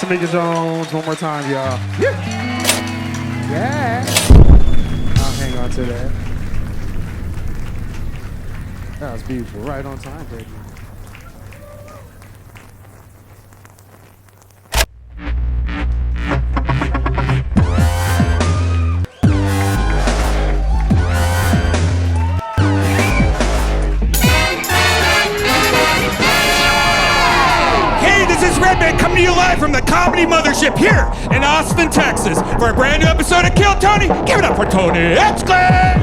Tamika Jones one more time, y'all. Yeah. I'll hang on to that. That was beautiful. Right on time, baby. Redban coming to you live from the Comedy Mothership here in Austin, Texas for a brand new episode of Kill Tony. Give it up for Tony Hinchcliffe!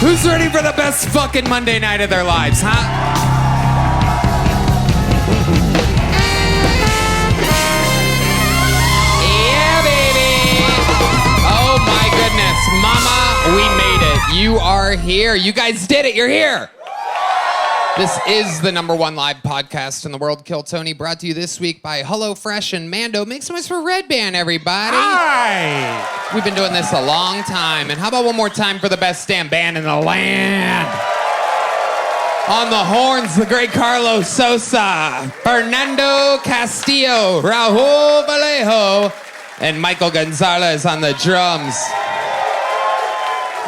Who's ready for the best fucking Monday night of their lives, huh? Mama, we made it. You are here. You guys did it. You're here. This is the #1 live podcast in the world, Kill Tony, brought to you this week by HelloFresh and Mando. Make some noise for Redban, everybody. Hi. We've been doing this a long time. And how about one more time for the best damn band in the land? On the horns, the great Carlos Sosa, Fernando Castillo, Raul Vallejo, and Michael Gonzales on the drums.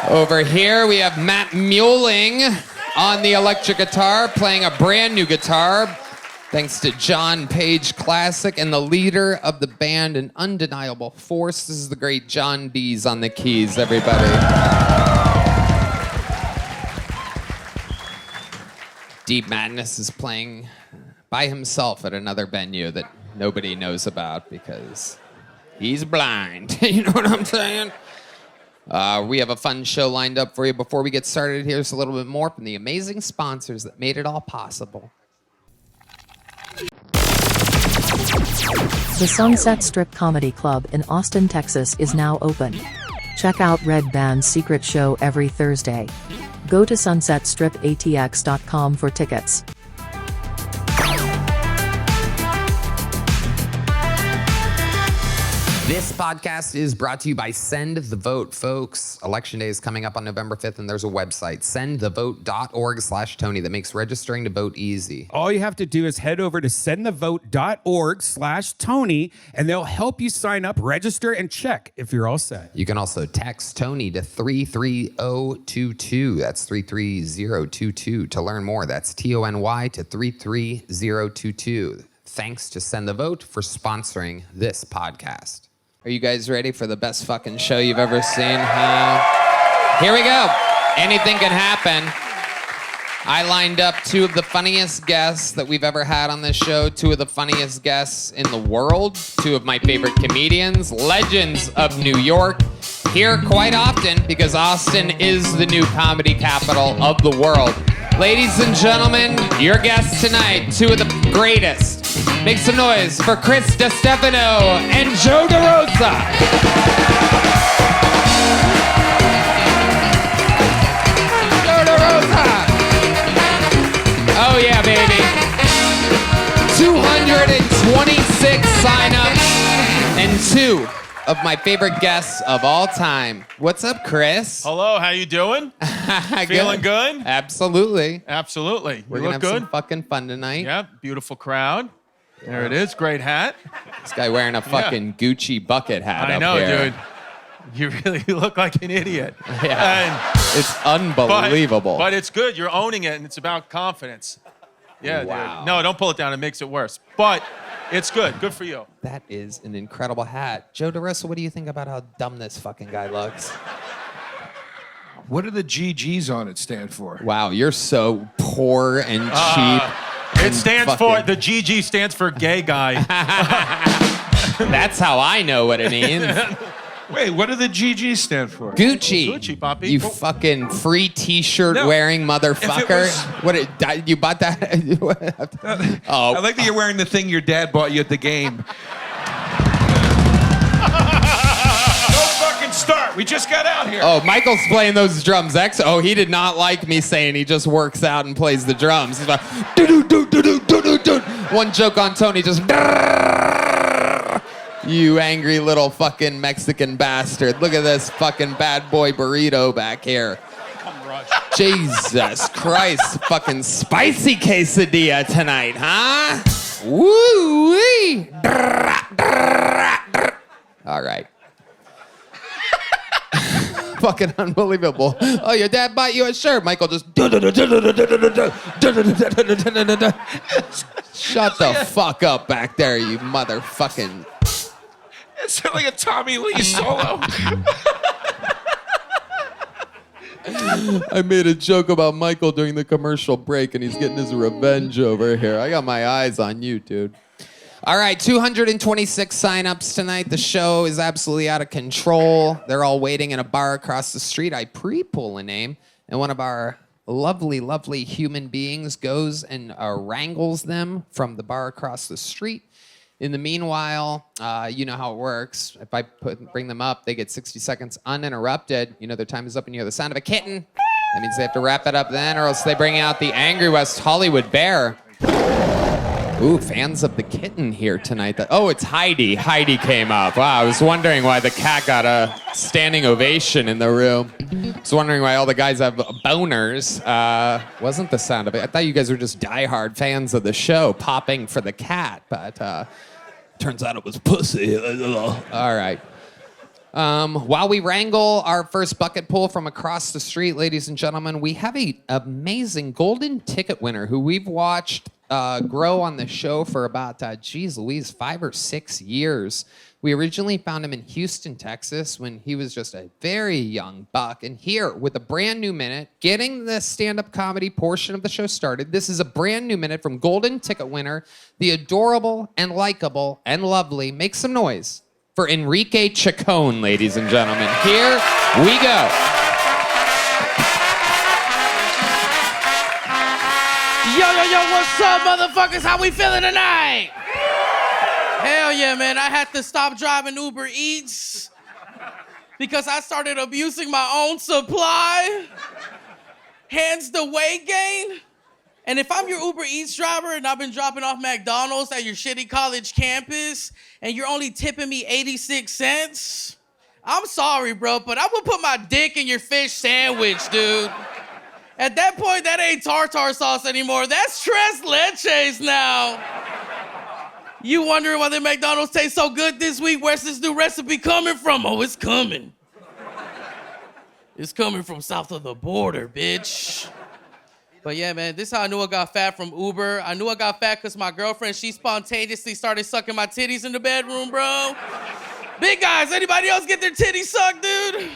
Over here, we have Matt Muehling on the electric guitar, playing a brand new guitar, thanks to John Page Classic, and the leader of the band, an undeniable force. This is the great John Deas on the keys, everybody. Deep Madness is playing by himself at another venue that nobody knows about because he's blind. You know what I'm saying? We have a fun show lined up for you. Before we get started, here's a little bit more from the amazing sponsors that made it all possible. The Sunset Strip Comedy Club in Austin, Texas is now open. Check out Redban's secret show every Thursday. Go to sunsetstripatx.com for tickets. This podcast is brought to you by Send the Vote, folks. Election Day is coming up on November 5th, and there's a website, sendthevote.org/Tony, that makes registering to vote easy. All you have to do is head over to sendthevote.org/Tony, and they'll help you sign up, register, and check if you're all set. You can also text Tony to 33022. That's 33022 to learn more. That's TONY to 33022. Thanks to Send the Vote for sponsoring this podcast. Are you guys ready for the best fucking show you've ever seen? Here we go. Anything can happen. I lined up two of the funniest guests that we've ever had on this show, two of the funniest guests in the world, two of my favorite comedians, legends of New York, here quite often because Austin is the new comedy capital of the world. Ladies and gentlemen, your guests tonight, two of the greatest. Make some noise for Distefano and Joe Derosa. Joe Derosa. Oh yeah, baby. 226 signups and two of my favorite guests of all time. What's up, Chris? Hello, how you doing? Feeling good? Absolutely. Absolutely. We're You gonna look have good? some fucking fun tonight. Yep, beautiful crowd. There it is, great hat. This guy wearing a fucking Gucci bucket hat I up know, here. dude. You really look like an idiot. Yeah. And, It's unbelievable. but it's good. You're owning it, and it's about confidence. Yeah, Wow. dude. No, don't pull it down. It makes it worse. But it's good. Good for you. That is an incredible hat. Joe Derosa, what do you think about how dumb this fucking guy looks? What do the GGs on it stand for? Wow, you're so poor and cheap. It stands for, the GG stands for gay guy. That's how I know what it means. Wait, what do the GGs stand for? Gucci. Gucci, Poppy. You fucking free t-shirt wearing motherfucker. You bought that? Oh. I like that you're wearing the thing your dad bought you at the game. Don't fucking start. We just got out here. Oh, Michael's playing those drums. He did not like me saying he just works out and plays the drums. He's like, do-do-do-do-do-do-do-do. One joke on Tony, just... You angry little fucking Mexican bastard. Look at this fucking bad boy burrito back here. Jesus Christ. Fucking spicy quesadilla tonight, huh? Woo-wee. All right. Fucking unbelievable. Oh, your dad bought you a shirt. Michael just... Shut the fuck up back there, you motherfucking... It sounded like a Tommy Lee solo. I made a joke about Michael during the commercial break, and he's getting his revenge over here. I got my eyes on you, dude. All right, 226 signups tonight. The show is absolutely out of control. They're all waiting in a bar across the street. I pre-pull a name, and one of our lovely, lovely human beings goes and wrangles them from the bar across the street. In the meanwhile, you know how it works. If I bring them up, they get 60 seconds uninterrupted. You know their time is up and you hear the sound of a kitten. That means they have to wrap it up then, or else they bring out the Angry West Hollywood Bear. Ooh, fans of the kitten here tonight. Oh, it's Heidi. Heidi came up. Wow, I was wondering why the cat got a standing ovation in the room. I was wondering why all the guys have boners. Wasn't the sound of it. I thought you guys were just diehard fans of the show, popping for the cat, but turns out it was pussy. All right. While we wrangle our first bucket pull from across the street, ladies and gentlemen, we have an amazing golden ticket winner who we've watched grow on the show for about, 5 or 6 years. We originally found him in Houston, Texas, when he was just a very young buck. And here, with a brand new minute, getting the stand-up comedy portion of the show started, this is a brand new minute from golden ticket winner, the adorable and likable and lovely, make some noise, for Enrique Chone, ladies and gentlemen. Here we go. Yo, what's up, motherfuckers? How we feeling tonight? Hell yeah, man. I had to stop driving Uber Eats because I started abusing my own supply. Hence the weight gain. And if I'm your Uber Eats driver and I've been dropping off McDonald's at your shitty college campus and you're only tipping me 86 cents, I'm sorry, bro, but I would put my dick in your fish sandwich, dude. At that point, that ain't tartar sauce anymore. That's tres leches now. You wondering why the McDonald's tastes so good this week? Where's this new recipe coming from? Oh, it's coming. It's coming from south of the border, bitch. But yeah, man, this is how I knew I got fat from Uber. I knew I got fat because my girlfriend, she spontaneously started sucking my titties in the bedroom, bro. Big guys, anybody else get their titties sucked, dude?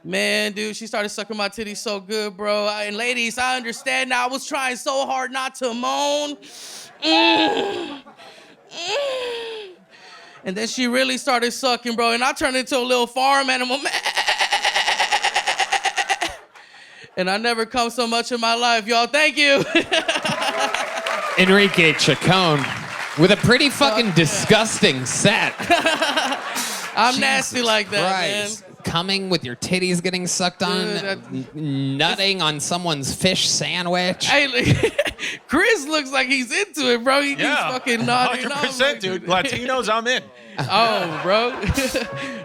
Man, dude, she started sucking my titties so good, bro. And ladies, I understand now. I was trying so hard not to moan. And then she really started sucking, bro. And I turned into a little farm animal. And I never come so much in my life, y'all. Thank you. Enrique Chone with a pretty fucking disgusting set. I'm Jesus nasty like that, Christ. man. Coming with your titties getting sucked on, nutting on someone's fish sandwich. Hey, Chris looks like he's into it, bro. He keeps fucking nodding. 100%, dude. Latinos, I'm in. Oh, bro.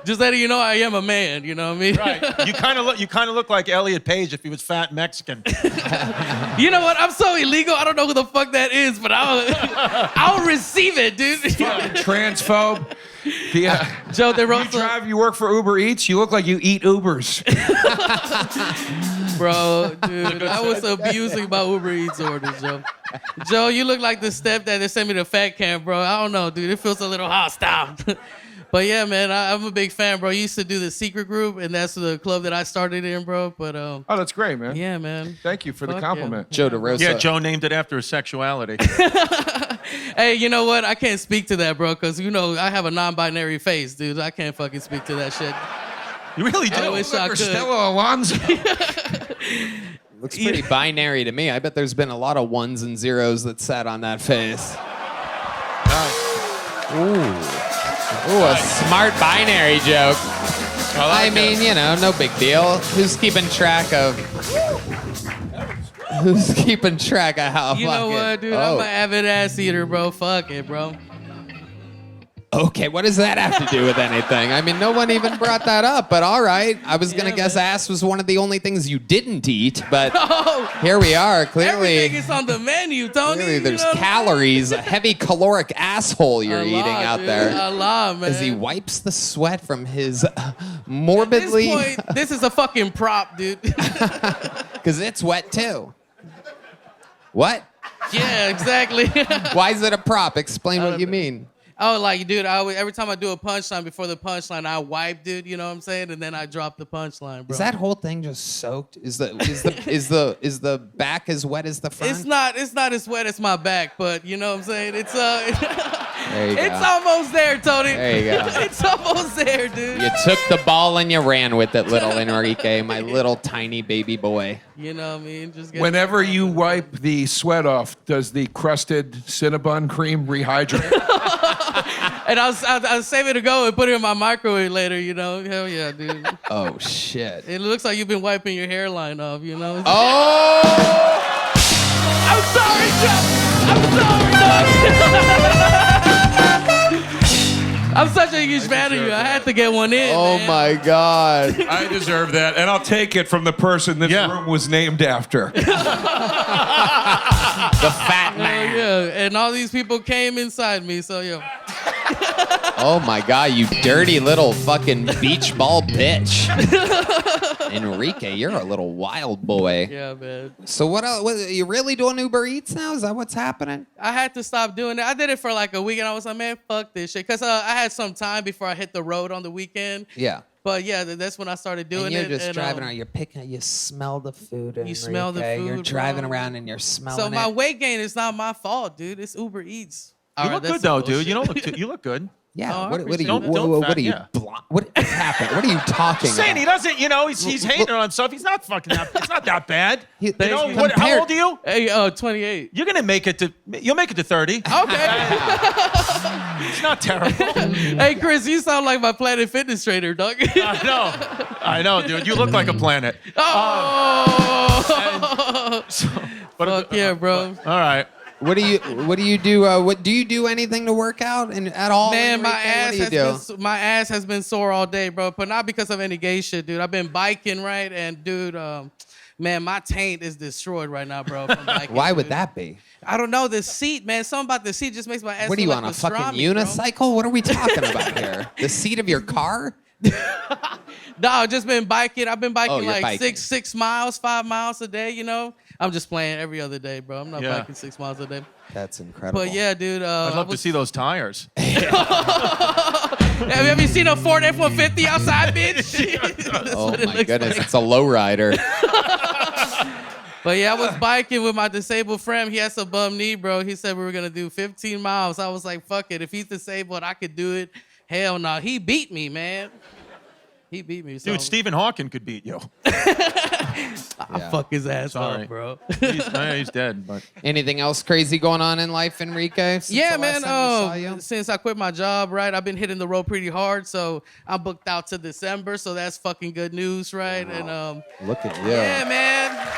Just letting you know I am a man, you know what I mean? Right. You kind of look like Elliot Page if he was fat and Mexican. You know what? I'm so illegal. I don't know who the fuck that is, but I'll receive it, dude. Transphobe. Yeah. Joe You work for Uber Eats, you look like you eat Ubers. Bro, dude, I was abusing my Uber Eats orders, Joe. Joe, you look like the stepdad that sent me to fat camp, bro. I don't know, dude. It feels a little hostile. But yeah, man, I'm a big fan, bro. I used to do the secret group, and that's the club that I started in, bro. But oh, that's great, man. Yeah, man. Thank you for the compliment. Joe Derosa. Yeah, Joe named it after his sexuality. Hey, you know what? I can't speak to that, bro, because, you know, I have a non-binary face, dude. I can't fucking speak to that shit. You really do. I wish I could. Stella Alonso. Looks pretty binary to me. I bet there's been a lot of ones and zeros that sat on that face. Ooh, a smart binary joke. I mean, you know, no big deal. Who's keeping track of how You know what, dude? I'm an avid ass eater, bro. Fuck it, bro. Okay, what does that have to do with anything? I mean, no one even brought that up, but all right. I was going to guess ass was one of the only things you didn't eat, but here we are. Clearly, everything is on the menu, Tony. clearly there's calories, a heavy caloric asshole you're eating out there. A lot, man. As he wipes the sweat from his morbidly... At this point, this is a fucking prop, dude. Because it's wet, too. What? Yeah, exactly. Why is it a prop? Explain what you mean. Oh, like, dude, every time I do a punchline, before the punchline, I wipe, dude. You know what I'm saying? And then I drop the punchline, bro. Is that whole thing just soaked? Is the back as wet as the front? It's not as wet as my back, but you know what I'm saying? It's There you it's go. almost there, Tony. There you go. It's almost there, dude. You took the ball and you ran with it, little Enrique, my little tiny baby boy. You know what I mean? Just get Whenever you wipe the sweat off, does the crusted Cinnabon cream rehydrate? And I'll save it to go and put it in my microwave later, you know? Hell yeah, dude. Oh, shit. It looks like you've been wiping your hairline off, you know? Oh! I'm sorry, Chuck! I'm sorry, dog! I'm such a huge fan of you. I had to get one in, Oh, man. my God. I deserve that, and I'll take it from the person this room was named after. The fat man. Yeah, and all these people came inside me, so yeah. Oh, my God, you dirty little fucking beach ball bitch. Enrique, you're a little wild boy. Yeah, man. So what else? Are you really doing Uber Eats now? Is that what's happening? I had to stop doing it. I did it for like a week, and I was like, man, fuck this shit. Because I had some time before I hit the road on the weekend. Yeah. But yeah, that's when I started doing And you're it. just driving around. You're picking. You smell the food. Enrique. smell the You're food, driving bro. around and you're smelling So my it. weight gain is not my fault, dude. It's Uber Eats. You look good though, dude. You don't look. You look good. Yeah. Oh, I What are you? appreciate it. What are you? Yeah. What happened? What are you talking Saying about? he doesn't. You know, he's hating on himself. He's not fucking. It's not that bad. He- You know, compared- how old are you? Hey, 28. You're gonna make it to. You'll make it to 30. Okay. It's not terrible. Hey, Chris, you sound like my Planet Fitness trainer, dog. I know, dude. You look like a planet. Oh! Fuck yeah, bro. All right. What do you do? What do you do anything to work out at all? Man, my Enrique? ass What do you do? my ass has been sore all day, bro. But not because of any gay shit, dude. I've been biking, right? And dude, man, my taint is destroyed right now, bro. From biking, Why would dude. that be? I don't know. The seat, man. Something about the seat just makes my ass. What are you feel on like a fucking pastrami, bro. unicycle? What are we talking about here? The seat of your car? No, I've just been biking. I've been biking you're like biking. 6 miles, 5 miles a day, you know? I'm just playing every other day, bro. I'm not Yeah. biking 6 miles a day. That's incredible. But yeah, dude. I'd love to see those tires. Have you seen a Ford F-150 outside, bitch? That's Oh what it my looks goodness, like. it's a lowrider. But yeah, I was biking with my disabled friend. He has a bum knee, bro. He said we were going to do 15 miles. I was like, fuck it. If he's disabled, I could do it. Hell no. He beat me, man. He beat me. So Dude, Stephen Hawking could beat you. I fuck his ass Sorry. off, bro. He's dead, but Anything else crazy going on in life, Enrique? since Yeah, the last man. time we saw you? Since I quit my job, right, I've been hitting the road pretty hard. So I'm booked out to December. So that's fucking good news, right? And Look at you. yeah, man.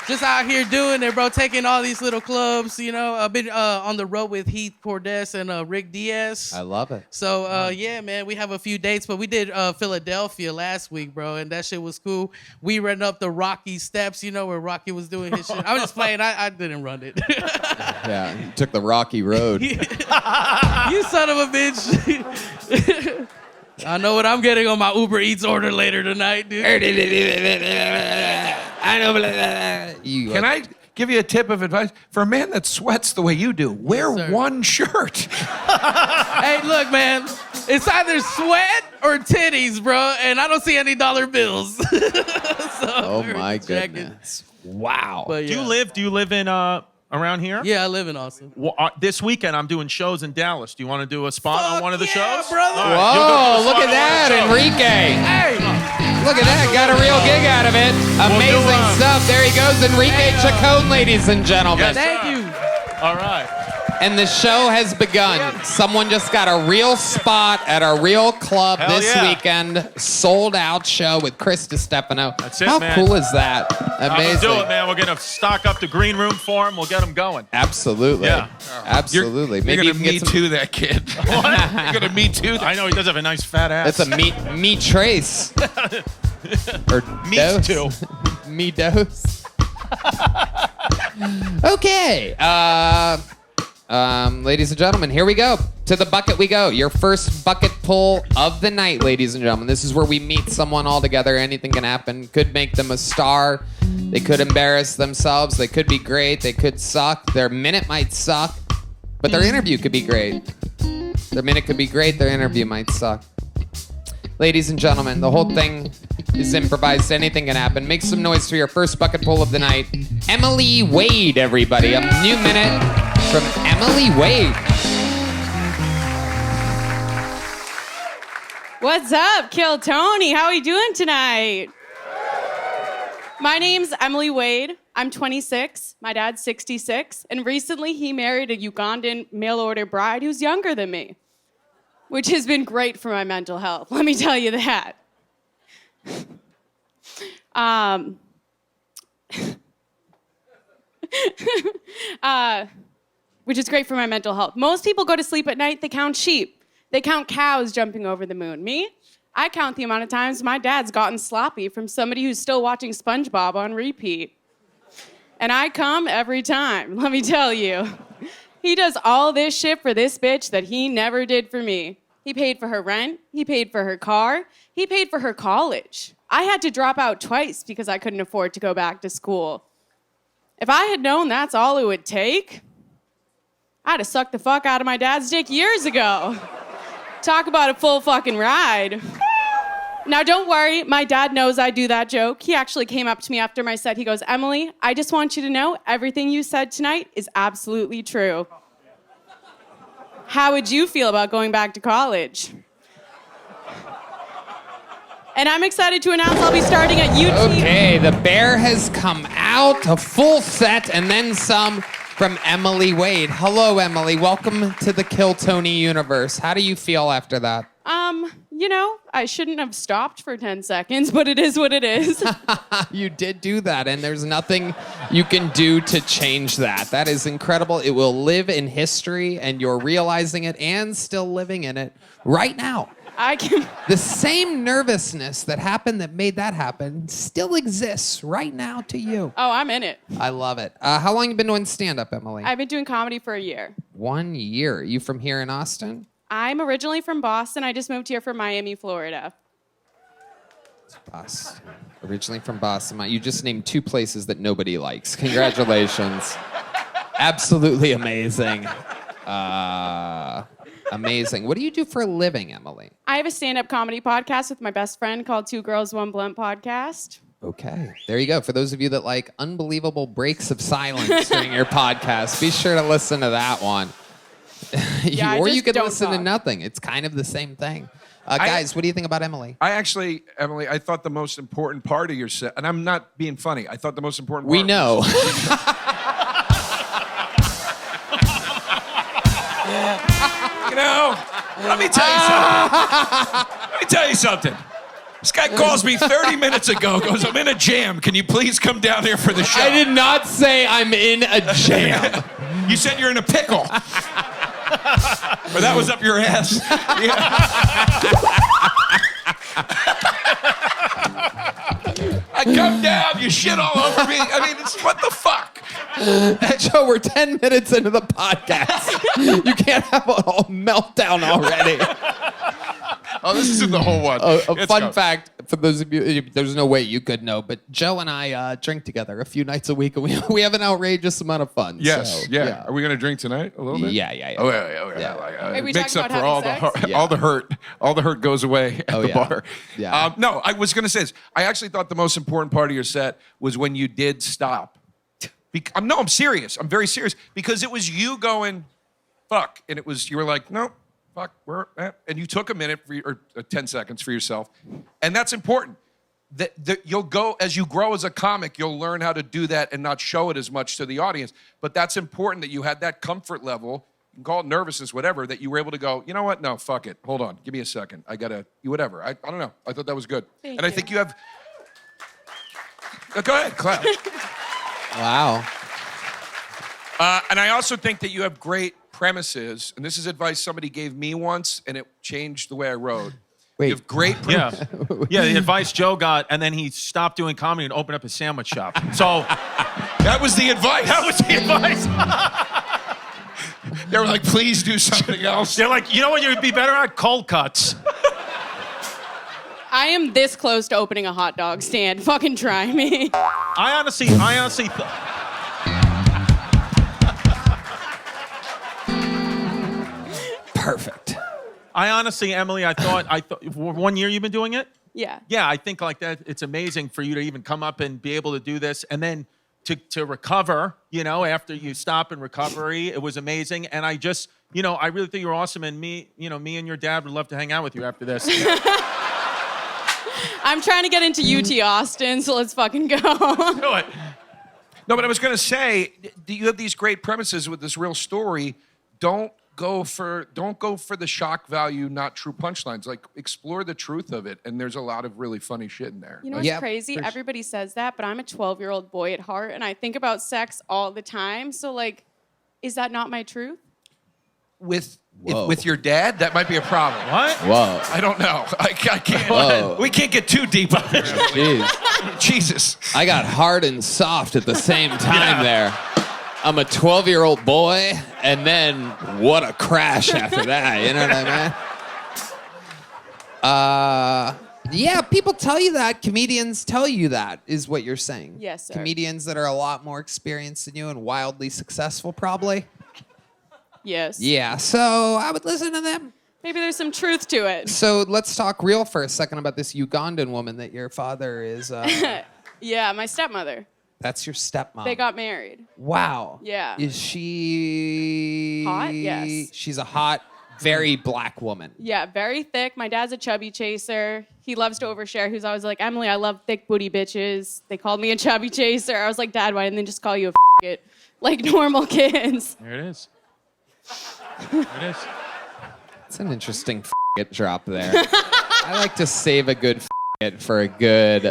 Just out here doing it, bro. Taking all these little clubs, you know. I've been on the road with Heath Cordes and Rick Deas. I love it. So, yeah, man, we have a few dates, but we did Philadelphia last week, bro, and that shit was cool. We ran up the Rocky steps, you know, where Rocky was doing his shit. I was just playing. I didn't run it. Yeah, you took the rocky road. You son of a bitch. I know what I'm getting on my Uber Eats order later tonight, dude. I know. Can I give you a tip of advice? For a man that sweats the way you do, wear sir. one shirt. Hey, look, man. It's either sweat or titties, bro, and I don't see any dollar bills. So Oh we're my checking. goodness. Wow. But do yeah. you live in around here? Yeah, I live in Austin. Well, this weekend I'm doing shows in Dallas. Do you want to do a spot on one of the yeah, shows? brother. All right, you'll go Whoa, do a look spot at on that, one of the shows. Enrique. Hey, Look at that, got a real gig out of it. Amazing do, stuff. There he goes, Enrique Chone, ladies and gentlemen. Yes, thank sir. you. All right. And the show has begun. Someone just got a real spot at a real club Hell this yeah. weekend. Sold out show with Chris Distefano. That's it, How man. cool is that? Amazing. Let's do it, man. We're going to stock up the green room for him. We'll get him going. Absolutely. Yeah. Absolutely. You're Maybe going you to can get me some. too that kid. You're going to me too that I know he does have a nice fat ass. That's a meat trace. Or Me dose. too. Me dose. Okay. Ladies and gentlemen, here we go. To the bucket we go. Your first bucket pull of the night, ladies and gentlemen. This is where we meet someone all together. Anything can happen. Could make them a star. They could embarrass themselves. They could be great. They could suck. Their minute might suck, but their interview could be great. Their minute could be great. Their interview might suck. Ladies and gentlemen, the whole thing is improvised. Anything can happen. Make some noise for your first bucket pull of the night. Emily Wade, everybody. A new minute from Emily Wade. What's up, Kill Tony? How are you doing tonight? My name's Emily Wade. I'm 26. My dad's 66. And recently he married a Ugandan mail-order bride who's younger than me, which has been great for my mental health. Let me tell you that. Which is great for my mental health. Most people go to sleep at night, they count sheep. They count cows jumping over the moon. Me? I count the amount of times my dad's gotten sloppy from somebody who's still watching SpongeBob on repeat. And I come every time, let me tell you. He does all this shit for this bitch that he never did for me. He paid for her rent, he paid for her car, he paid for her college. I had to drop out twice because I couldn't afford to go back to school. If I had known that's all it would take, I'd have sucked the fuck out of my dad's dick years ago. Talk about a full fucking ride. Now, don't worry. My dad knows I do that joke. He actually came up to me after my set. He goes, Emily, I just want you to know everything you said tonight is absolutely true. How would you feel about going back to college? And I'm excited to announce I'll be starting at UT. Okay, the bear has come out, a full set, and then some from Emily Wade. Hello, Emily. Welcome to the Kill Tony universe. How do you feel after that? You know, I shouldn't have stopped for 10 seconds, but it is what it is. You did do that, and there's nothing you can do to change that. That is incredible. It will live in history, and you're realizing it and still living in it right now. The same nervousness that happened that made that happen still exists right now to you. Oh, I'm in it. I love it. How long have you been doing stand-up, Emily? I've been doing comedy for a year. 1 year. You from here in Austin? I'm originally from Boston. I just moved here from Miami, Florida. Boston. Originally from Boston. You just named two places that nobody likes. Congratulations. Absolutely amazing. Amazing. What do you do for a living, Emily? I have a stand-up comedy podcast with my best friend called Two Girls, One Blunt Podcast. Okay. There you go. For those of you that like unbelievable breaks of silence during your podcast, be sure to listen to that one. Yeah, or you could don't listen to talk. nothing. It's kind of the same thing. Guys, what do you think about Emily? Emily, I thought the most important part of your set, and I'm not being funny, I thought the most important part We know. You know, let me tell you something. This guy calls me 30 minutes ago, goes, I'm in a jam. Can you please come down here for the show? I did not say I'm in a jam. You said you're in a pickle. Or that was up your ass. I come down, you shit all over me. I mean, it's what the fuck? Joe, we're 10 minutes into the podcast. You can't have a whole meltdown already. Oh, this isn't the whole one. A fun fact for those of you, there's no way you could know, but Joe and I drink together a few nights a week, and we have an outrageous amount of fun. Yes, so, yeah. Are we going to drink tonight a little bit? Yeah. Oh, yeah. Wait, we Makes talking up about for having all sex? all the hurt. All the hurt goes away at the bar. Yeah. No, I was going to say this. I actually thought the most important part of your set was when you did stop. I'm serious. I'm very serious because it was you going, fuck, and you were like, no. Fuck, and you took a minute or 10 seconds for yourself, and that's important. you'll go, as you grow as a comic, you'll learn how to do that and not show it as much to the audience. But that's important that you had that comfort level, you can call it nervousness, whatever, that you were able to go, you know what? No, fuck it. Hold on. Give me a second. I got to, whatever. I don't know. I thought that was good. Thank I you. think you have, go ahead, clap. Wow. And I also think that you have great premises, and this is advice somebody gave me once, and it changed the way I wrote. Wait. You have great Yeah. Yeah, the advice Joe got, and then he stopped doing comedy and opened up a sandwich shop. So That was the advice. that was the advice. They were like, please do something else. They're like, you know what you'd be better at? Cold cuts. I am this close to opening a hot dog stand. Fucking try me. I honestly Perfect. Emily, I thought 1 year you've been doing it? Yeah. Yeah, I think like that, it's amazing for you to even come up and be able to do this. And then to recover, after you stop in recovery, it was amazing. And I just, I really think you're awesome. And me and your dad would love to hang out with you after this. I'm trying to get into UT Austin, so let's fucking go. Do it. No, but I was going to say, you have these great premises with this real story. Don't go for the shock value, not true punchlines. Like, explore the truth of it, and there's a lot of really funny shit in there. You know what's Yep. crazy? Everybody says that, but I'm a 12-year-old boy at heart, and I think about sex all the time. So, like, is that not my truth? With Whoa. with your dad, that might be a problem. What? Whoa. I don't know. I can't. Whoa. We can't get too deep on this. Jeez. Jesus. I got hard and soft at the same time there. I'm a 12-year-old boy, and then what a crash after that. You know what I mean? Yeah, people tell you that. Comedians tell you that, is what you're saying. Yes, sir. Comedians that are a lot more experienced than you and wildly successful, probably. Yes. Yeah, so I would listen to them. Maybe there's some truth to it. So let's talk real for a second about this Ugandan woman that your father is. Yeah, my stepmother. That's your stepmom. They got married. Wow. Yeah. Is she Hot? Yes. She's a hot, very black woman. Yeah, very thick. My dad's a chubby chaser. He loves to overshare. He's always like, Emily, I love thick booty bitches. They called me a chubby chaser. I was like, Dad, why didn't they just call you a it? Like normal kids. There it is. There it is. It's an interesting it drop there. I like to save a good it for a good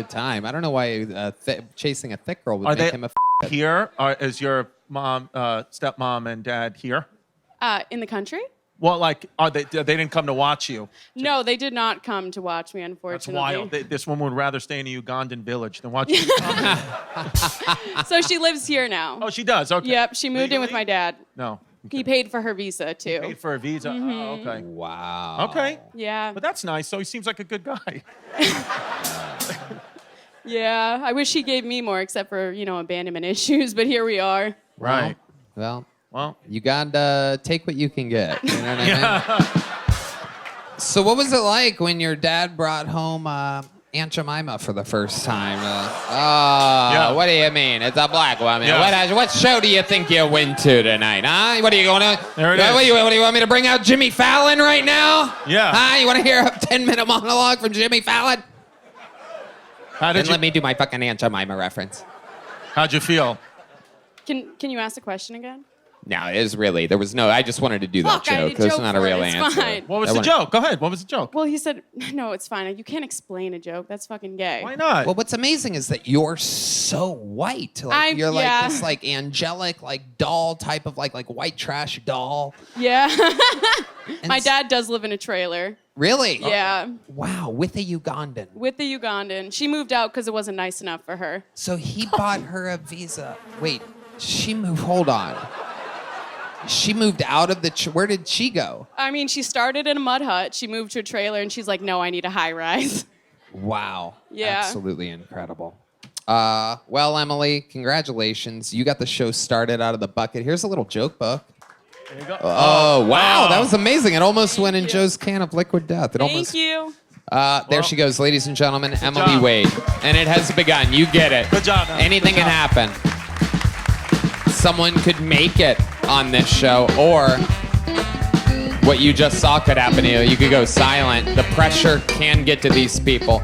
time. I don't know why chasing a thick girl would make him a it. Here? Is your mom, stepmom and dad here? In the country? Well, like, they didn't come to watch you. No, they did not come to watch me, That's unfortunately. wild. This woman would rather stay in a Ugandan village than watch you. So she lives here now. Oh, she does? Okay. Yep, she moved in with Legally? my dad. No. He paid for her visa, too. Paid for a visa. Oh, okay. Wow. Okay. Yeah. But that's nice. So he seems like a good guy. Yeah, I wish he gave me more, except for, abandonment issues, but here we are. Right. Well, Well, you gotta take what you can get. You know what I mean? So what was it like when your dad brought home Aunt Jemima for the first time? Yeah. What do you mean? It's a black woman. Yeah. What show do you think you went to tonight, huh? What are you going to? There it what is. do you want me to bring out Jimmy Fallon right now? Yeah. Huh? You want to hear a 10-minute monologue from Jimmy Fallon? how did Then let me do my fucking Aunt Jemima reference. how'd you feel? Can you ask the question again? No, it is really. There was no. I just wanted to do that Fuck, I joke. did a There's joke not a for it. real It's answer. fine. What was I the wanna- joke? Go ahead. What was the joke? Well, he said, no, it's fine. You can't explain a joke. That's fucking gay. Why not? Well, what's amazing is that you're so white. Like, you're like yeah. this like angelic, like doll type of like white trash doll. Yeah. And My dad does live in a trailer. Really? Yeah. Wow, with a Ugandan. With the Ugandan. She moved out because it wasn't nice enough for her. So he bought her a visa. Wait, she moved. Hold on. She moved out of the. Where did she go? I mean, she started in a mud hut. She moved to a trailer, and she's like, no, I need a high rise. Wow. Yeah. Absolutely incredible. Well, Emily, congratulations. You got the show started out of the bucket. Here's a little joke book. There you go. Oh, wow. Oh. That was amazing. It almost went in you. Joe's can of liquid death. It Thank almost. you. There she goes, ladies and gentlemen. Emily job. Wade. And it has begun. You get it. Good job, Emily. Anything Good can job. happen. Someone could make it on this show, or what you just saw could happen to you. You could go silent. The pressure can get to these people.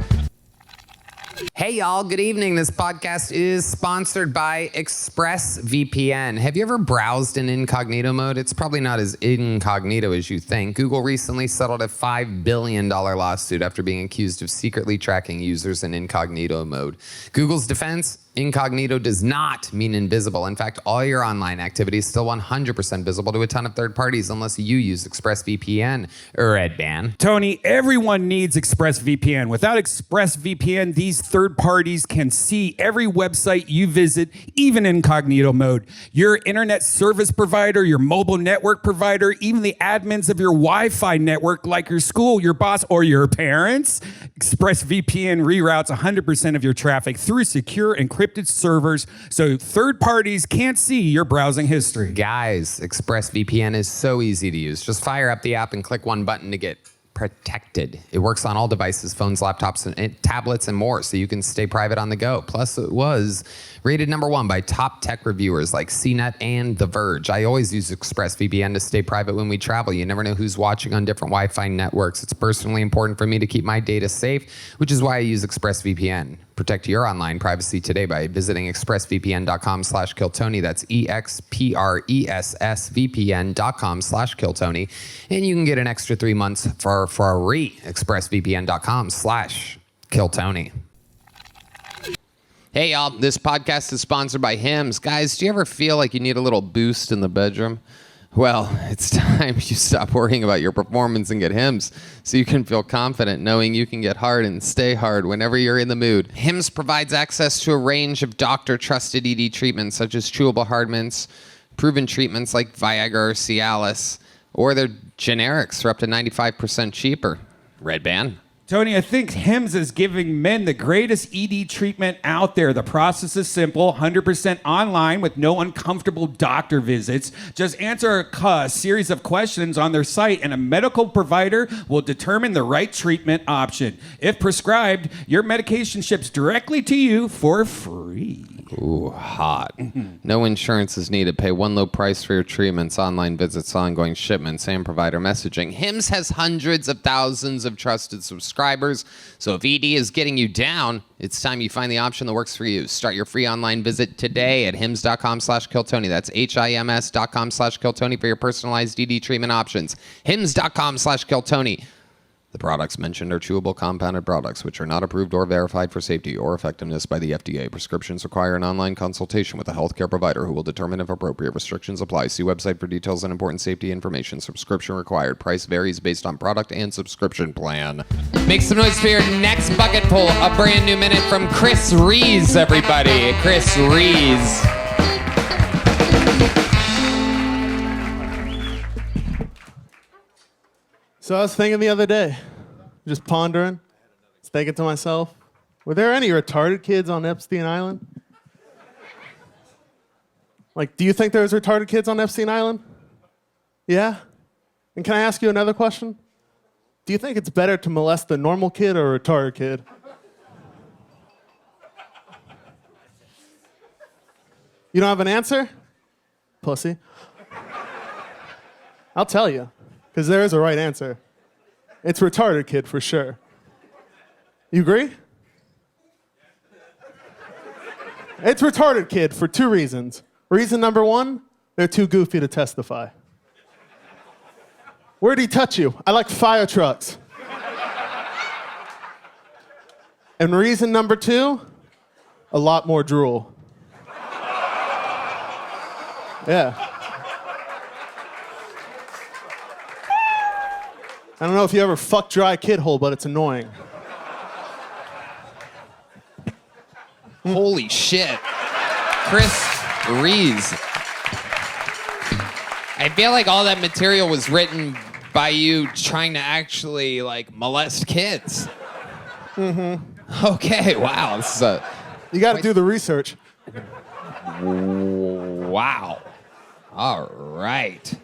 Hey, y'all. Good evening. This podcast is sponsored by ExpressVPN. Have you ever browsed in incognito mode? It's probably not as incognito as you think. Google recently settled a $5 billion lawsuit after being accused of secretly tracking users in incognito mode. Google's defense? Incognito does not mean invisible. In fact, all your online activity is still 100% visible to a ton of third parties unless you use ExpressVPN or Redban. Tony, everyone needs ExpressVPN. Without ExpressVPN, these third parties can see every website you visit, even incognito mode. Your internet service provider, your mobile network provider, even the admins of your Wi-Fi network, like your school, your boss, or your parents. ExpressVPN reroutes 100% of your traffic through secure encrypted servers, so third parties can't see your browsing history. Guys, ExpressVPN is so easy to use. Just fire up the app and click one button to get protected. It works on all devices, phones, laptops, and tablets, and more, so you can stay private on the go. Plus, it was rated #1 by top tech reviewers like CNET and The Verge. I always use ExpressVPN to stay private when we travel. You never know who's watching on different Wi-Fi networks. It's personally important for me to keep my data safe, which is why I use ExpressVPN. Protect your online privacy today by visiting expressvpn.com/killtony. That's expressvpn.com/killtony. And you can get an extra 3 months for free. expressvpn.com/killtony. Hey, y'all. This podcast is sponsored by Hims. Guys, do you ever feel like you need a little boost in the bedroom? Well, it's time you stop worrying about your performance and get Hims so you can feel confident knowing you can get hard and stay hard whenever you're in the mood. Hims provides access to a range of doctor-trusted ED treatments such as chewable hard mints, proven treatments like Viagra or Cialis, or their generics for up to 95% cheaper. Redban. Tony, I think Hims is giving men the greatest ED treatment out there. The process is simple, 100% online with no uncomfortable doctor visits. Just answer a series of questions on their site and a medical provider will determine the right treatment option. If prescribed, your medication ships directly to you for free. Ooh, hot. No insurance is needed. Pay one low price for your treatments, online visits, ongoing shipments, and provider messaging. Hims has hundreds of thousands of trusted subscribers, so if ED is getting you down, it's time you find the option that works for you. Start your free online visit today at hims.com/killtony. That's HIMS.com/killtony for your personalized ED treatment options. hims.com/killtony. The products mentioned are chewable compounded products, which are not approved or verified for safety or effectiveness by the FDA. Prescriptions require an online consultation with a healthcare provider who will determine if appropriate restrictions apply. See website for details and important safety information. Subscription required. Price varies based on product and subscription plan. Make some noise for your next bucket pull. A brand new minute from Chris Rees, everybody. Chris Rees. So I was thinking the other day, just pondering, thinking to myself, were there any retarded kids on Epstein Island? Like, do you think there was retarded kids on Epstein Island? Yeah? And can I ask you another question? Do you think it's better to molest a normal kid or a retarded kid? You don't have an answer? Pussy. I'll tell you. Because there is a right answer. It's retarded kid for sure. You agree? It's retarded kid for 2 reasons. Reason number 1, they're too goofy to testify. Where'd he touch you? I like fire trucks. And reason number 2, a lot more drool. Yeah. I don't know if you ever fucked dry kid hole, but it's annoying. Holy shit. Chris Rees. I feel like all that material was written by you trying to actually, like, molest kids. Mm-hmm. Okay, wow. This is you got to do the research. Wow. All right.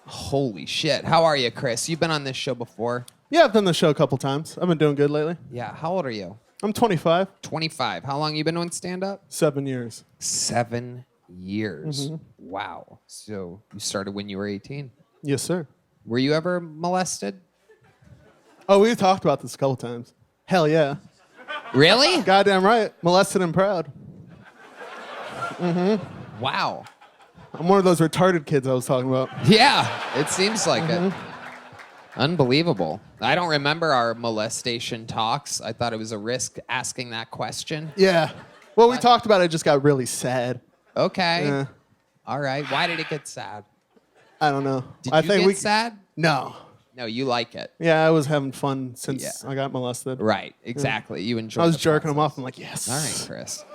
Holy shit. How are you, Chris? You've been on this show before? Yeah, I've done the show a couple times. I've been doing good lately. Yeah. How old are you? I'm 25. 25. How long you been doing stand-up? 7 years. 7 years. Mm-hmm. Wow. So you started when you were 18? Yes, sir. Were you ever molested? Oh, we've talked about this a couple times. Hell yeah. Really? Goddamn right. Molested and proud. Wow. I'm one of those retarded kids I was talking about. Yeah, it seems like it. Unbelievable. I don't remember our molestation talks. I thought it was a risk asking that question. Yeah. Well, we talked about it. It just got really sad. Okay. Yeah. All right. Why did it get sad? I don't know. Did I you think get we sad? No. No, you like it. Yeah, I was having fun since Yeah. I got molested. Right. Exactly. You enjoy I was the jerking them process. off. I'm like, yes. All right, Chris.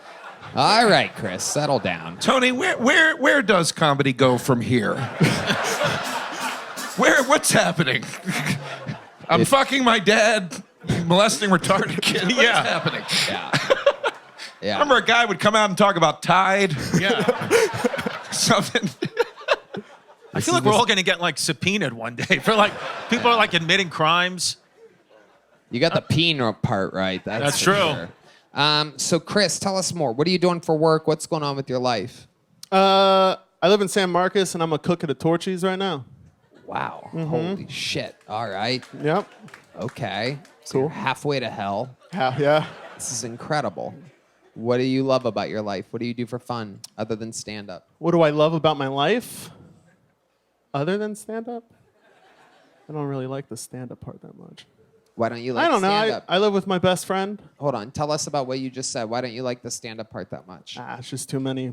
All right, Chris. Settle down. Tony, where does comedy go from here? What's happening? I'm fucking my dad, molesting retarded kids. What's happening? Yeah. Yeah. Remember a guy would come out and talk about Tide? Yeah. Something. I feel like we're all going to get like subpoenaed one day for like people are like admitting crimes. You got the peen part right. That's true. for sure. So, Chris, tell us more. What are you doing for work? What's going on with your life? I live in San Marcos, and I'm a cook at a Torchy's right now. Wow. Holy shit. All right. Yep. Okay. So Cool. you're halfway to hell. Yeah. This is incredible. What do you love about your life? What do you do for fun other than stand up? What do I love about my life other than stand-up? I don't really like the stand-up part that much. Why don't you like I don't know. stand up? I live with my best friend. Hold on. Tell us about what you just said. Why don't you like the stand up part that much? It's just too many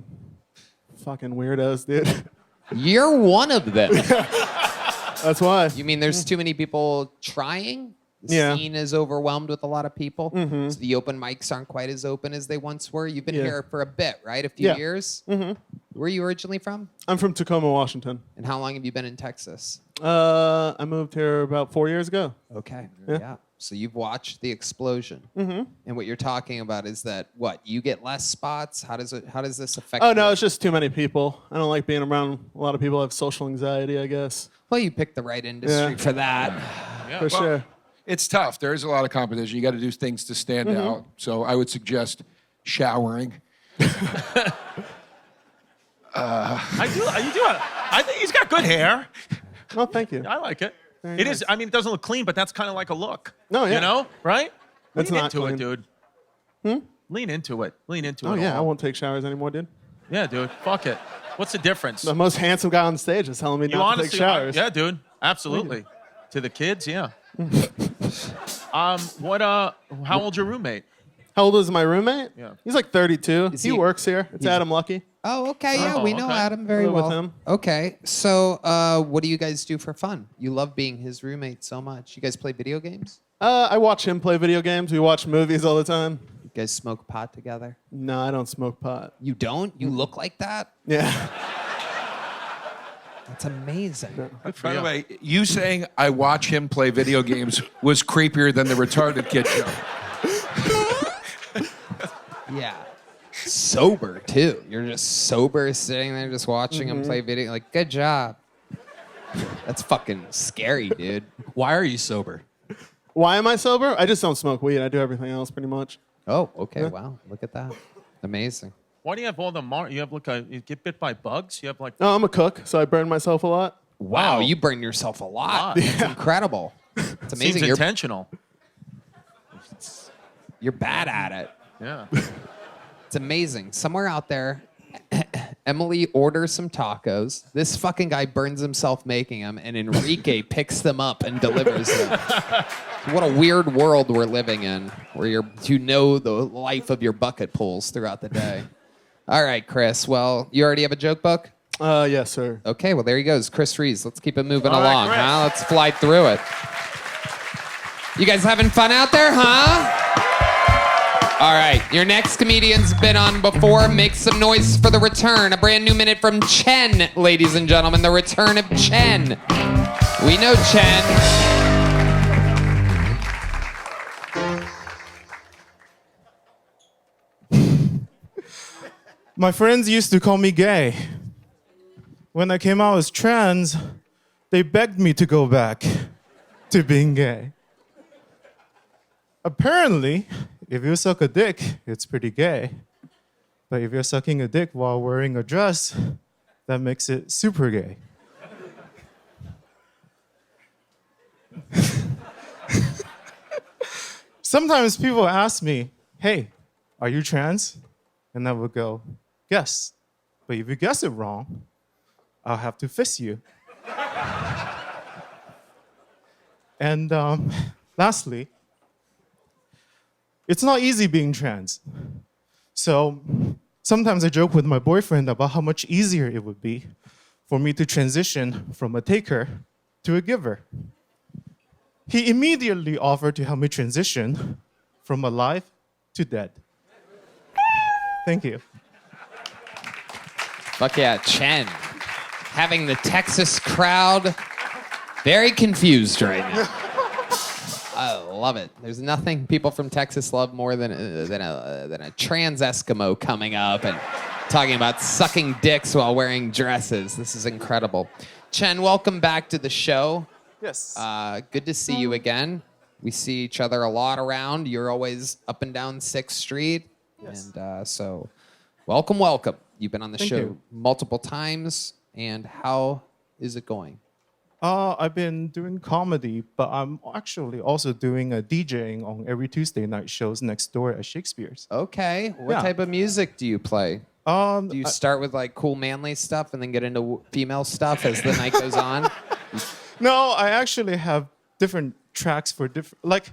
fucking weirdos, dude. You're one of them. That's why. You mean there's too many people trying? The Yeah. scene is overwhelmed with a lot of people. So the open mics aren't quite as open as they once were. You've been Yeah. here for a bit, right? A few Yeah. years. Where are you originally from? I'm from Tacoma, Washington. And how long have you been in Texas? I moved here about 4 years ago. Okay. Yeah. So you've watched the explosion. And what you're talking about is that what you get less spots. How does this affect? Oh no, you? it's just too many people. I don't like being around a lot of people who have social anxiety, I guess. Well, you picked the right industry Yeah. for that. For sure. It's tough. There is a lot of competition. You got to do things to stand out. So I would suggest showering. I think he's got good hair. Oh, thank you. I like it. It is. I mean, it doesn't look clean, but that's kind of like a look. No, yeah. You know, right? That's Lean not into it, clean. dude. Lean into it. Lean into Oh it. yeah, I all. won't take showers anymore, dude. Yeah, dude. Fuck it. What's the difference? The most handsome guy on stage is telling me You not to honestly, take showers. yeah, dude. Absolutely. To the kids, yeah. How old's your roommate? How old is my roommate? Yeah. He's like 32. Is He he- works here. It's Adam Lucky. Oh, okay. Yeah, we know okay. Adam very Live with well. him. Okay. So, what do you guys do for fun? You love being his roommate so much. You guys play video games? I watch him play video games. We watch movies all the time. You guys smoke pot together? No, I don't smoke pot. You don't? You look like that? Yeah. That's amazing. By the way, you saying I watch him play video games was creepier than the retarded kid show. Yeah. Sober too. You're just sober, sitting there, just watching him play video. Like, good job. That's fucking scary, dude. Why are you sober? Why am I sober? I just don't smoke weed. I do everything else pretty much. Oh, okay. Wow. Look at that. Amazing. Why do you have all the you have like you get bit by bugs? You have like No, I'm a cook, so I burn myself a lot. Wow, you burn yourself a lot. That's incredible. It's amazing. seems You're, intentional. you're bad at it. Yeah. It's amazing. Somewhere out there, Emily orders some tacos. This fucking guy burns himself making them, and Enrique picks them up and delivers them. What a weird world we're living in, where you know the life of your bucket pulls throughout the day. All right, Chris. Well, you already have a joke book? Yes, sir. Okay, well, there he goes. Chris Rees. Let's keep it moving All right, along, Chris. huh? Let's fly through it. You guys having fun out there, huh? All right, your next comedian's been on before. Make some noise for the return. A brand new minute from Chen, ladies and gentlemen. The return of Chen. We know Chen. My friends used to call me gay. When I came out as trans, they begged me to go back to being gay. Apparently, if you suck a dick, it's pretty gay. But if you're sucking a dick while wearing a dress, that makes it super gay. Sometimes people ask me, hey, are you trans? And I would go, yes. But if you guess it wrong, I'll have to fist you. And lastly, it's not easy being trans. So sometimes I joke with my boyfriend about how much easier it would be for me to transition from a taker to a giver. He immediately offered to help me transition from alive to dead. Thank you. Fuck yeah, Chen. Having the Texas crowd very confused right now. I love it. There's nothing people from Texas love more than a trans Eskimo coming up and talking about sucking dicks while wearing dresses. This is incredible. Chen, welcome back to the show. Yes. Good to see you again. We see each other a lot around. You're always up and down 6th Street. Yes. And so welcome, welcome. You've been on the Thank show you. multiple times. And how is it going? I've been doing comedy, but I'm actually also doing a DJing on every Tuesday night shows next door at Shakespeare's. Okay. What Yeah. type of music do you play? Do you I- start with like cool manly stuff and then get into female stuff as the night goes on? No, I actually have different tracks for different, like,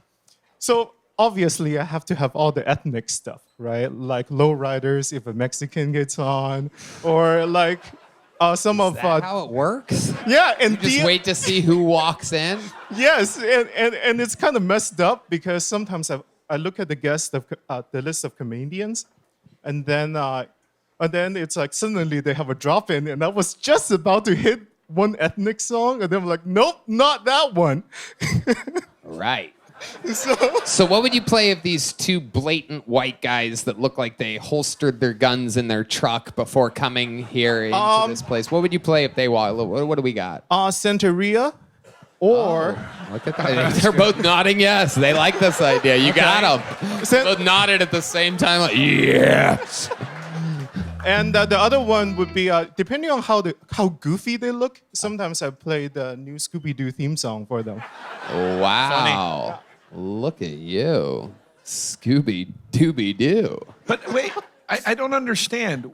so obviously I have to have all the ethnic stuff, right? Like lowriders if a Mexican gets on, or like some of Is that how it works? yeah, and Just wait to see who walks in? yes, and it's kind of messed up because sometimes I look at the the list of comedians, and then it's like suddenly they have a drop in, and I was just about to hit one ethnic song, and then I'm like, nope, not that one. Right. So So what would you play if these two blatant white guys that look like they holstered their guns in their truck before coming here into this place? What would you play if they walk? What do we got? Santeria, or Look at that. They're both nodding yes. They like this idea. You got them. Both nodded at the same time. Like, yes. and the other one would be depending on how goofy they look. Sometimes I play the new Scooby-Doo theme song for them. Wow. Look at you. Scooby-Dooby-Doo. But wait, I don't understand.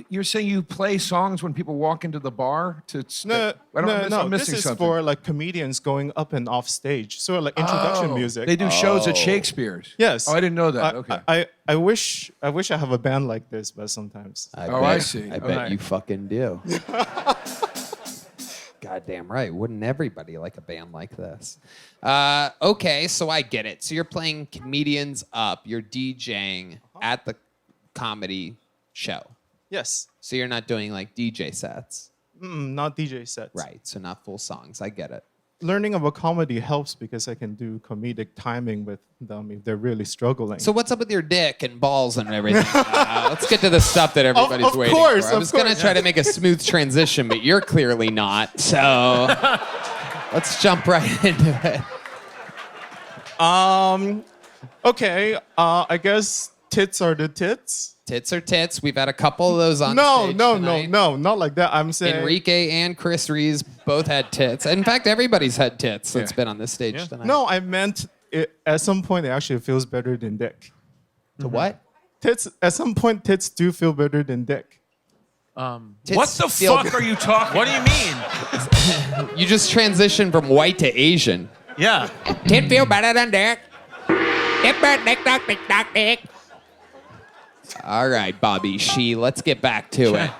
You're saying you play songs when people walk into the bar? No. I'm This missing is something. for like comedians going up and off stage, sort of like introduction music. They do shows at Shakespeare's. Yes. Oh, I didn't know that. Okay. I wish I have a band like this, but sometimes. I see. I bet Okay. you fucking do. Goddamn right. Wouldn't everybody like a band like this? Okay, so I get it. So you're playing comedians up. You're DJing at the comedy show. Yes. So you're not doing like DJ sets. Not DJ sets. Right. So not full songs. I get it. Learning about comedy helps because I can do comedic timing with them if they're really struggling. So what's up with your dick and balls and everything? Let's get to the stuff that everybody's Of waiting course, for. I of was going to course. try to make a smooth transition, but you're clearly not. So let's jump right into it. Okay, I guess tits are the tits. Tits are tits. We've had a couple of those on No, stage no, tonight. no, not like that. I'm saying Enrique and Chris Rees both had tits. In fact, everybody's had tits that's been on this stage tonight. No, I meant at some point it actually feels better than dick. To what? Tits at some point tits do feel better than dick. Tits What the feel- fuck are you talking? What do you mean? You just transitioned from white to Asian. Yeah. Tit feel better than dick. Dick, dick, dick, dick, dick, dick. All right, Bobby She, let's get back to it.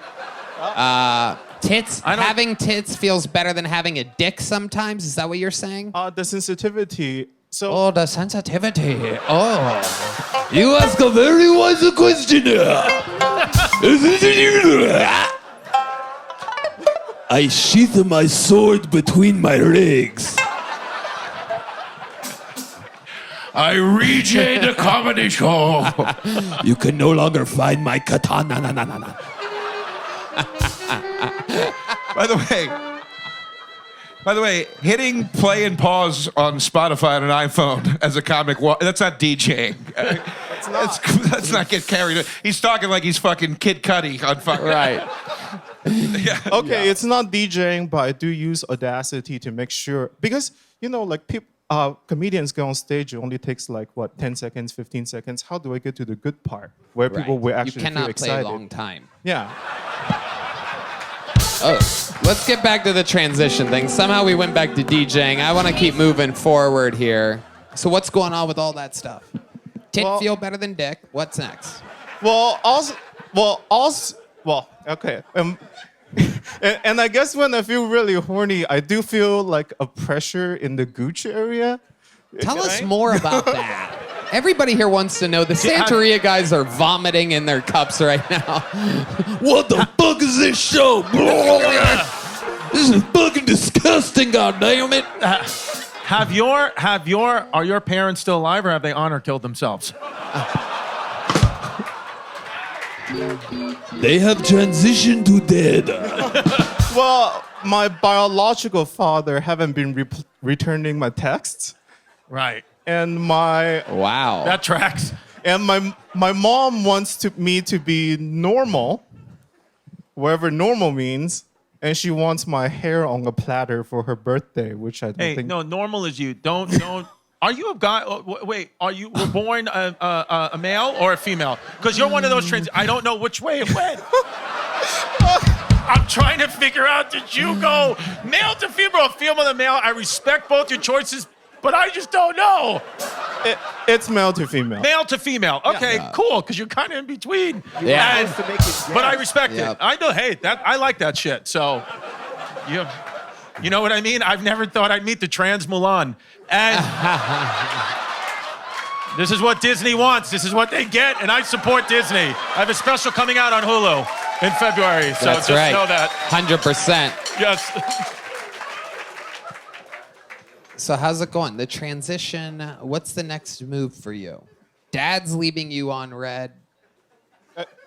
Tits, having tits feels better than having a dick sometimes? Is that what you're saying? The sensitivity. So Oh, the sensitivity. Oh. You ask a very wise question. I sheath my sword between my legs. I rejay the comedy show. You can no longer find my katana. By the way, hitting play and pause on Spotify on an iPhone as a comic, that's not DJing. Let's not get carried away. He's talking like he's fucking Kid Cudi on fucking... Right. okay, it's not DJing, but I do use Audacity to make sure because like comedians go on stage, it only takes like, 10 seconds, 15 seconds. How do I get to the good part where people will actually You feel cannot play a excited? long time. Yeah. Oh, let's get back to the transition thing. Somehow we went back to DJing. I want to keep moving forward here. So what's going on with all that stuff? Tit feel better than dick. What's next? Okay. And I guess when I feel really horny, I do feel like a pressure in the gooch area. Tell us more about that. Everybody here wants to know. The Santeria guys are vomiting in their cups right now. What the fuck is this show? This is fucking disgusting, goddammit. Are your parents still alive or have they honor killed themselves? They have transitioned to dead. Well, my biological father haven't been returning my texts. Right. And my That tracks. and my mom wants me to be normal, wherever normal means, and she wants my hair on a platter for her birthday, which I don't Hey, think. no, normal is you. Don't. Are you a guy? Wait, were born a male or a female? Because you're one of those trans. I don't know which way it went. I'm trying to figure out, did you go male to female or female to male? I respect both your choices, but I just don't know. It's male to female. Male to female. Okay, cool, because you're kind of in between. Yeah. And- but I respect it. I know, hey, I like that shit. So, you know what I mean? I've never thought I'd meet the trans Mulan. And this is what Disney wants. This is what they get, and I support Disney. I have a special coming out on Hulu in February, so That's just right. know that. 100%. Yes. So how's it going? The transition, what's the next move for you? Dad's leaving you on Red.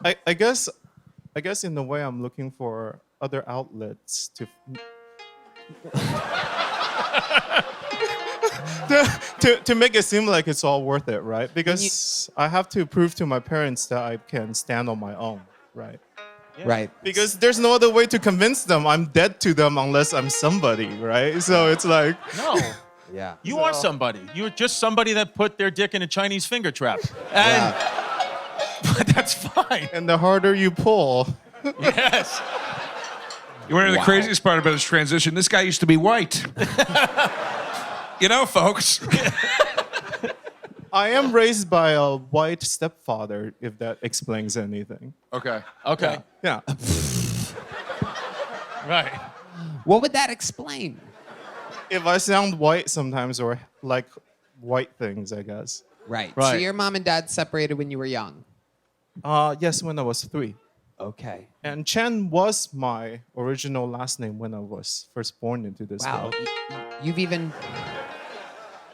I guess in a way I'm looking for other outlets to make it seem like it's all worth it, right? Because I have to prove to my parents that I can stand on my own, right? Right. Because there's no other way to convince them I'm dead to them unless I'm somebody, right? So it's like No. Yeah. You are somebody. You're just somebody that put their dick in a Chinese finger trap. And but that's fine. And the harder you pull. Yes. You want to know the craziest part about his transition? This guy used to be white. You know, folks. I am raised by a white stepfather, if that explains anything. Okay. Okay. Yeah. Right. What would that explain? If I sound white sometimes or like white things, I guess. Right. Right. So your mom and dad separated when you were young. Yes, when I was 3. Okay. And Chen was my original last name when I was first born into this Wow. world. You've even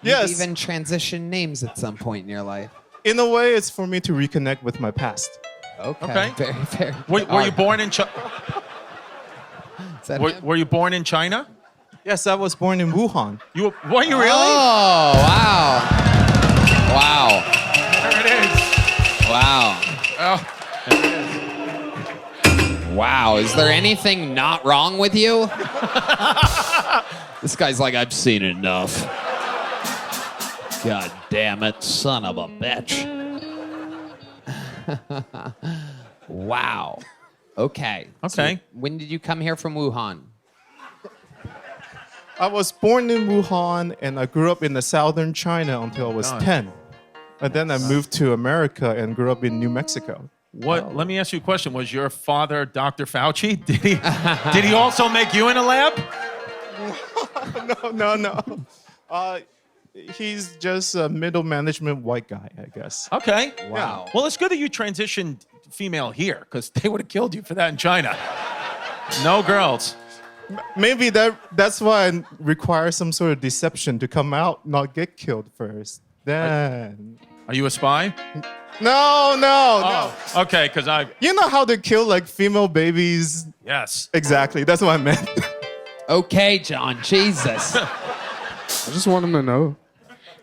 transitioned names at some point in your life. In a way, it's for me to reconnect with my past. Okay. Very, very. Were you born in China? Is that him? Were you born in China? Yes, I was born in Wuhan. Were you really? Oh, wow. Wow. There it is. Wow. Wow. Is there anything not wrong with you? This guy's like, I've seen enough. God damn it, son of a bitch. Wow. Okay. Okay. So when did you come here from Wuhan? I was born in Wuhan and I grew up in the southern China until I was 10. And then I moved to America and grew up in New Mexico. What? Let me ask you a question. Was your father Dr. Fauci? Did he also make you in a lab? No. He's just a middle management white guy, I guess. Okay. Wow. Well, it's good that you transitioned female here because they would have killed you for that in China. No girls. Maybe that's why I require some sort of deception to come out, not get killed first. Then. Are you a spy? No. Okay, because I. You know how they kill like female babies? Yes. Exactly. That's what I meant. Okay, John. Jesus. I just want him to know.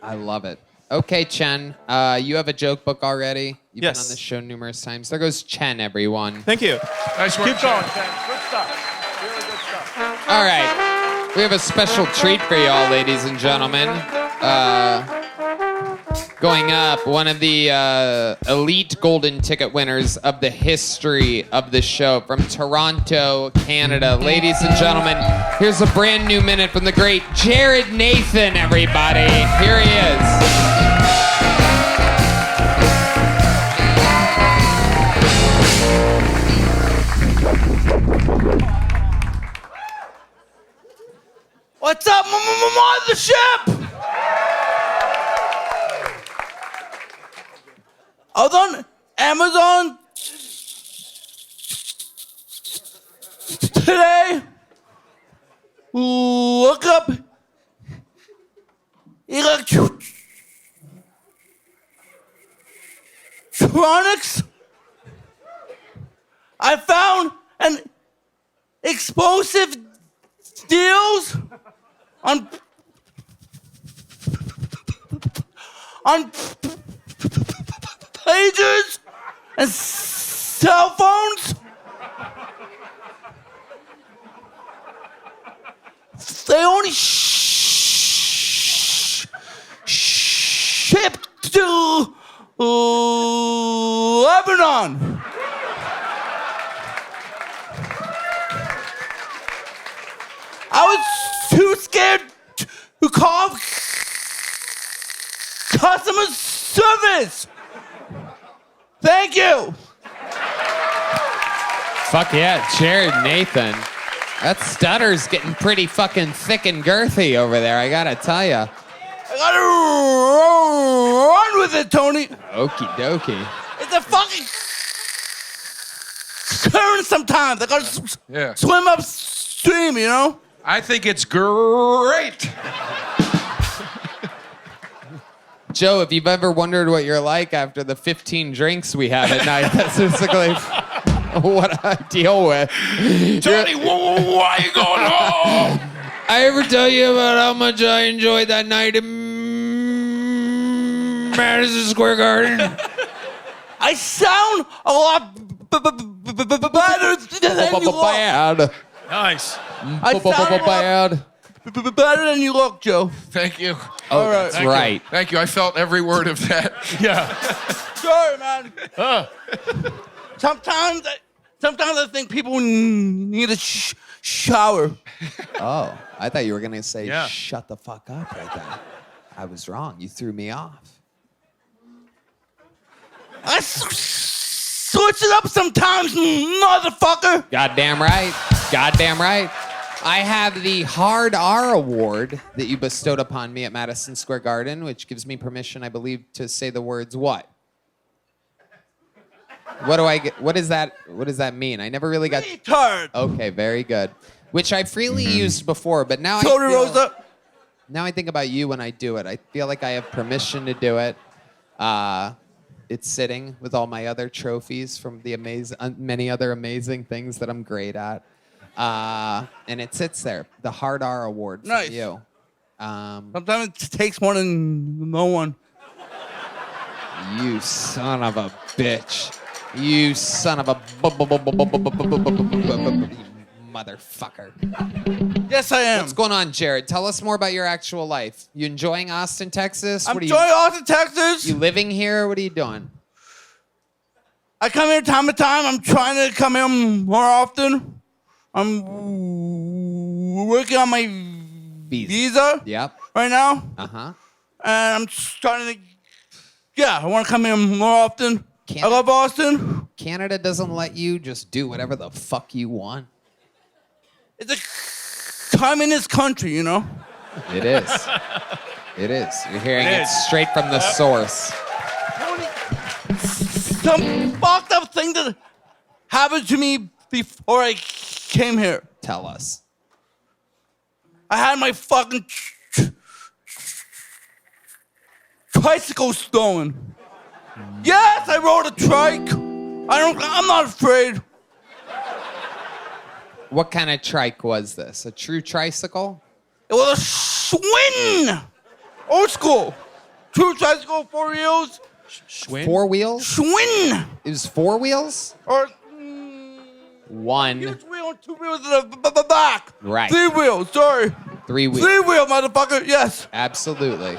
I love it. Okay, Chen. You have a joke book already. You've Yes. been on this show numerous times. There goes Chen, everyone. Thank you. Nice work. Keep going, Ken. Good stuff. Really good stuff. All right. We have a special treat for y'all, ladies and gentlemen. Going up, one of the elite golden ticket winners of the history of the show from Toronto, Canada. Ladies and gentlemen, here's a brand new minute from the great Jared Nathan, everybody. Here he is. What's up, mothership? I was on Amazon today. Look up electronics. I found an explosive deals on pagers and cell phones. They only shipped to Lebanon. I was too scared to call customer service. Thank you. Fuck yeah, Jared Nathan. That stutter's getting pretty fucking thick and girthy over there, I gotta tell ya. I gotta run with it, Tony. Okie dokie. It's a fucking current sometimes. I gotta swim upstream, you know? I think it's great. Joe, if you've ever wondered what you're like after the 15 drinks we have at night, that's basically what I deal with. Tony, why are you going home? I ever tell you about how much I enjoyed that night in Madison Square Garden? I sound a lot better than you look. Bad. Nice. I sound a lot better than you look, Joe. Thank you. Oh, that's Thank you. right. Thank you. I felt every word of that. Yeah. Sorry, man. Sometimes I think people need a shower. Oh, I thought you were going to say, Yeah. shut the fuck up right there. I was wrong. You threw me off. I switch it up sometimes, motherfucker. Goddamn right. Goddamn right. I have the Hard R Award that you bestowed upon me at Madison Square Garden, which gives me permission, I believe, to say the words what? What do I get? What does that mean? I never really got. Retard. Okay, very good. Which I freely used before, but now Derosa. Now I think about you when I do it. I feel like I have permission to do it. It's sitting with all my other trophies from the many other amazing things that I'm great at. And it sits there, the Hard R Award for you. Sometimes it takes one and no one. You son of a bitch. You son of a motherfucker. Yes, I am. What's going on, Jared? Tell us more about your actual life. You enjoying Austin, Texas? I'm enjoying Austin, Texas. You living here? What are you doing? I come here time to time. I'm trying to come here more often. I'm working on my visa right now. Uh-huh. And I'm starting to, I want to come here more often. I love Austin. Canada doesn't let you just do whatever the fuck you want. It's a communist country, you know? It is. It is. You're hearing it straight from the source. Some fucked up thing that happened to me before I came here. Tell us. I had my fucking tricycle stolen. Yes, I rode a trike. I'm not afraid. What kind of trike was this? A true tricycle? It was a Schwinn. Old school. True tricycle, 4 wheels. Schwinn? 4 wheels? Schwinn. It was 4 wheels? Or one. huge wheel and 2 wheels in the back. Right. 3 wheels, sorry. 3-wheel. Three-wheel, motherfucker. Yes. Absolutely.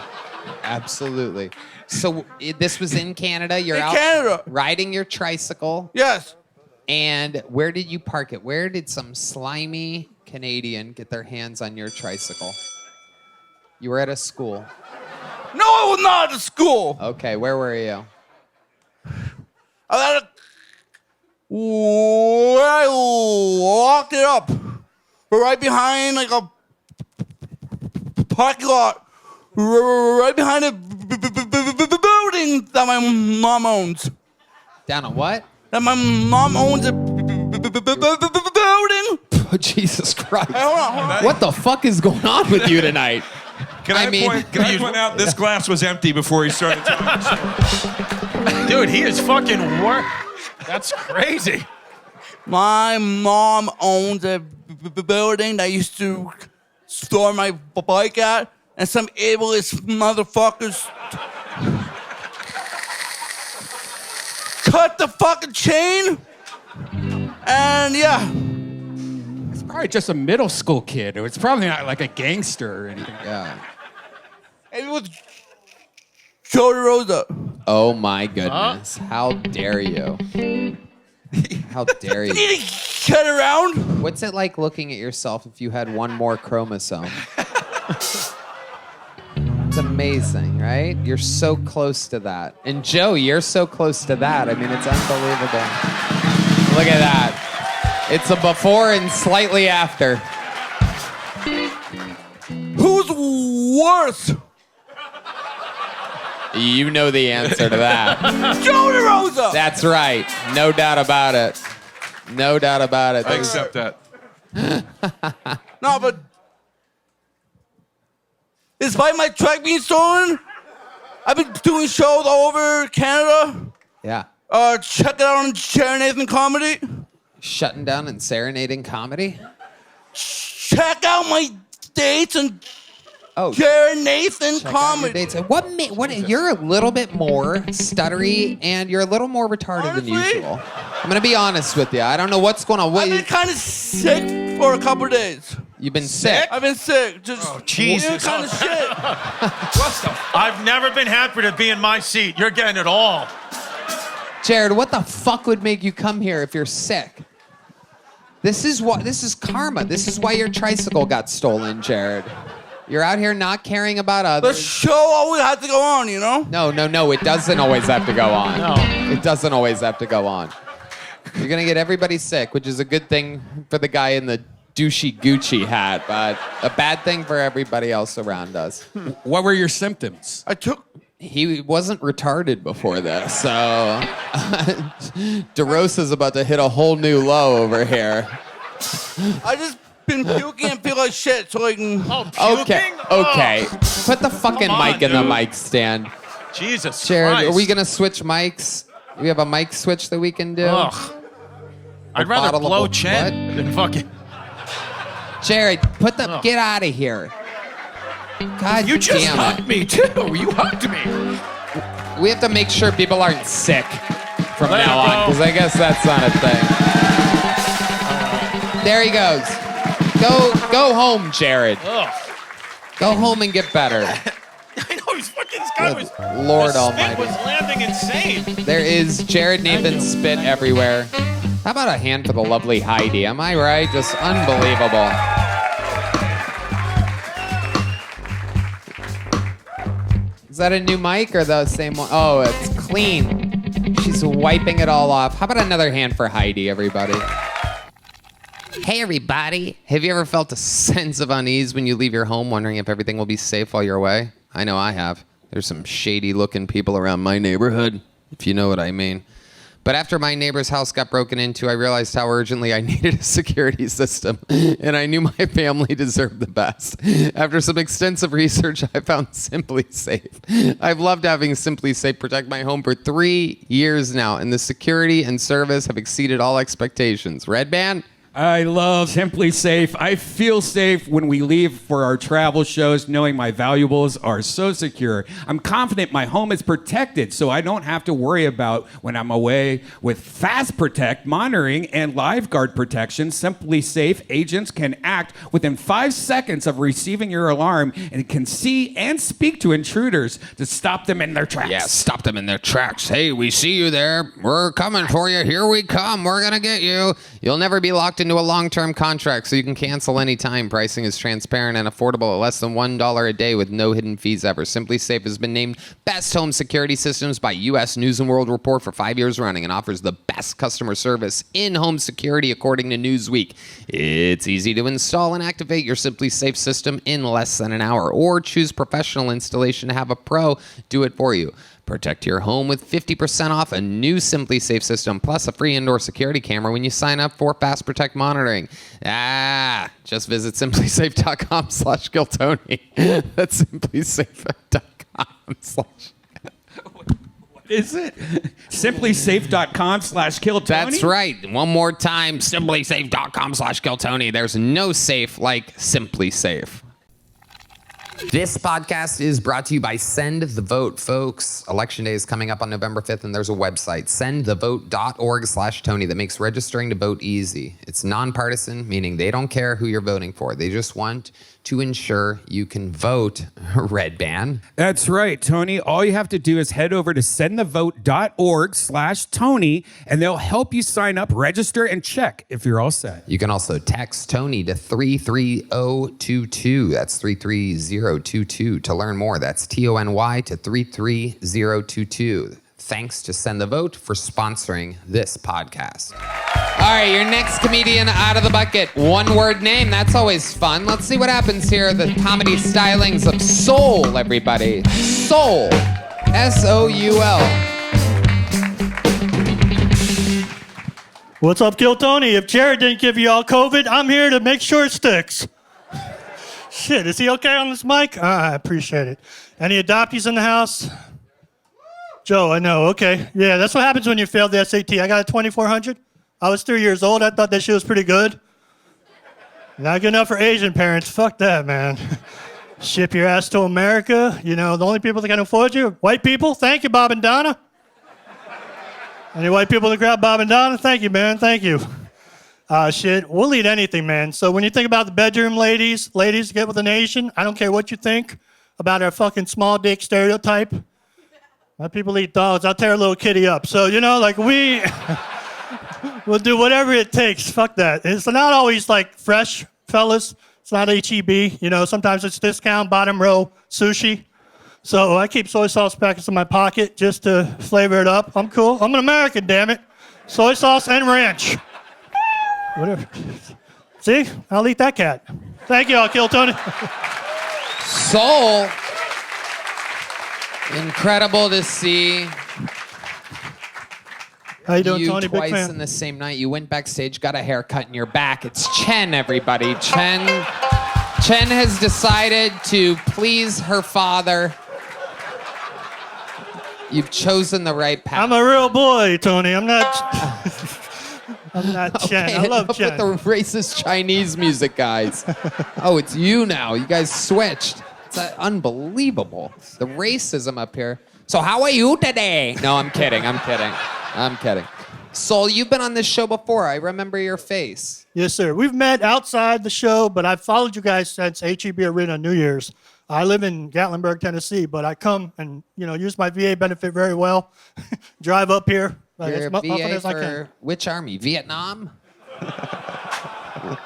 So this was in Canada. You're In out Canada. riding your tricycle. Yes. And where did you park it? Where did some slimy Canadian get their hands on your tricycle? You were at a school. No, I was not at school. Okay, where were you? I locked it up. Right behind like a parking lot. Right behind a building that my mom owns. Down a what? That my mom owns a building. Oh, Jesus Christ. Hey, hold on. What the fuck is going on with you tonight? Can I point out this glass was empty before he started talking? Dude, he is fucking That's crazy. My mom owns a building that I used to store my bike at, and some ableist motherfuckers cut the fucking chain, and yeah. It's probably just a middle school kid. It's probably not like a gangster or anything. Yeah. It was Joe Derosa. Oh my goodness. How dare you? How dare you? You need to get around. What's it like looking at yourself if you had one more chromosome? It's amazing, right? You're so close to that. And Joe, you're so close to that. I mean, it's unbelievable. Look at that. It's a before and slightly after. Who's worse? You know the answer to that. Joe Derosa. That's right. No doubt about it. No doubt about it. I accept that. No, but despite my truck being stolen, I've been doing shows all over Canada. Yeah. Check it out on Chen Nathan Comedy. Shutting down and serenading comedy? Check out my dates and Oh, Jared Nathan check out your Comedy. dates. What? You're a little bit more stuttery and you're a little more retarded than Honestly? usual. I'm gonna be honest with you. I don't know what's going on. I've been kind of sick for a couple days. You've been sick. I've been sick. Just Jesus. kind of shit. I've never been happier to be in my seat. You're getting it all. Jared, what the fuck would make you come here if you're sick? This is karma. This is why your tricycle got stolen, Jared. You're out here not caring about The others. show always had to go on, you know? No. It doesn't always have to go on. No. It doesn't always have to go on. You're gonna get everybody sick, which is a good thing for the guy in the douchey Gucci hat, but a bad thing for everybody else around us. What were your symptoms? He wasn't retarded before this, so Derosa's about to hit a whole new low over here. I just been puking and feel like shit, so I can. Okay. Put the fucking Come on, mic in the dude. mic stand. Jesus Jared, Christ. are we gonna switch mics? We have a mic switch that we can do. Ugh. I'd rather bottle of blow what? Chen than fucking. Jared, get out of here. God You just damn hugged it. me, too. You hugged me. We have to make sure people aren't sick from Let now it on, go. because I guess that's not a thing. There he goes. Go home, Jared. Ugh. Go home and get better. I know he's fucking. This guy Good was. Lord the spit Almighty. was landing insane. There is Jared Nathan spit everywhere. How about a hand for the lovely Heidi? Am I right? Just unbelievable. Is that a new mic or the same one? Oh, it's clean. She's wiping it all off. How about another hand for Heidi, everybody? Hey, everybody. Have you ever felt a sense of unease when you leave your home, wondering if everything will be safe while you're away? I know I have. There's some shady-looking people around my neighborhood, if you know what I mean. But after my neighbor's house got broken into, I realized how urgently I needed a security system, and I knew my family deserved the best. After some extensive research, I found Simply Safe. I've loved having Simply Safe protect my home for 3 years now, and the security and service have exceeded all expectations. Redban, I love Simply Safe. I feel safe when we leave for our travel shows knowing my valuables are so secure. I'm confident my home is protected so I don't have to worry about when I'm away. With Fast Protect monitoring and LiveGuard protection, Simply Safe agents can act within 5 seconds of receiving your alarm and can see and speak to intruders to stop them in their tracks. Yeah, stop them in their tracks. Hey, we see you there. We're coming for you. Here we come. We're going to get you. You'll never be locked into a long-term contract, so you can cancel anytime. Pricing is transparent and affordable at less than $1 a day with no hidden fees ever. Simply Safe has been named Best Home Security Systems by U.S. News & World Report for 5 years running and offers the best customer service in home security according to Newsweek. It's easy to install and activate your Simply Safe system in less than an hour, or choose professional installation to have a pro do it for you. Protect your home with 50% off a new Simply Safe system, plus a free indoor security camera when you sign up for Fast Protect monitoring. Just visit simplysafe.com/Kiltony. That's simplysafe.com/. Is it? Simplysafe.com/Kiltony? That's right. One more time, simplysafe.com/Kiltony. There's no safe like Simply Safe. This podcast is brought to you by Send the Vote, folks. Election Day is coming up on November 5th, and there's a website, sendthevote.org/Tony, that makes registering to vote easy. It's nonpartisan, meaning they don't care who you're voting for. They just want to ensure you can vote. Redban. That's right, Tony. All you have to do is head over to sendthevote.org/Tony, and they'll help you sign up, register, and check if you're all set. You can also text Tony to 33022. That's 33022 to learn more. That's TONY to 33022. Thanks to Send the Vote for sponsoring this podcast. All right, your next comedian out of the bucket. One word name, that's always fun. Let's see what happens here. The comedy stylings of Soul, everybody. Soul. S-O-U-L. What's up, Kill Tony? If Jared didn't give you all COVID, I'm here to make sure it sticks. Shit, is he okay on this mic? I appreciate it. Any adoptees in the house? Joe, I know, okay. Yeah, that's what happens when you failed the SAT. I got a 2400. I was 3 years old. I thought that shit was pretty good. Not good enough for Asian parents. Fuck that, man. Ship your ass to America. You know, the only people that can afford you, white people. Thank you, Bob and Donna. Any white people that grab Bob and Donna? Thank you, man. Thank you. Shit, we'll eat anything, man. So when you think about the bedroom ladies get with an Asian, I don't care what you think about our fucking small dick stereotype. My people eat dogs. I'll tear a little kitty up. So, you know, like we'll do whatever it takes. Fuck that. It's not always like fresh, fellas. It's not HEB. You know, sometimes it's discount, bottom row sushi. So I keep soy sauce packets in my pocket just to flavor it up. I'm cool. I'm an American, damn it. Soy sauce and ranch. Whatever. See? I'll eat that cat. Thank you. I'll kill Tony. Soul. Incredible to see. How you doing, Tony? Twice Big fan. in the same night. You went backstage, got a haircut in your back. It's Chen, everybody. Chen has decided to please her father. You've chosen the right path. I'm a real boy, Tony. I'm not Chen. Okay, I love enough Chen. with the racist Chinese music, guys. Oh, it's you now. You guys switched. It's unbelievable. The racism up here. So how are you today? No, I'm kidding. I'm kidding. Soul, you've been on this show before. I remember your face. Yes, sir. We've met outside the show, but I've followed you guys since HEB Arena New Year's. I live in Gatlinburg, Tennessee, but I come and, you know, use my VA benefit very well. Drive up here like You're as often VA as I for can. which army? Vietnam?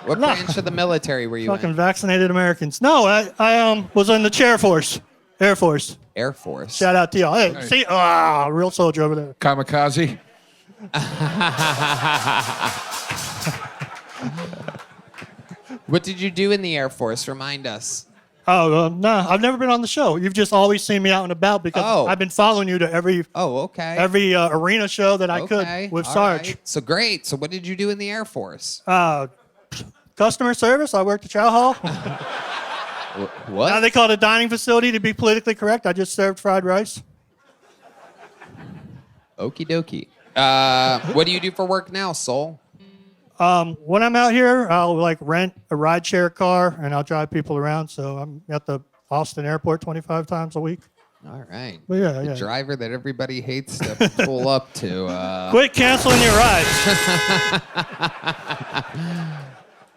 What branch of the military were you Fucking in? vaccinated Americans. No, I was in the Air Force. Air Force. Shout out to y'all. Hey, see, real soldier over there. Kamikaze. What did you do in the Air Force? Remind us. Oh, no, I've never been on the show. You've just always seen me out and about because I've been following you to every arena show that I could with Sarge. Right. So great. So what did you do in the Air Force? Customer service. I worked at Chow Hall. What? Now they call it a dining facility to be politically correct. I just served fried rice. Okie dokie. What do you do for work now, Soul? When I'm out here, I'll like rent a rideshare car and I'll drive people around. So I'm at the Austin airport 25 times a week. All right. But yeah, The yeah. driver that everybody hates to pull up to. Quit canceling your rides.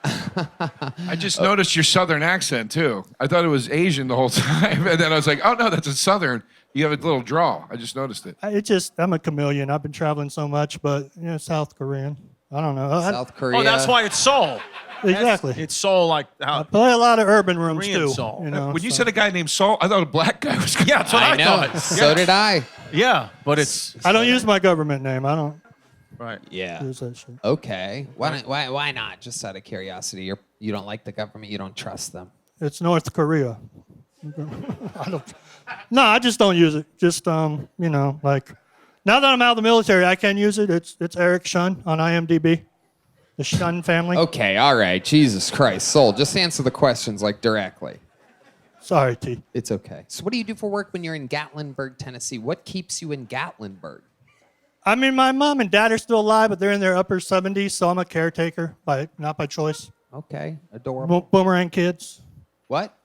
I just noticed your southern accent too. I thought it was Asian the whole time, and then I was like, "Oh no, that's a southern." You have a little drawl. I just noticed it. I'm a chameleon. I've been traveling so much, but South Korean. I don't know. South Korea. Oh, that's why it's soul. Exactly. It's soul like how. I play a lot of urban rooms Korean too. soul. When you said a guy named Saul, I thought a black guy was. Yeah, that's what I, know. thought. So did I. Yeah, but it's. I don't use my government name. I don't Right. Yeah. use that shit. Okay. Why not? Just out of curiosity. You don't like the government. You don't trust them. It's North Korea. I just don't use it. Just like now that I'm out of the military, I can use it. It's Eric Chone on IMDb. The Chone family. Okay. All right. Jesus Christ, Soul. Just answer the questions like directly. Sorry, T. It's okay. So what do you do for work when you're in Gatlinburg, Tennessee? What keeps you in Gatlinburg? I mean, my mom and dad are still alive, but they're in their upper 70s, so I'm a caretaker, not by choice. Okay. Adorable. Boomerang kids. What?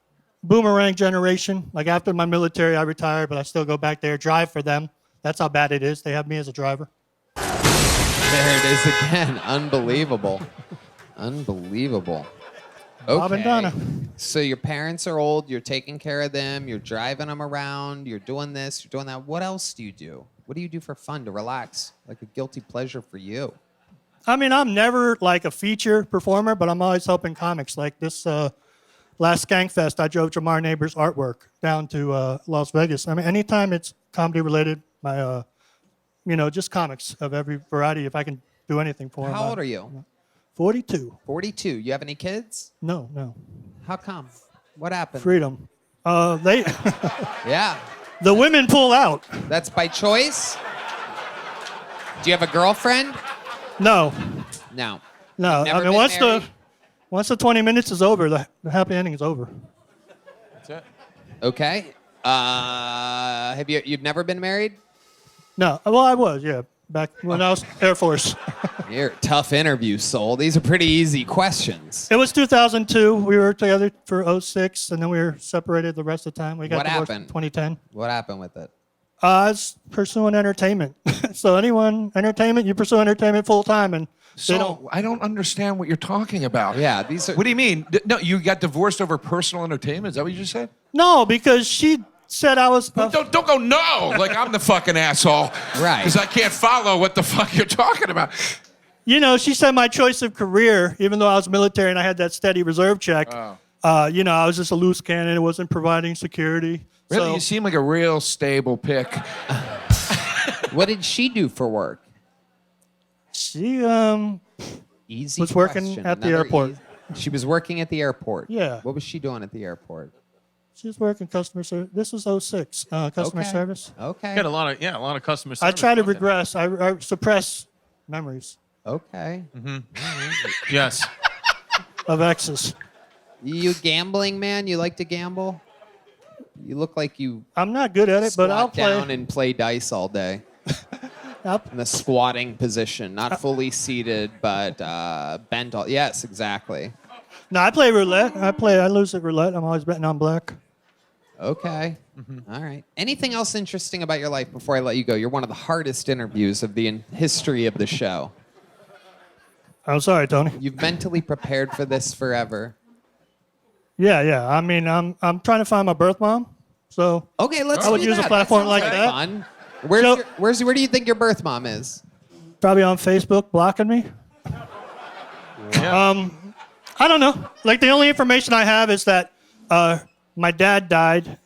Boomerang generation. Like after my military, I retired, but I still go back there, drive for them. That's how bad it is. They have me as a driver. There it is again. Unbelievable. Unbelievable. Okay. Bob and Donna. So your parents are old. You're taking care of them. You're driving them around. You're doing this. You're doing that. What else do you do? What do you do for fun to relax? Like a guilty pleasure for you? I mean, I'm never like a feature performer, but I'm always helping comics. Like this last Skankfest, I drove Jamar Neighbors' artwork down to Las Vegas. I mean, anytime it's comedy related, my just comics of every variety. If I can do anything for them. How old are you? 42. 42. You have any kids? No. How come? What happened? Freedom. Yeah. The women pull out. That's by choice? Do you have a girlfriend? No. No. No. Never I mean, been once the 20 minutes is over, the happy ending is over. That's it. Okay. You've never been married? No. Well, I was, yeah. Back when I was Air Force. You're a tough interview, Soul. These are pretty easy questions. It was 2002. We were together for 06, and then we were separated the rest of the time. We got What divorced happened? in 2010. What happened with it? I was pursuing entertainment. So entertainment, you pursue entertainment full time, and they don't. So I don't understand what you're talking about. Yeah, these are. What do you mean? No, you got divorced over personal entertainment? Is that what you just said? No, because she said I was. Don't go no, like I'm the fucking asshole. Right. Because I can't follow what the fuck you're talking about. She said my choice of career, even though I was military and I had that steady reserve check. Oh. I was just a loose cannon. It wasn't providing security. Really, So, you seem like a real stable pick. What did she do for work? she Easy was working question. at the Another airport. She was working at the airport. Yeah. What was she doing at the airport? She was working customer service. This was 06, customer Okay. service. Okay. Got a lot of customer I service. try to don't they? regress. I suppress memories Okay. Yes. of exes. You gambling man? You like to gamble? You look like you I'm not good at it, but I'll squat down play. and play dice all day. In the squatting position, not fully seated, but bent. Yes, exactly. No, I play roulette. I lose at roulette. I'm always betting on black. Okay. All right. Anything else interesting about your life before I let you go? You're one of the hardest interviews of the history of the show. I'm sorry, Tony. You've mentally prepared for this forever. Yeah. I mean, I'm trying to find my birth mom. So Okay, let's. I would do use a that. platform That like sounds that. Fun. So- Where do you think your birth mom is? probably on Facebook blocking me. I don't know. Like the only information I have is that my dad died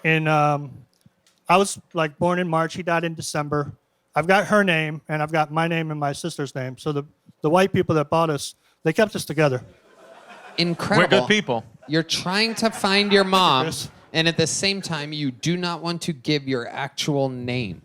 in. I was like born in March. He died in December. I've got her name and I've got my name and my sister's name. So the white people that bought us, they kept us together. Incredible. We're good people. You're trying to find your mom, Chris. and at the same time, you do not want to give your actual name.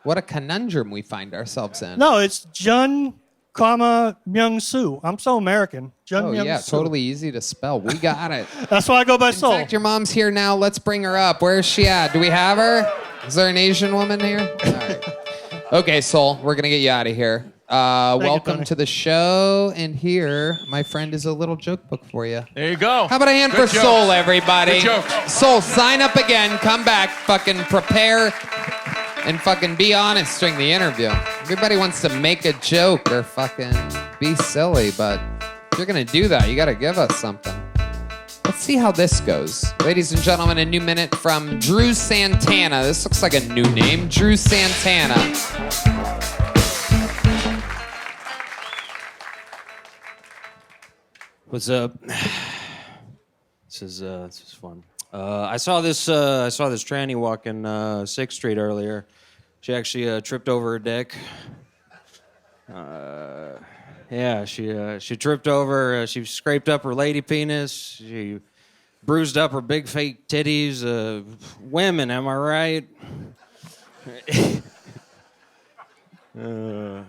What a conundrum we find ourselves in. No, it's Jun, Myung Soo. I'm so American. Jun Oh, Myung yeah, Soo. totally easy to spell. We got it. That's why I go by In Soul. fact, your mom's here now. Let's bring her up. Where is she at? Do we have her? Is there an Asian woman here? All right. Okay, Soul, we're going to get you out of here. Welcome Tony. to the show. And here, my friend, is a little joke book for you. There you go. How about a hand Good for joke. Soul, everybody? Good jokes. Soul, sign up again. Come back. Fucking prepare and fucking be honest during the interview. Everybody wants to make a joke or fucking be silly, but if you're going to do that, you got to give us something. Let's see how this goes. Ladies and gentlemen, a new minute from Drew Santana. This looks like a new name. Drew Santana. What's up? This is fun. I saw this tranny walking 6th Street earlier. She actually tripped over her dick. Yeah, she tripped over. She scraped up her lady penis. She bruised up her big fake titties. Women, am I right? Yeah.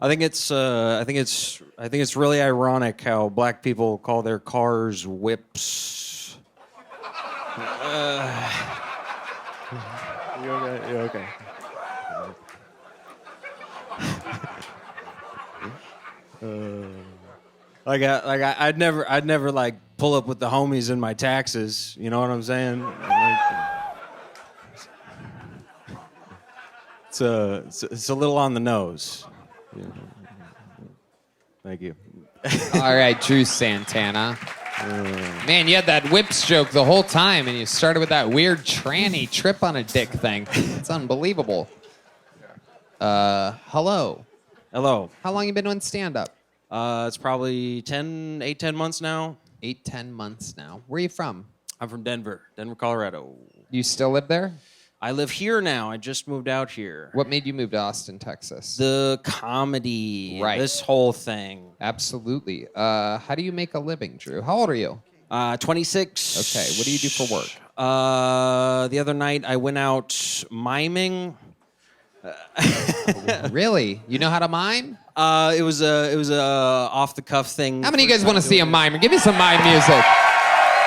I think it's really ironic how black people call their cars whips. You okay? You okay? I'd never like pull up with the homies in my taxes. You know what I'm saying? It's a little on the nose. Yeah. Thank you. All right, Drew Santana. Man, you had that whips joke the whole time, and you started with that weird tranny trip on a dick thing. It's unbelievable. Hello. Hello. How long you been doing stand-up? It's probably 10 months now. 8-10 months now. Where are you from? I'm from Denver, Colorado. You still live there? I live here now. I just moved out here. What made you move to Austin, Texas? The comedy. Right. This whole thing. Absolutely. How do you make a living, Drew? How old are you? 26. Okay. What do you do for work? The other night I went out miming. Really? You know how to mime? It was a off the cuff thing. How many of you guys want to see a mimer? Give me some mime music.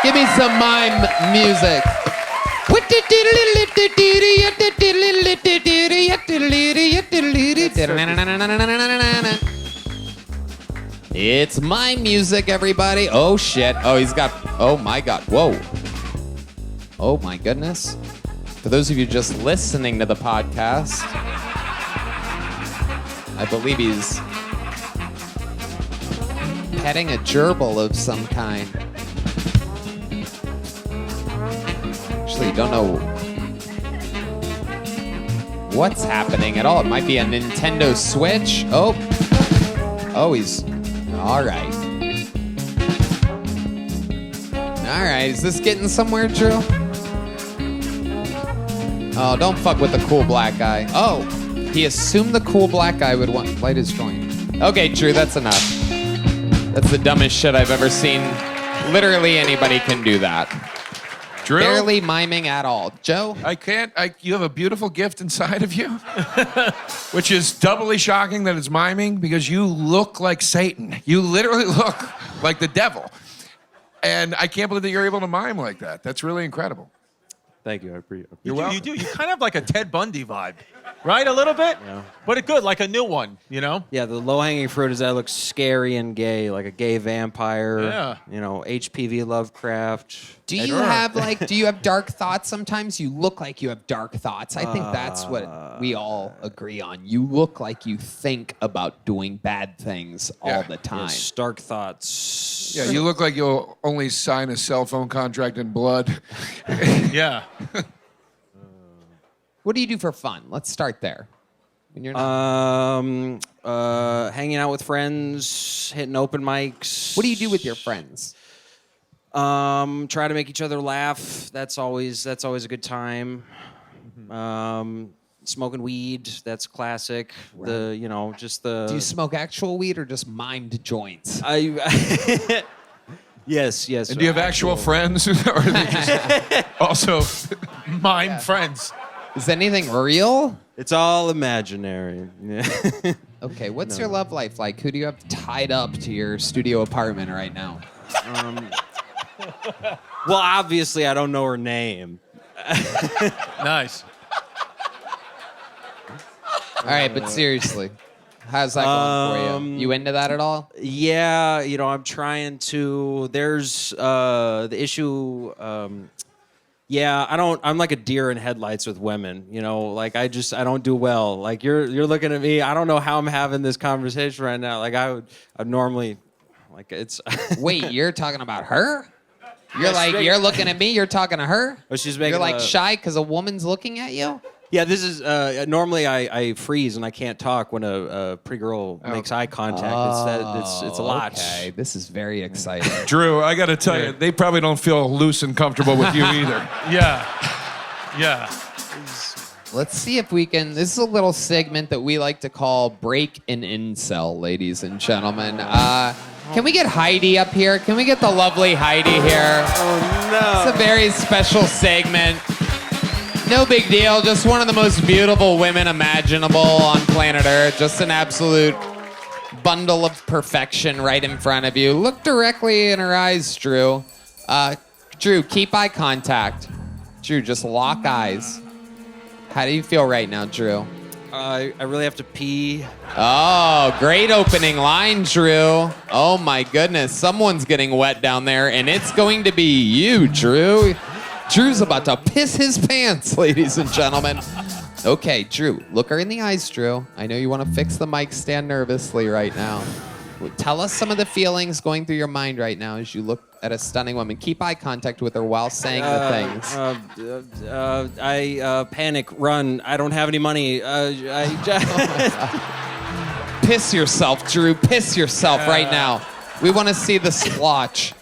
Give me some mime music. It's mime music, everybody. Oh shit. Oh my god. Whoa. Oh my goodness. For those of you just listening to the podcast, I believe he's petting a gerbil of some kind. Actually, don't know what's happening at all. It might be a Nintendo Switch. Oh, he's all right. All right, is this getting somewhere, Drew? Oh, don't fuck with the cool black guy. Oh, he assumed the cool black guy would want light his joint. Okay, Drew, that's enough. That's the dumbest shit I've ever seen. Literally anybody can do that. Drew? Barely miming at all. Joe? You have a beautiful gift inside of you, which is doubly shocking that it's miming because you look like Satan. You literally look like the devil. And I can't believe that you're able to mime like that. That's really incredible. Thank you. I appreciate it. You do. You kind of have like a Ted Bundy vibe, right? A little bit? Yeah. But good, like a new one, you know? Yeah, the low-hanging fruit is that it looks scary and gay, like a gay vampire. Yeah. You know, HPV Lovecraft. Do you have dark thoughts sometimes? You look like you have dark thoughts. I think that's what we all agree on. You look like you think about doing bad things all the time. Yes, dark thoughts. Yeah, you look like you'll only sign a cell phone contract in blood. Yeah. What do you do for fun? Let's start there. When you're not... Hanging out with friends, hitting open mics. What do you do with your friends? Try to make each other laugh. That's always a good time. Smoking weed. That's classic. Right. Do you smoke actual weed or just mimed joints? Yes. And do you have actual friends? Or are they just also mime friends? Is anything real? It's all imaginary. Yeah. Okay, what's your love life like? Who do you have tied up to your studio apartment right now? Well, obviously, I don't know her name. Nice. All right, but seriously, how's that going for you? You into that at all? Yeah, I'm trying to. There's the issue. I'm like a deer in headlights with women. Like I don't do well. Like you're looking at me. I don't know how I'm having this conversation right now. Like I'd normally, like it's. Wait, you're talking about her? You're looking at me. You're talking to her. Oh, she's making. You're like shy because a woman's looking at you. Yeah, this is normally I freeze and I can't talk when a pretty girl makes eye contact. It's a lot. Okay, this is very exciting. Drew, I got to tell you, they probably don't feel loose and comfortable with you either. Yeah. Let's see if we can. This is a little segment that we like to call "Break an Incel," ladies and gentlemen. Can we get Heidi up here? Can we get the lovely Heidi here? Oh no! It's a very special segment. No big deal. Just one of the most beautiful women imaginable on planet Earth. Just an absolute bundle of perfection right in front of you. Look directly in her eyes, Drew. Drew, keep eye contact. Drew, just lock eyes. How do you feel right now, Drew? I really have to pee. Oh, great opening line, Drew. Oh my goodness, someone's getting wet down there, and it's going to be you, Drew. Drew's about to piss his pants, ladies and gentlemen. Okay, Drew, look her in the eyes, Drew. I know you want to fix the mic stand nervously right now. Tell us some of the feelings going through your mind right now as you look at a stunning woman. Keep eye contact with her while saying the things. I panic, run. I don't have any money. Piss yourself, Drew. Piss yourself right now. We want to see the splotch.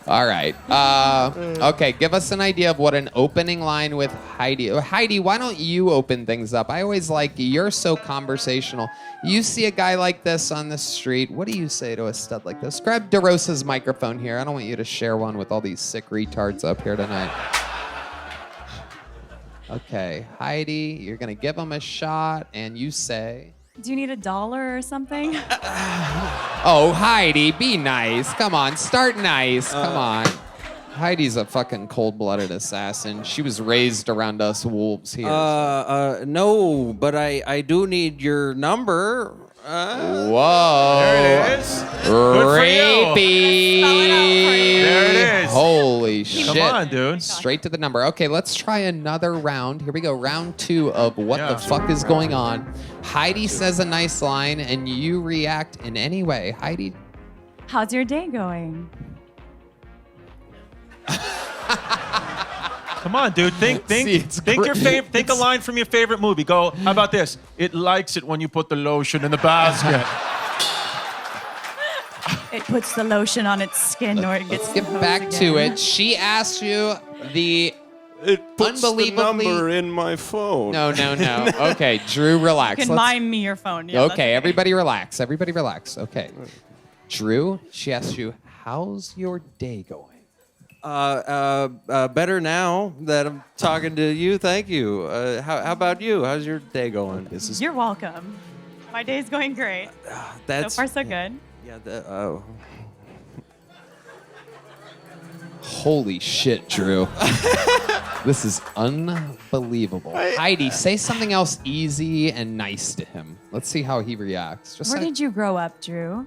All right. Okay, give us an idea of what an opening line with Heidi. Heidi, why don't you open things up? I always like you. You're so conversational. You see a guy like this on the street. What do you say to a stud like this? Grab Derosa's microphone here. I don't want you to share one with all these sick retards up here tonight. Okay, Heidi, you're going to give him a shot, and you say... Do you need $1 or something? Oh, Heidi, be nice. Come on, start nice. Come on. Heidi's a fucking cold-blooded assassin. She was raised around us wolves here. No, but I do need your number. Whoa. There it is. Good for you. Rapey. There it is. Holy shit. Come on, dude. Straight to the number. Okay, let's try another round. Here we go. Round 2 of What the Fuck is Going On. Heidi says a nice line, and you react in any way. Heidi? How's your day going? Come on, dude. Think your favorite. Think a line from your favorite movie. Go. How about this? It likes it when you put the lotion in the basket. It puts the lotion on its skin or it gets. Let's get back to it. She asked you the. It puts unbelievably... the number in my phone. No. Okay, Drew, relax. You can mime me your phone. Yeah, okay, everybody relax. Everybody relax. Okay. Drew, she asked you, how's your day going? Better now that I'm talking to you. Thank you. How about you? How's your day going? You're welcome. My day's going great. So far, so good. Yeah. Holy shit, Drew. This is unbelievable. Heidi, say something else easy and nice to him. Let's see how he reacts. Where did you grow up, Drew?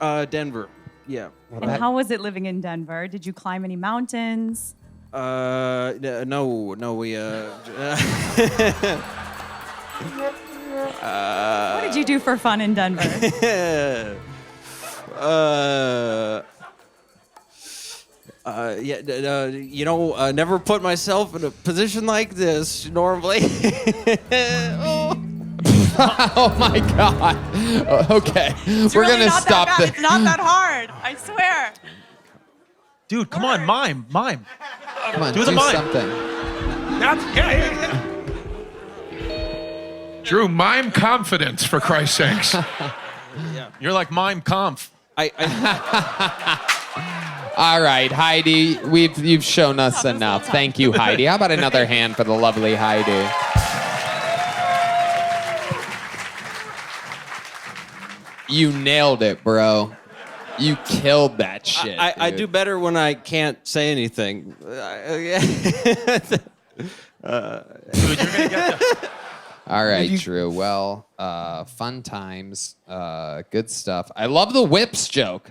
Denver. Yeah. And how was it living in Denver? Did you climb any mountains? No, we what did you do for fun in Denver? Never put myself in a position like this normally. Oh my God. Okay. We're going to stop this. It's not that hard. I swear. Dude, come on, mime. Come on, do the mime. Something. Yeah. Drew, mime confidence, for Christ's sakes. You're like mime conf. All right, Heidi, you've shown us enough. Thank you, Heidi. How about another hand for the lovely Heidi? You nailed it, bro. You killed that shit. I dude. do better when I can't say anything. All right, Drew. Well, fun times, good stuff. I love the whips joke.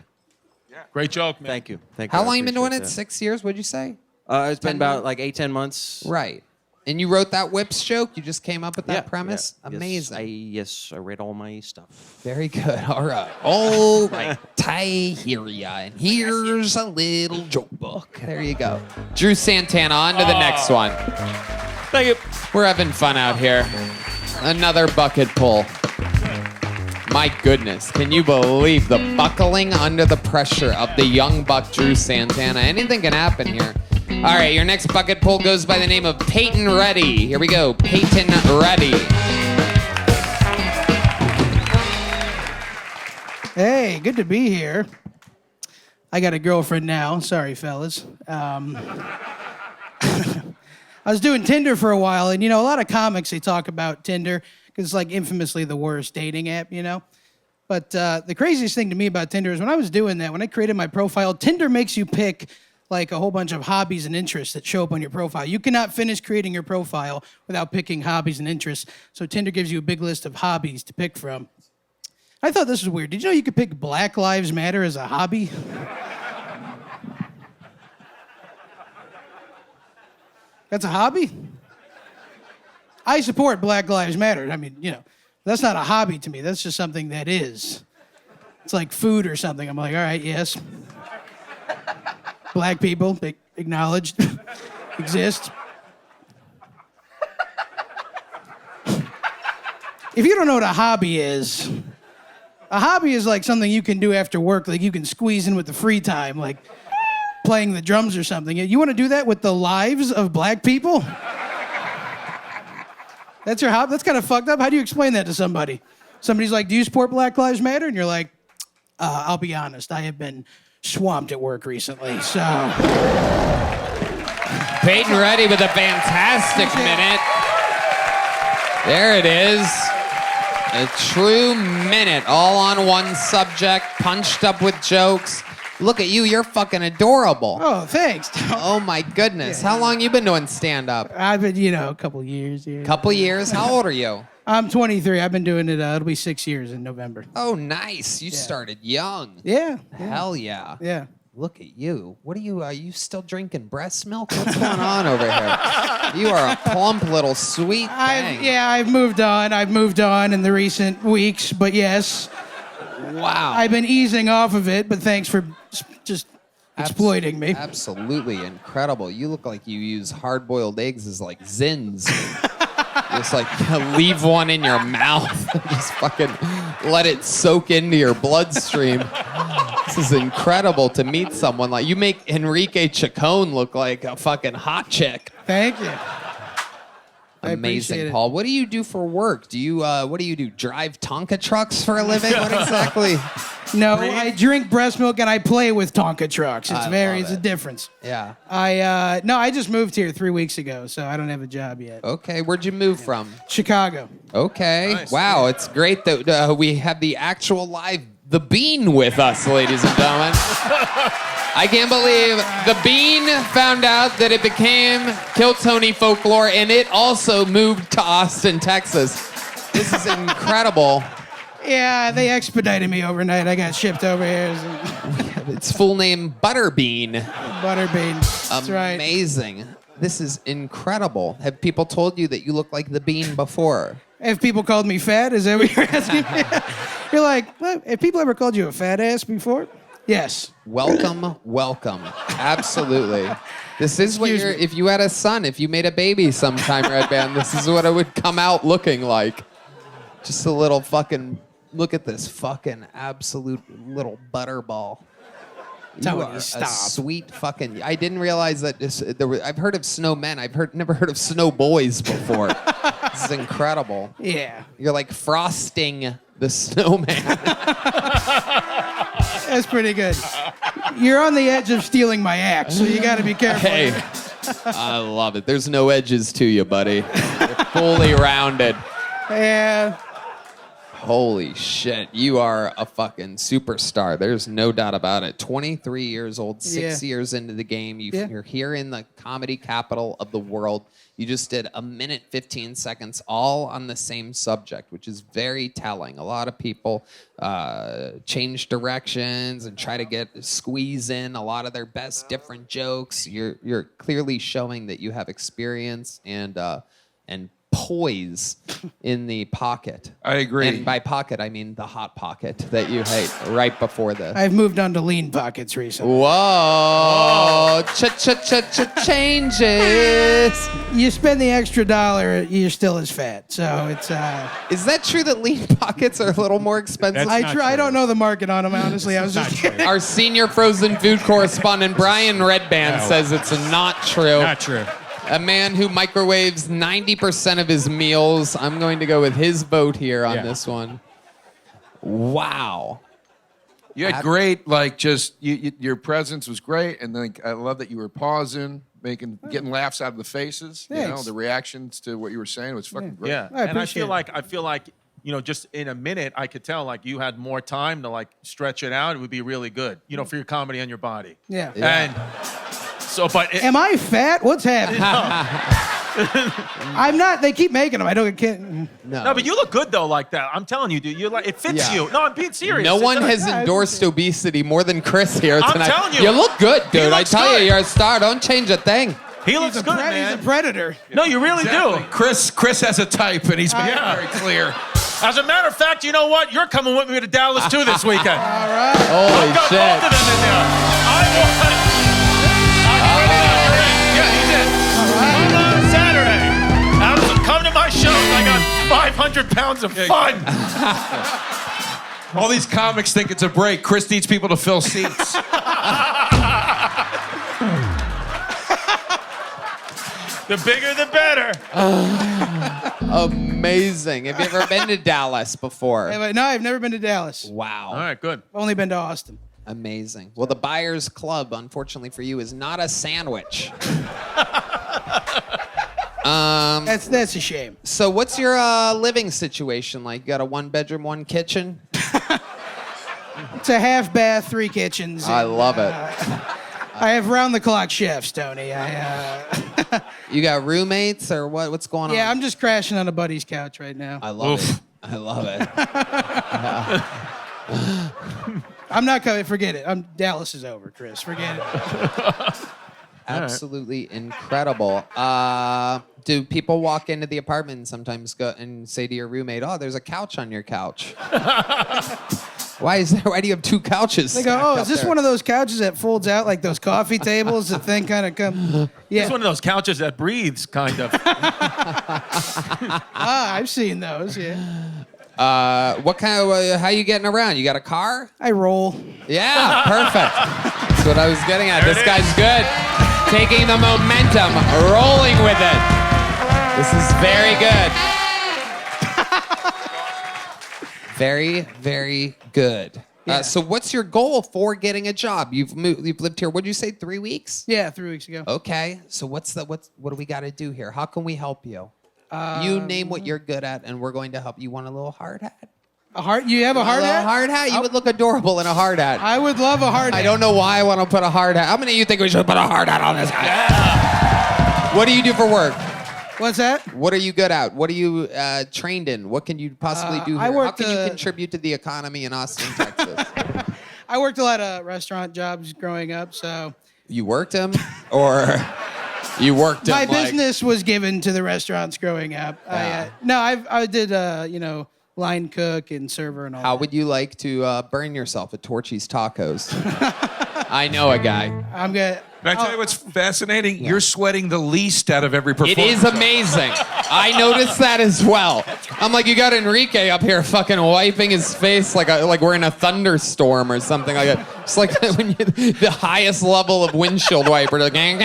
Great joke, man. Thank you. How long you been doing it? 6 years? What'd you say? It's been 10 about like 8-10 months. Right. And you wrote that whips joke? You just came up with that premise? Yeah. Amazing. Yes, I read all my stuff. Very good. All right. All right. I hear ya. And here's a little joke book. There you go. Drew Santana, on to the next one. Thank you. We're having fun out here. Another bucket pull. My goodness, can you believe the buckling under the pressure of the young buck Drew Santana? Anything can happen here. All right, your next bucket pull goes by the name of Payton Ready. Here we go, Payton Ready. Hey, good to be here. I got a girlfriend now. Sorry, fellas. I was doing Tinder for a while, and, a lot of comics, they talk about Tinder because it's, like, infamously the worst dating app, But the craziest thing to me about Tinder is when I was doing that, when I created my profile, Tinder makes you pick, like, a whole bunch of hobbies and interests that show up on your profile. You cannot finish creating your profile without picking hobbies and interests, so Tinder gives you a big list of hobbies to pick from. I thought this was weird. Did you know you could pick Black Lives Matter as a hobby? That's a hobby? I support Black Lives Matter. I mean, that's not a hobby to me. That's just something that is. It's like food or something. I'm like, all right, yes. Black people, acknowledged, exist. If you don't know what a hobby is like something you can do after work, like you can squeeze in with the free time, like playing the drums or something. You want to do that with the lives of black people? That's your hobby? That's kind of fucked up. How do you explain that to somebody? Somebody's like, do you support Black Lives Matter? And you're like, I'll be honest, I have been swamped at work recently, so. Payton Ready with a fantastic minute. There it is. A true minute, all on one subject, punched up with jokes. Look at you, you're fucking adorable. Oh, thanks. Oh my goodness. How long you been doing stand-up? I've been, a couple years. Yeah. Couple years? How old are you? I'm 23. I've been doing it, it'll be 6 years in November. Oh, nice. You started young. Yeah. Hell yeah. Yeah. Look at you. What are you still drinking breast milk? What's going on over here? You are a plump little sweet thing. I've moved on. I've moved on in the recent weeks, but yes. Wow. I've been easing off of it, but thanks for just exploiting me. Absolutely incredible. You look like you use hard-boiled eggs as like zins. Just like leave one in your mouth. Just fucking let it soak into your bloodstream. This is incredible to meet someone like you. Make Enrique Chone look like a fucking hot chick. Thank you. Amazing, Paul. What do you do for work? Do you what do you do? Drive Tonka trucks for a living? What exactly? No, I drink breast milk and I play with Tonka trucks. It's a difference. Yeah. I just moved here 3 weeks ago, so I don't have a job yet. Okay, where'd you move from? Chicago. Okay. Nice. Wow, it's great that we have the actual live The Bean with us, ladies and gentlemen. I can't believe The Bean found out that it became Kill Tony folklore, and it also moved to Austin, Texas. This is incredible. Yeah, they expedited me overnight. I got shipped over here. Its full name, Butterbean. Butterbean. That's right. Amazing. This is incredible. Have people told you that you look like The Bean before? Have people called me fat? Is that what you're asking? You're like, what? Have people ever called you a fat ass before? Yes. Welcome, welcome. Absolutely. This is what you're, if you had a son, if you made a baby sometime, Redban, this is what it would come out looking like. Just a little fucking, look at this fucking absolute little butterball. You are a sweet fucking, I didn't realize that I've heard of snowmen. Never heard of snow boys before. This is incredible. Yeah. You're like frosting the snowman. That's pretty good. You're on the edge of stealing my act, so you got to be careful. Hey, I love it. There's no edges to you, buddy. You're fully rounded. Yeah. Holy shit, you are a fucking superstar. There's no doubt about it. 23 years old, 6 years into the game. You're here in the comedy capital of the world. You just did 1 minute, 15 seconds, all on the same subject, which is very telling. A lot of people change directions and try to squeeze in a lot of their best different jokes. You're clearly showing that you have experience and poise in the pocket. I agree. And by pocket, I mean the hot pocket that you hate right before this. I've moved on to lean pockets recently. Whoa! Changes. You spend the extra $1, you're still as fat. So it's. Is that true that lean pockets are a little more expensive? I don't know the market on them, honestly. I was just. Our senior frozen food correspondent Brian Redban says it's not true. Not true. A man who microwaves 90% of his meals. I'm going to go with his vote here on this one. Wow. You had great, your presence was great, and I love that you were pausing, getting laughs out of the faces. Thanks. You know, the reactions to what you were saying was fucking great. Yeah, and I feel like just in a minute I could tell like you had more time to stretch it out. It would be really good, for your comedy and your body. Yeah. And so, but am I fat? What's happening? I'm not. They keep making them. I don't get. No, but you look good though, like that. I'm telling you, dude. It fits you. No, I'm being serious. No one has endorsed obesity more than Chris here tonight. I'm telling you. You look good, dude. I tell good. you, you're a star. Don't change a thing. He looks good, man. He's a predator. No, you really do. Chris has a type, and he's been very clear. As a matter of fact, you know what? You're coming with me to Dallas too this weekend. All right. Holy I've got shit. both of them in there. Come on Saturday. Come to my shows. I got 500 pounds of fun. All these comics think it's a break. Chris needs people to fill seats. The bigger, the better. Amazing. Have you ever been to Dallas before? No, I've never been to Dallas. Wow. All right, good. I've only been to Austin. Amazing. Well, the Buyers Club, unfortunately for you, is not a sandwich. That's a shame. So what's your living situation like? You got a 1-bedroom, 1 kitchen? It's a half bath, 3 kitchens. I love it. I have round-the-clock chefs, Tony. You got roommates or what? What's going on? Yeah, I'm just crashing on a buddy's couch right now. I love it. I love it. I'm not coming. Forget it. Dallas is over, Chris. Forget it. Absolutely incredible. Do people walk into the apartment and sometimes go and say to your roommate, "Oh, there's a couch on your couch"? Why do you have 2 couches? They go, "Oh, is this one of those couches that folds out like those coffee tables? The thing kind of comes." Yeah. It's one of those couches that breathes, kind of. I've seen those. Yeah. What kind of? How you getting around? You got a car? I roll. Yeah, perfect. That's what I was getting at. This guy's good. Taking the momentum, rolling with it. This is very good. Very, very good. Yeah. So what's your goal for getting a job? You've lived here, what'd you say, 3 weeks? Yeah, 3 weeks ago. Okay. So what do we got to do here? How can we help you? You name what you're good at, and we're going to help you. Want a little hard hat? A hard? You have a hard hat? A hard hat? You would look adorable in a hard hat. I would love a hard hat. I don't know why I want to put a hard hat. How many of you think we should put a hard hat on this guy? Yeah. What do you do for work? What's that? What are you good at? What are you trained in? What can you possibly do here? How can you contribute to the economy in Austin, Texas? I worked a lot of restaurant jobs growing up, so. You worked them, or you worked them? My business was given to the restaurants growing up. I did line cook and server and all. How would you like to burn yourself at Torchy's Tacos? I know a guy. I'm good. Can I tell you what's fascinating? Yeah. You're sweating the least out of every performance. It is amazing. I noticed that as well. I'm like, you got Enrique up here fucking wiping his face like we're in a thunderstorm or something like that. It's like when the highest level of windshield wiper, like gang,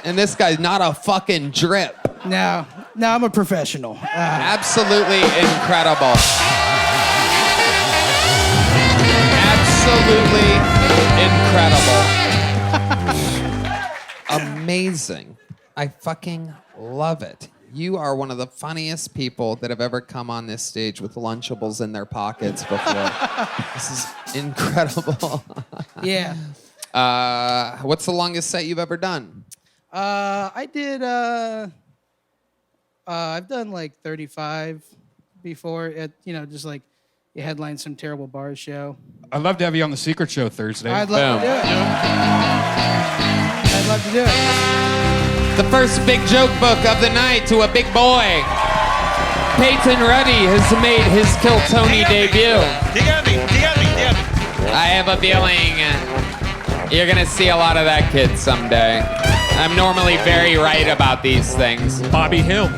and this guy's not a fucking drip. No, I'm a professional. Absolutely incredible. Absolutely incredible. Amazing. I fucking love it. You are one of the funniest people that have ever come on this stage with Lunchables in their pockets before. This is incredible. Yeah. What's the longest set you've ever done? I did. I've done like 35 before. Just like you headline some terrible bar show. I'd love to have you on the Secret Show Thursday. I'd love to do it. I'd love to do it. The first big joke book of the night to a big boy. Payton Ready has made his Kill Tony debut. I have a feeling you're gonna see a lot of that kid someday. I'm normally very right about these things. Bobby Hill.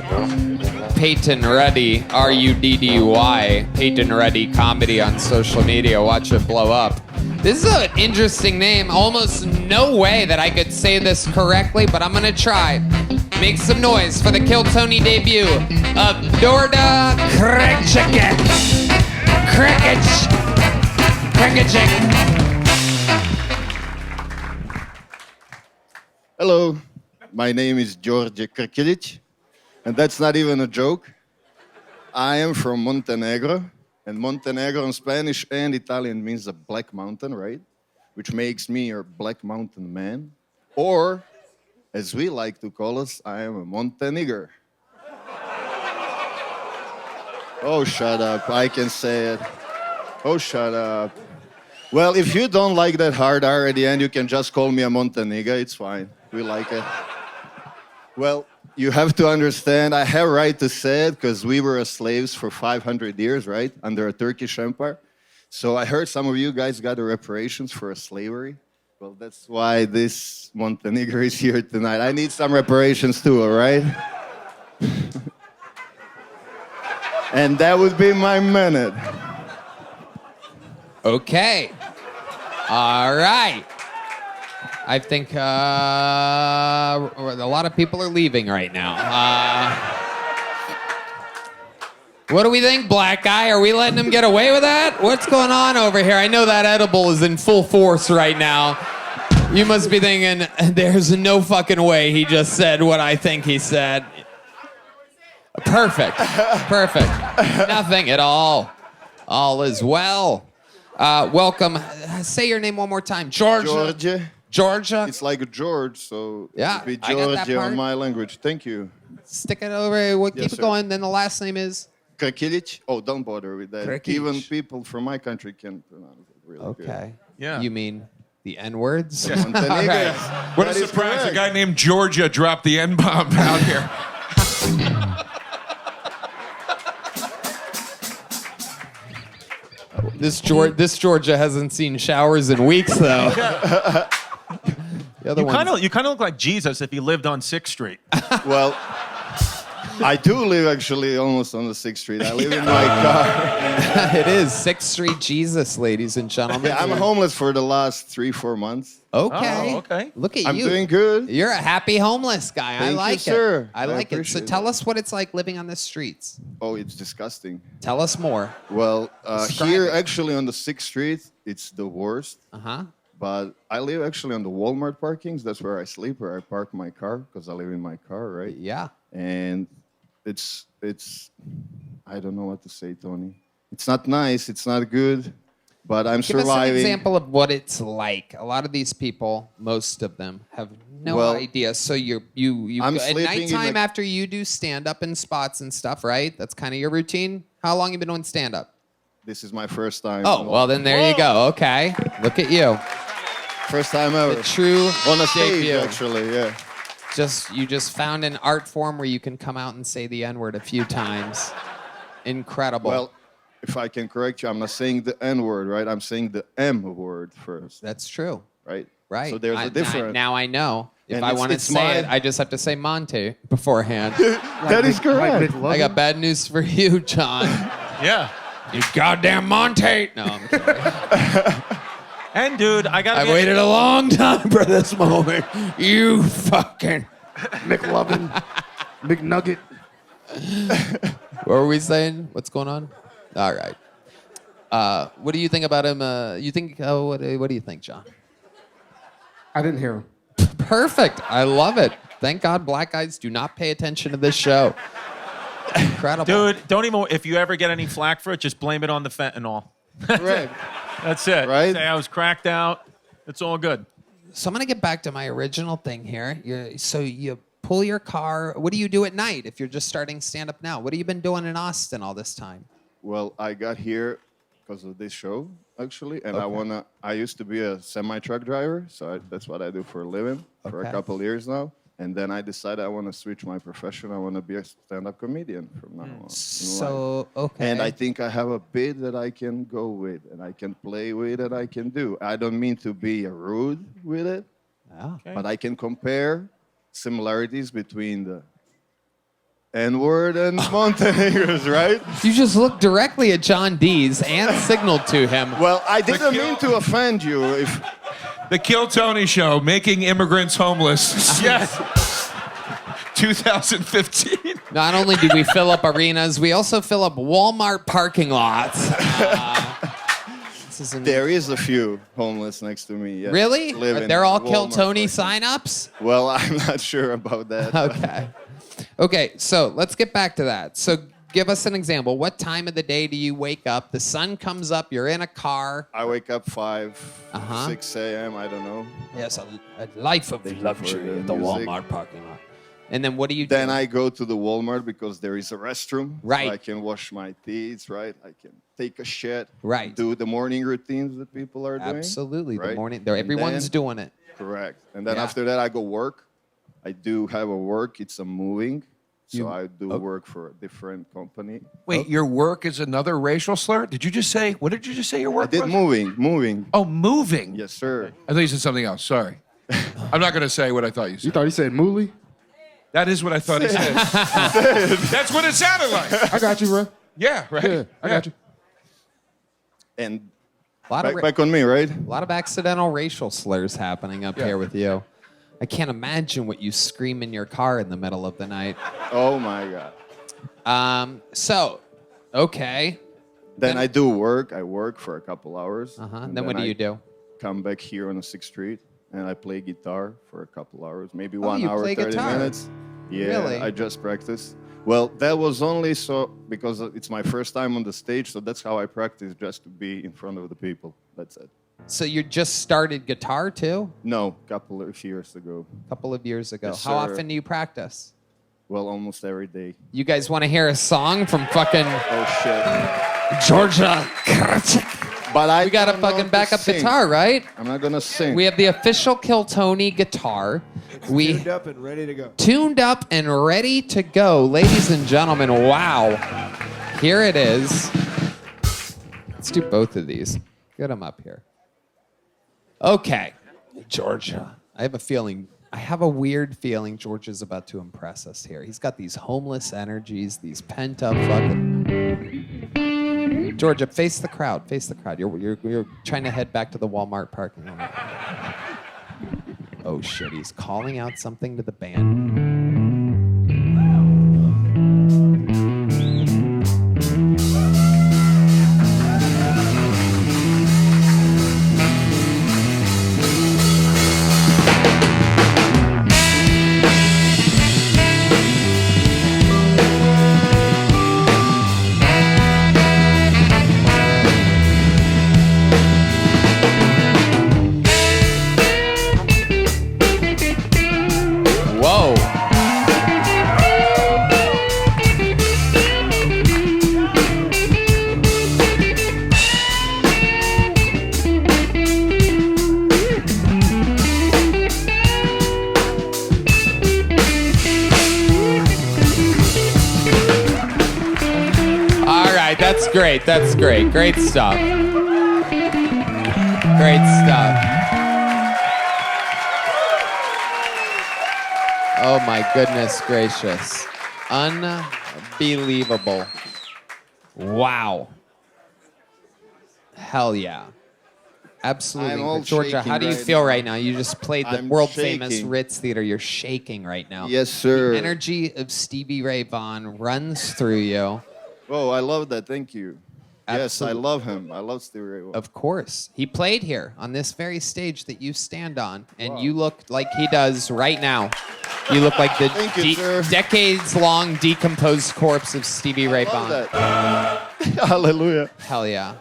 Payton Ready, R-U-D-D-Y. Payton Ready comedy on social media. Watch it blow up. This is an interesting name. Almost no way that I could say this correctly, but I'm gonna try. Make some noise for the Kill Tony debut of Dorda Krejcik. Krejcik. Hello, my name is George Krkilic, and that's not even a joke. I am from Montenegro, and Montenegro in Spanish and Italian means a black mountain, right? Which makes me a black mountain man. Or, as we like to call us, I am a Montenegro. Oh, shut up, I can say it. Oh, shut up. Well, if you don't like that hard R at the end, you can just call me a Montenegro, it's fine. We like it. Well, you have to understand, I have right to say it because we were slaves for 500 years, right? Under a Turkish empire. So I heard some of you guys got the reparations for slavery. Well, that's why this Montenegro is here tonight. I need some reparations too, all right? And that would be my minute. Okay. All right. I think a lot of people are leaving right now. What do we think, black guy? Are we letting him get away with that? What's going on over here? I know that edible is in full force right now. You must be thinking, there's no fucking way he just said what I think he said. Perfect. Perfect. Nothing at all. All is well. Welcome. Say your name one more time. Georgia. Georgia? It's like a George, so yeah, it'd be I got that Georgia part. on my language. Thank you. Stick it over. We'll keep it going. Then the last name is? Krkilic. Oh, don't bother with that. Krkilic. Even people from my country can pronounce it really good. Okay. Yeah. You mean the N-words? Yes. Montenegro. What a That is surprise. correct. A guy named Georgia dropped the N-bomb out here. This Georgia hasn't seen showers in weeks, though. The other You one's- kind of look like Jesus if he lived on 6th Street. Well, I do live actually almost on the 6th Street. I live in my car. It is 6th Street Jesus, ladies and gentlemen. Yeah, I'm homeless for the last 3-4 months. Okay. Oh, okay. Look at I'm you. doing good. You're a happy homeless guy. I Thank you, like it. sir. I I like it. So appreciate tell it. us what it's like living on the streets. Oh, it's disgusting. Tell us more. Well, Describe here it. actually on the 6th Street, it's the worst. Uh-huh. But I live actually on the Walmart parkings. That's where I sleep, where I park my car, because I live in my car, right? Yeah. And it's I don't know what to say, Tony. It's not nice. It's not good. But I'm Give us an surviving. example of what it's like. A lot of these people, most of them, have no Well, idea. So you I'm at sleeping in nighttime the- after you do stand up in spots and stuff, right? That's kind of your routine. How long you been doing stand up? This is my first time. Oh, well then there you go. Okay. Look at you. First time ever. The true On a stage, debut. actually, yeah. You just found an art form where you can come out and say the N-word a few times. Incredible. Well, if I can correct you, I'm not saying the N word, right? I'm saying the M word first. That's true. Right? Right. So there's a difference. Now I know. If And I want to it's say it, my- I just have to say Monte beforehand. That is correct. I got bad news for you, John. Yeah. You goddamn Monte. No, I'm kidding. And dude, I've waited a long time for this moment. You fucking McLovin, McNugget. What were we saying? What's going on? All right. What do you think about him? You think? What do you think, John? I didn't hear him. Perfect. I love it. Thank God black guys do not pay attention to this show. Incredible. Dude, don't even, if you ever get any flack for it, just blame it on the fentanyl. Right. That's it. Right. Say I was cracked out. It's all good. So I'm gonna get back to my original thing here. So you pull your car. What do you do at night if you're just starting stand-up now? What have you been doing in Austin all this time? Well, I got here because of this show, actually, and I used to be a semi-truck driver, so that's what I do for a living for a couple years now. And then I decided I want to switch my profession. I want to be a stand-up comedian from now on. So, okay. And I think I have a bit that I can go with, and I can play with, and I can do. I don't mean to be rude with it, but I can compare similarities between the N-word and Montenegros, right? You just looked directly at John Deas and signaled to him. Well, I didn't mean to offend you. The Kill Tony Show, making immigrants homeless. Yes. 2015. Not only do we fill up arenas, we also fill up Walmart parking lots. There is a few homeless next to me. Yes. Really? Living They're all in Kill Walmart Tony parking. signups? Well, I'm not sure about that. Okay. Okay, so let's get back to that. So give us an example. What time of the day do you wake up? The sun comes up, you're in a car. I wake up 6 a.m., I don't know. Yes, a life of luxury at the Walmart parking lot. And then what do you do? Then I go to the Walmart because there is a restroom. Right. So I can wash my teeth, right? I can take a shit. Right. Do the morning routines that people are doing. Absolutely. Right? The morning, And everyone's then- doing it. Correct. And then Yeah. after that, I go work. I do have a work. It's a moving. So I do work for a different company. Wait, your work is another racial slur? Did you just say, what did you just say your work I did was? moving. Oh, moving? Yes, sir. I thought you said something else. Sorry. I'm not going to say what I thought you said. You thought he said mooly? That is what I thought he said. That's what it sounded like. I got you, bro. Yeah, right? Yeah, I got you. And Lot of back on me, right? A lot of accidental racial slurs happening up here with you. I can't imagine what you scream in your car in the middle of the night. Oh my God. Okay. Then I do work. I work for a couple hours. And then what do you do? Come back here on the 6th Street and I play guitar for a couple hours, maybe Oh, 1 you hour, play 30 guitar? minutes. Yeah, Really? I just practice. Well, that was only so because it's my first time on the stage, so that's how I practice, just to be in front of the people. That's it. So you just started guitar too? No, couple of years ago. Couple of years ago. Yes, How sir. often do you practice? Well, almost every day. You guys want to hear a song from fucking Oh shit. Georgia? But we got a don't know fucking to backup sing. guitar, right? I'm not gonna sing. We have the official Kill Tony guitar. Tuned up and ready to go. Tuned up and ready to go. Ladies and gentlemen, wow. Here it is. Let's do both of these. Get them up here. Okay, Georgia. I have a weird feeling Georgia's about to impress us here. He's got these homeless energies, these pent up fucking. Georgia, face the crowd. Face the crowd. You're trying to head back to the Walmart parking lot. Oh shit, he's calling out something to the band. Whoa. All right, that's great. That's great. Great stuff. Great stuff. Oh my goodness gracious. Unbelievable. Wow. Hell yeah. Absolutely. I'm all Georgia, shaking how do you right feel now. right now? You just played the I'm world famous shaking. Ritz Theater. You're shaking right now. Yes, sir. The energy of Stevie Ray Vaughan runs through you. Oh, I love that. Thank you. Yes, I Absolutely. love him. I love Stevie Ray Vaughan. Of course. He played here on this very stage that you stand on, and you look like he does right now. You look like the Thank you, sir. decades-long decomposed corpse of Stevie Ray Vaughan. Hallelujah. Hell yeah.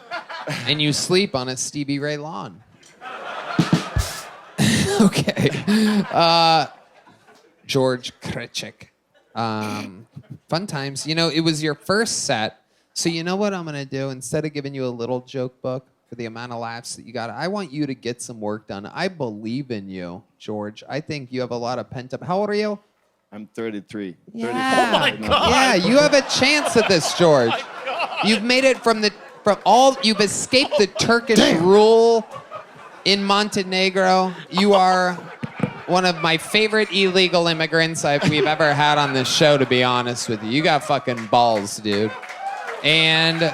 And you sleep on a Stevie Ray lawn. Okay. George Krechik. Fun times. You know, it was your first set. So you know what I'm going to do? Instead of giving you a little joke book for the amount of laughs that you got, I want you to get some work done. I believe in you, George. I think you have a lot of pent up. How old are you? I'm 33. Yeah. 34. Oh my God. Yeah, you have a chance at this, George. You've made it you've escaped the Turkish rule in Montenegro. You are one of my favorite illegal immigrants we've ever had on this show, to be honest with you. You got fucking balls, dude. And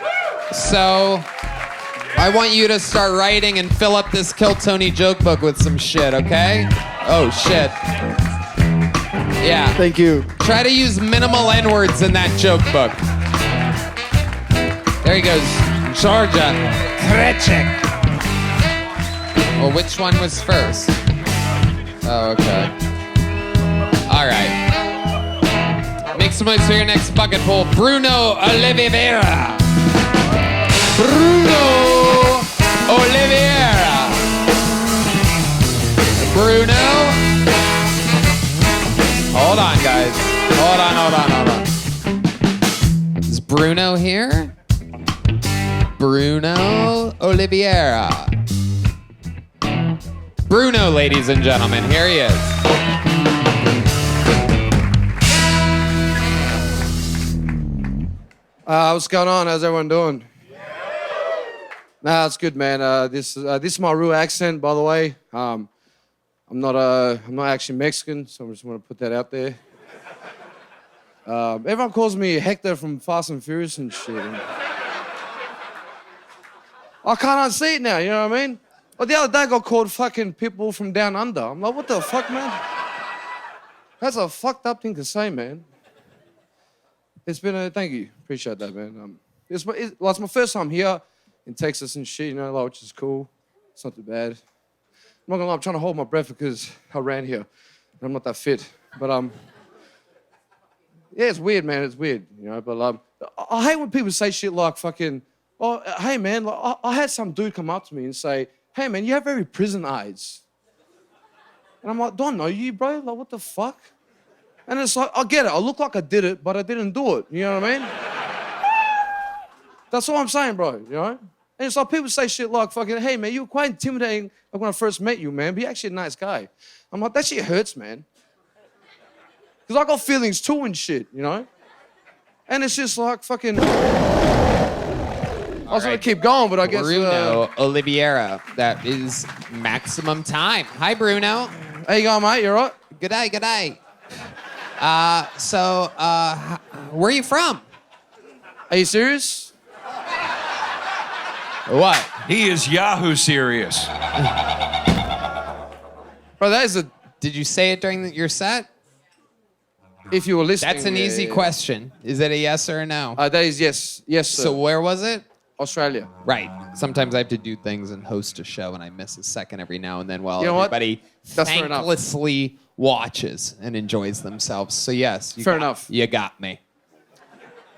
so I want you to start writing and fill up this Kill Tony joke book with some shit, okay? Oh, shit. Yeah. Thank you. Try to use minimal N-words in that joke book. There he goes. Georgia Krechik. Well, which one was first? Oh, okay. All right. Make some noise for your next bucket pool. Bruno Olivier. Bruno Olivier. Bruno. Hold on, guys. Hold on. Is Bruno here? Bruno Olivier. Bruno, ladies and gentlemen, here he is. What's going on? How's everyone doing? Nah, it's good, man. This is my real accent, by the way. I'm not actually Mexican, so I just want to put that out there. Everyone calls me Hector from Fast and Furious and shit. I can't unsee it now, you know what I mean? But the other day I got called fucking Pitbull from Down Under. I'm like, what the fuck, man? That's a fucked up thing to say, man. It's been a, thank you. Appreciate that, man. It's my first time here in Texas and shit, you know, like, which is cool. It's not too bad. I'm not gonna lie, I'm trying to hold my breath because I ran here and I'm not that fit. But, yeah, it's weird, man. It's weird, you know, but I hate when people say shit like fucking, oh, hey, man, like, I had some dude come up to me and say, hey, man, you have very prison eyes. And I'm like, don't know you, bro. Like, what the fuck? And it's like, I get it. I look like I did it, but I didn't do it. You know what I mean? That's all I'm saying, bro, you know? And it's like people say shit like fucking, hey, man, you were quite intimidating like when I first met you, man, but you're actually a nice guy. I'm like, that shit hurts, man. Because I got feelings too and shit, you know? And it's just like fucking... I was going to keep going, but I guess... Bruno Oliviera. That is maximum time. Hi, Bruno. How you going, mate? You all right? Good day. Where are you from? Are you serious? What? He is Yahoo serious. Bro, that is a... Did you say it during your set? If you were listening... That's an easy question. Is it a yes or a no? That is yes. Yes, sir. So where was it? Australia. Right. Sometimes I have to do things and host a show, and I miss a second every now and then while You know what? everybody That's fair enough. thanklessly watches and enjoys themselves. So yes, Fair enough. You got me.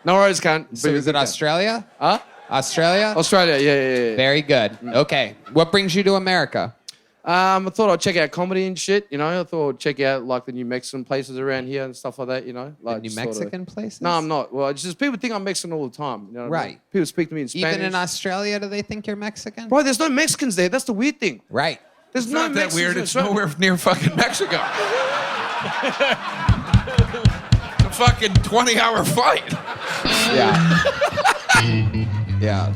No worries, cunt. So is it Australia? Huh? Australia? Australia, yeah. Very good. Okay. What brings you to America? I thought I'd check out comedy and shit, you know. I thought I'd check out like the New Mexican places around here and stuff like that, you know. Like New Mexican places? No, I'm not. Well, it's just people think I'm Mexican all the time. You know what I mean? Right. People speak to me in Spanish. Even in Australia, do they think you're Mexican? Bro, there's no Mexicans there. That's the weird thing. Right. There's It's no not that Mexicans weird. in It's Australia. nowhere near fucking Mexico. A fucking 20-hour flight. Yeah.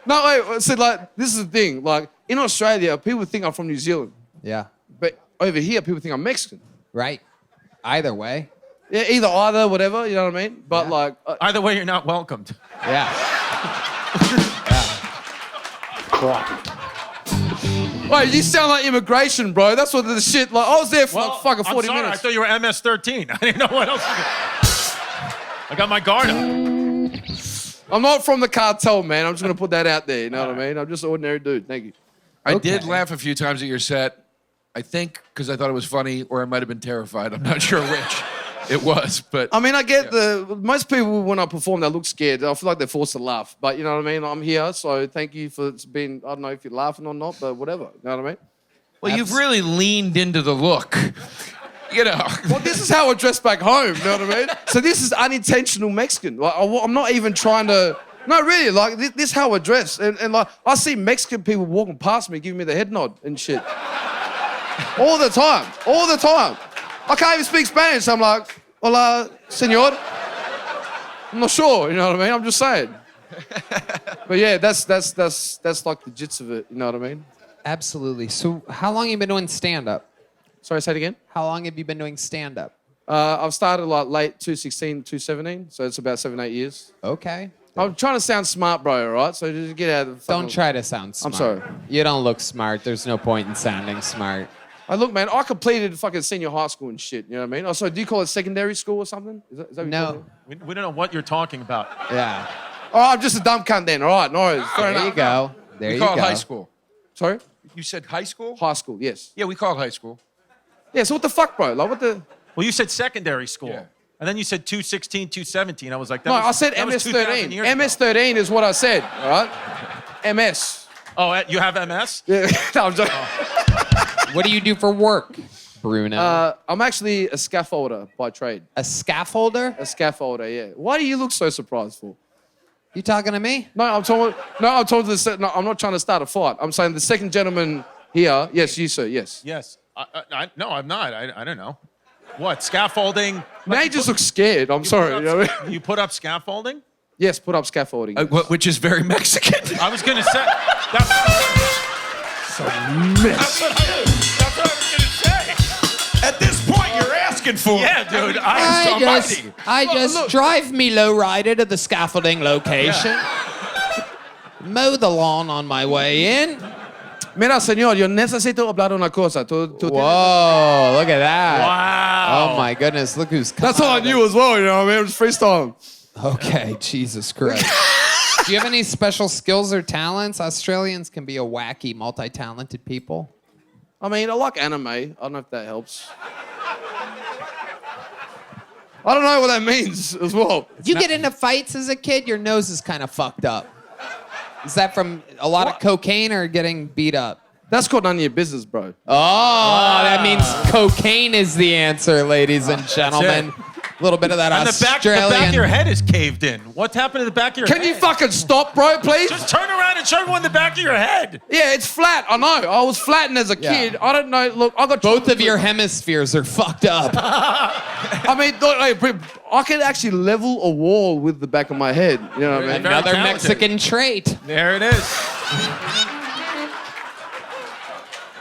No, wait. See, like, this is the thing. Like, in Australia, people think I'm from New Zealand. Yeah. But over here, people think I'm Mexican. Right. Either way. Yeah, either, whatever, you know what I mean? But like... Either way, you're not welcomed. Yeah. Wait, you sound like immigration, bro. That's what the shit... Like, I was there for like fucking 40 I'm sorry, minutes. I thought you were MS-13. I didn't know what else. I got my guard up. I'm not from the cartel, man. I'm just going to put that out there, you know what I mean? I'm just an ordinary dude. Thank you. I did laugh a few times at your set. I think because I thought it was funny, or I might have been terrified. I'm not sure which it was, but I mean, I get most people when I perform, they look scared. I feel like they're forced to laugh. But you know what I mean? I'm here, so thank you for being, I don't know if you're laughing or not, but whatever. You know what I mean? well, you've really leaned into the look. You know. Well, this is how I dress back home, you know what I mean? So this is unintentional Mexican. Like, I'm not even trying to, no, really, like, this is how I dress. And like, I see Mexican people walking past me, giving me the head nod and shit. All the time. I can't even speak Spanish. I'm like, hola, senor. I'm not sure, you know what I mean? I'm just saying. But yeah, that's like the gist of it, you know what I mean? Absolutely. So how long have you been doing stand-up? Sorry, say it again? How long have you been doing stand-up? I've started like late 2016, 2017, so it's about 7-8 years. Okay. I'm trying to sound smart, bro, all right? So just get out of the fucking... Don't try to sound smart. I'm sorry. You don't look smart. There's no point in sounding smart. Look, man, I completed fucking senior high school and shit, you know what I mean? Oh, so do you call it secondary school or something? Is that what you call it? We don't know what you're talking about. Yeah. All right, I'm just a dumb cunt then, all right? No worries. Fair There enough. you go. There we you call go. it high school. Sorry? You said high school? High school, yes. Yeah, we call it high school. Yeah, so what the fuck, bro? Like, what the... Well, you said secondary school. Yeah. And then you said 216, 217. I was like, that No, was, I said that was 2,000 MS-13. years ago. MS-13 is what I said, all right? MS. Oh, you have MS? Yeah, no, I'm joking. What do you do for work, Bruno? I'm actually a scaffolder by trade. A scaffolder? A scaffolder, yeah. Why do you look so surprised for? You talking to me? No, I'm talking to the... No, I'm not trying to start a fight. I'm saying the second gentleman here... Yes, you, sir, yes. Yes. No, I'm not. I don't know. What, scaffolding? Now you just look scared. I'm sorry. You know what I mean? You put up scaffolding? Yes, put up scaffolding. Which is very Mexican. I was going to say... That's what I was going to say. At this point, you're asking for it. Yeah, dude. I'm somebody. I just drive me lowrider to the scaffolding location. Mow the lawn on my way in. Mira, señor, yo necesito hablar una cosa. Tú Whoa, look at that. Wow. Oh my goodness, look who's coming. That's all I knew as well, you know what I mean? I'm just freestyling. Okay, Jesus Christ. Do you have any special skills or talents? Australians can be a wacky, multi-talented people. I mean, I like anime. I don't know if that helps. I don't know what that means as well. You get into fights as a kid, your nose is kind of fucked up. Is that from a lot of cocaine or getting beat up? That's called none of your business, bro. Oh, that means cocaine is the answer, ladies and gentlemen. A little bit of that And Australian... the back of your head is caved in. What happened to the back of your head? Can you fucking stop, bro, please? Just turn around and show everyone the back of your head. Yeah, it's flat. I know. I was flattened as a kid. I don't know. Look, I got both of your hemispheres are fucked up. I mean, look, I can actually level a wall with the back of my head. You know what I mean? Another Mexican trait. There it is.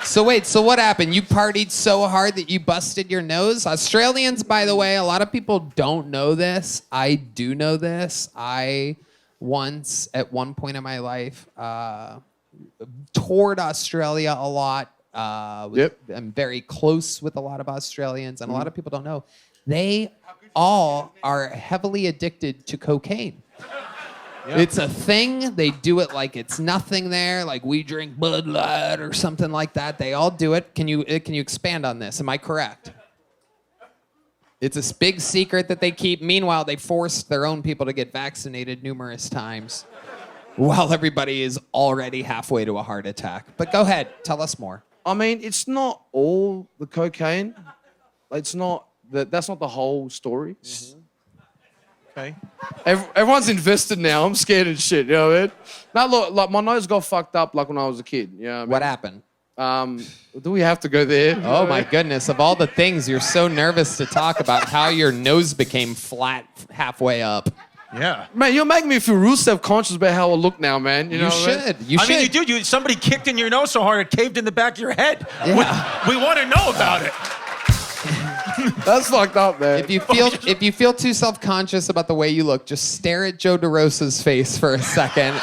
So wait, so what happened? You partied so hard that you busted your nose? Australians, by the way, a lot of people don't know this. I do know this. I once, at one point in my life, toured Australia a lot. I'm very close with a lot of Australians, and a lot of people don't know. They all are heavily addicted to cocaine. Yep. It's a thing. They do it like it's nothing there, like we drink Bud Light or something like that. They all do it. Can you expand on this? Am I correct? It's a big secret that they keep. Meanwhile, they forced their own people to get vaccinated numerous times while everybody is already halfway to a heart attack. But go ahead. Tell us more. I mean, it's not all the cocaine. It's not... That's not the whole story. Mm-hmm. Okay. Everyone's invested now. I'm scared and shit. You know what I mean? Now look, like my nose got fucked up like when I was a kid. You know what happened? Do we have to go there? Oh my goodness! Of all the things, you're so nervous to talk about how your nose became flat halfway up. Yeah. Man, you're making me feel real self-conscious about how I look now, man. You know You what I mean? should. You I should. mean, you do. Somebody kicked in your nose so hard it caved in the back of your head. Yeah. We want to know about it. That's fucked up, man. If you feel too self-conscious about the way you look, just stare at Joe Derosa's face for a second.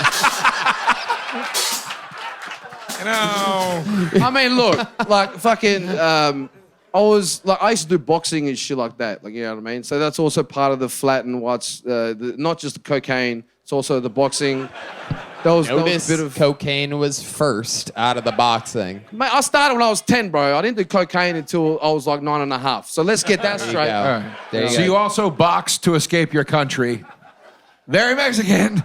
I mean, look, like fucking. I used to do boxing and shit like that. Like, you know what I mean? So that's also part of the flat and what's not just the cocaine. It's also the boxing. Notice cocaine was first out of the boxing. Mate, I started when I was 10, bro. I didn't do cocaine until I was like 9.5. So let's get that straight. All right. So you also boxed to escape your country. Very Mexican.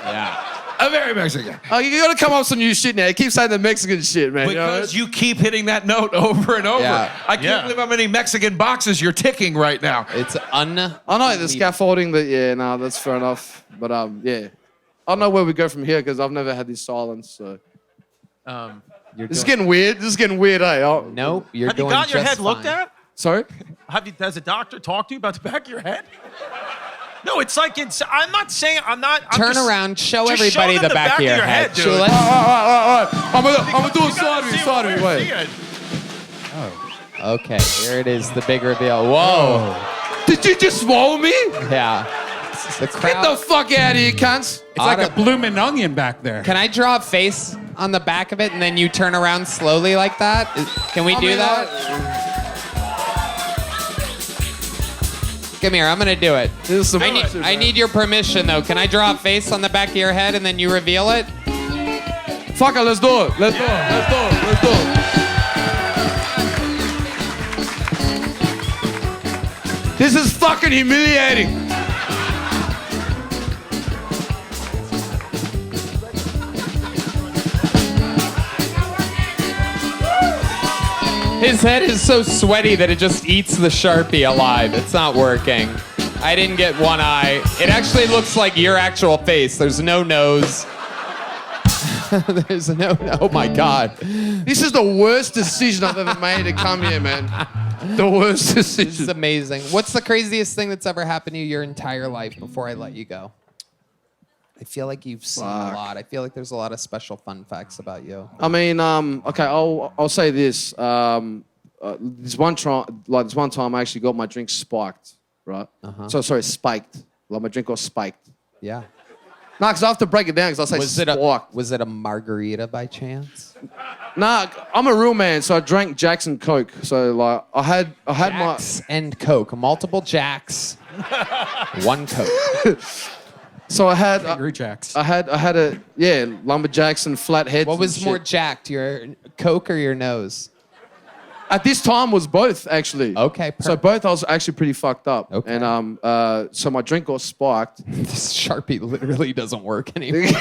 Yeah. A very Mexican. Oh, you gotta come up with some new shit now. You keep saying the Mexican shit, man. Because you keep hitting that note over and over. Yeah. I can't believe how many Mexican boxes you're ticking right now. It's I know the scaffolding, but yeah, no, that's fair enough. But yeah, I don't know where we go from here because I've never had this silence. So this is getting weird. This is getting weird, eh? Nope, you're Have you got your head looked at? Sorry. Has a doctor talked to you about the back of your head? No, it's like I'm not saying I'm not. I'm Turn just, around, show just everybody them the back of your head. dude. Show it. All right. I'm gonna do a side of me. Wait. Oh. Okay, here it is, the big reveal. Whoa. Did you just swallow me? Yeah. The crowd. Get the fuck out of here, cunts. It's like a blooming onion back there. Can I draw a face on the back of it and then you turn around slowly like that? Can we do that? Come here, I'm gonna do it. I need your permission though. Can I draw a face on the back of your head and then you reveal it? Fuck it, let's do it. Let's do it. This is fucking humiliating. His head is so sweaty that it just eats the Sharpie alive. It's not working. I didn't get one eye. It actually looks like your actual face. There's no nose. Oh my God. This is the worst decision I've ever made to come here, man. The worst decision. This is amazing. What's the craziest thing that's ever happened to you your entire life before I let you go? I feel like you've seen a lot. I feel like there's a lot of special fun facts about you. I mean, okay, I'll say this. This one time I actually got my drink spiked, right? Sorry, spiked. Like my drink got spiked. Yeah. No, because I have to break it down because I say spiked. Was it a margarita by chance? Nah, I'm a real man, so I drank Jacks and Coke. So like, I had Jacks and Coke, multiple Jacks, one Coke. So I had Angry Jacks. I had a lumberjacks and flatheads. What was more jacked, your Coke or your nose? At this time was both actually. Okay. So both I was actually pretty fucked up. Okay. And so my drink got spiked. This Sharpie literally doesn't work anymore.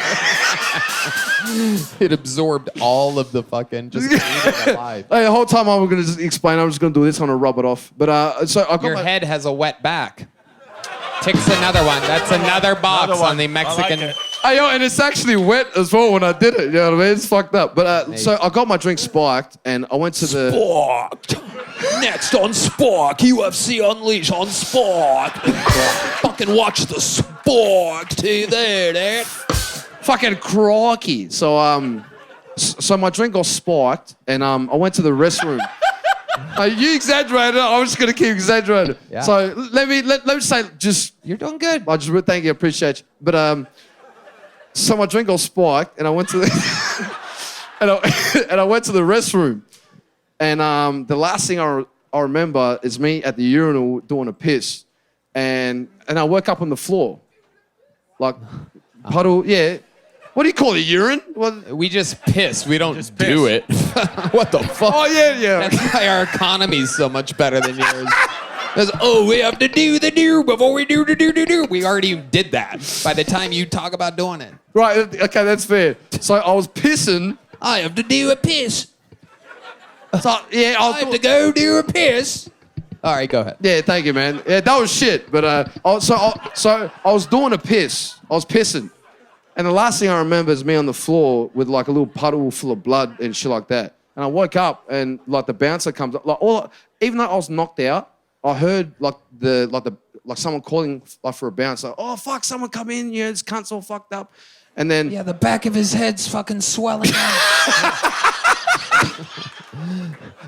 It absorbed all of the fucking just ate it alive. Hey, the whole time I was gonna just explain. I'm just gonna do this. I'm gonna rub it off. But so I got your head has a wet back. Ticks another one. That's another box on the Mexican. Hey, yo, and it's actually wet as well when I did it. You know what I mean? It's fucked up. But so I got my drink spiked, and I went to the. Sparked. Next on Spark, UFC Unleash on Spark. Fucking watch the Spark TV there. Fucking crocky. So my drink got spiked, and I went to the restroom. You exaggerated. I'm just gonna keep exaggerating. Yeah. So let me say just. You're doing good. I just thank you, appreciate you. But so my drink got spiked, and I went to the and I went to the restroom, and the last thing I remember is me at the urinal doing a piss, and I woke up on the floor, like puddle. Yeah. What do you call it, urine? What? We just piss. We don't do it. What the fuck? Oh, yeah. That's why our economy's so much better than yours. Because, we have to do the do before we do the do. We already did that by the time you talk about doing it. Right, okay, that's fair. So I was pissing. I have to do a piss. So, yeah, I have to go do a piss. All right, go ahead. Yeah, thank you, man. Yeah, that was shit. But so I was doing a piss. I was pissing. And the last thing I remember is me on the floor with like a little puddle full of blood and shit like that. And I woke up and like the bouncer comes up. Even though I was knocked out, I heard like someone calling like for a bouncer. Oh fuck! Someone come in! Yeah, this cunt's all fucked up. And then the back of his head's fucking swelling.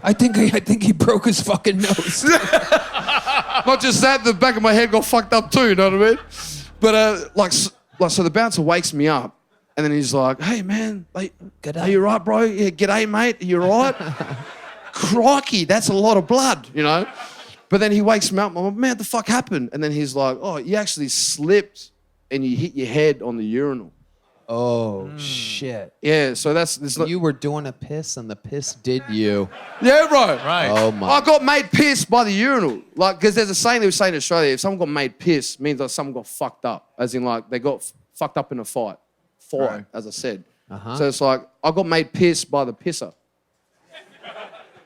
I think he broke his fucking nose. Not just that, the back of my head got fucked up too. You know what I mean? But so the bouncer wakes me up, and then he's like, "Hey man, like, are you right, bro? Yeah, g'day, mate. Are you right? Crikey, that's a lot of blood, you know." But then he wakes me up. I'm like, "Man, what the fuck happened?" And then he's like, "Oh, you actually slipped and you hit your head on the urinal." Oh, shit. Yeah, so that's You were doing a piss and the piss did you. Yeah, right. Right. Oh, my. I got made piss by the urinal. Like, because there's a saying they were saying in Australia, if someone got made piss, it means that someone got fucked up. As in, like, they got fucked up in a fight. Right. As I said. Uh-huh. So it's like, I got made piss by the pisser.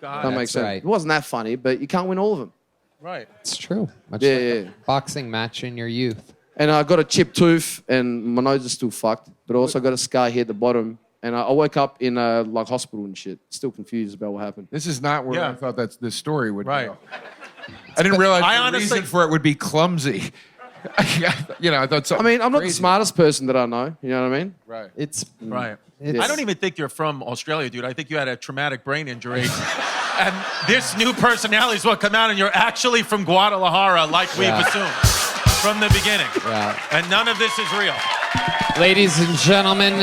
That makes sense. right. It wasn't that funny, but you can't win all of them. Right. It's true. Much Yeah, like a yeah. boxing match in your youth. And I got a chipped tooth, and my nose is still fucked. But I also got a scar here at the bottom. And I woke up in like hospital and shit. Still confused about what happened. This is not where Yeah. I thought this story would Right. go. I didn't realize I the honestly- reason for it would be clumsy. I thought something. I mean, I'm not the crazy. smartest person that I know. You know what I mean? Right. It's Right. It's- I don't even think you're from Australia, dude. I think you had a traumatic brain injury. And this new personality is what come out, and you're actually from Guadalajara, like we've Yeah. assumed from the beginning. Yeah. And none of this is real. Ladies and gentlemen,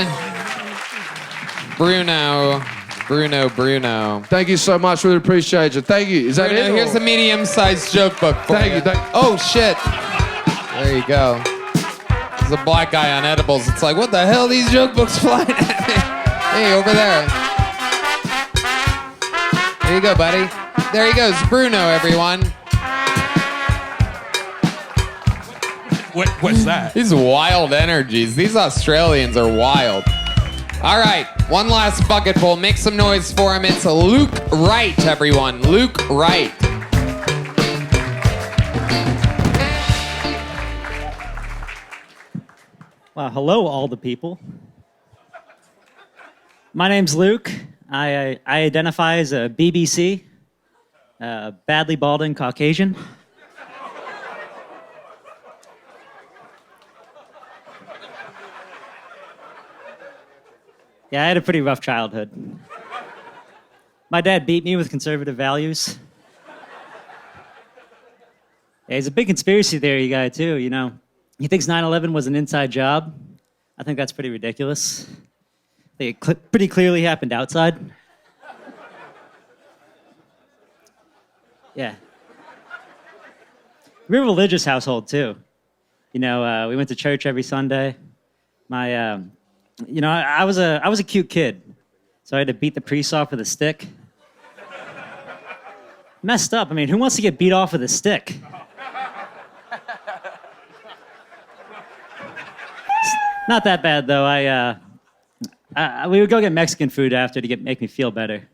Bruno. Thank you so much. Really appreciate you. Thank you. Is that Bruno, it? here's a medium-sized joke book for Thank you. Oh, shit. There you go. There's a black guy on edibles. It's like, what the hell are these joke books flying at me? Hey, over there. There you go, buddy. There he goes. Bruno, everyone. What's that? These wild energies. These Australians are wild. All right, one last bucket full. Make some noise for him. It's Luke Wright, everyone. Luke Wright. Well, hello, all the people. My name's Luke. I identify as a BBC, badly balding Caucasian. Yeah, I had a pretty rough childhood. My dad beat me with conservative values. Yeah, he's a big conspiracy theory guy, too, you know. He thinks 9/11 was an inside job. I think that's pretty ridiculous. I think it pretty clearly happened outside. Yeah. We're a religious household, too. You know, we went to church every Sunday. My, you know, I was a cute kid, so I had to beat the priest off with a stick. Messed up. I mean, who wants to get beat off with a stick? Not that bad though. We would go get Mexican food after to make me feel better.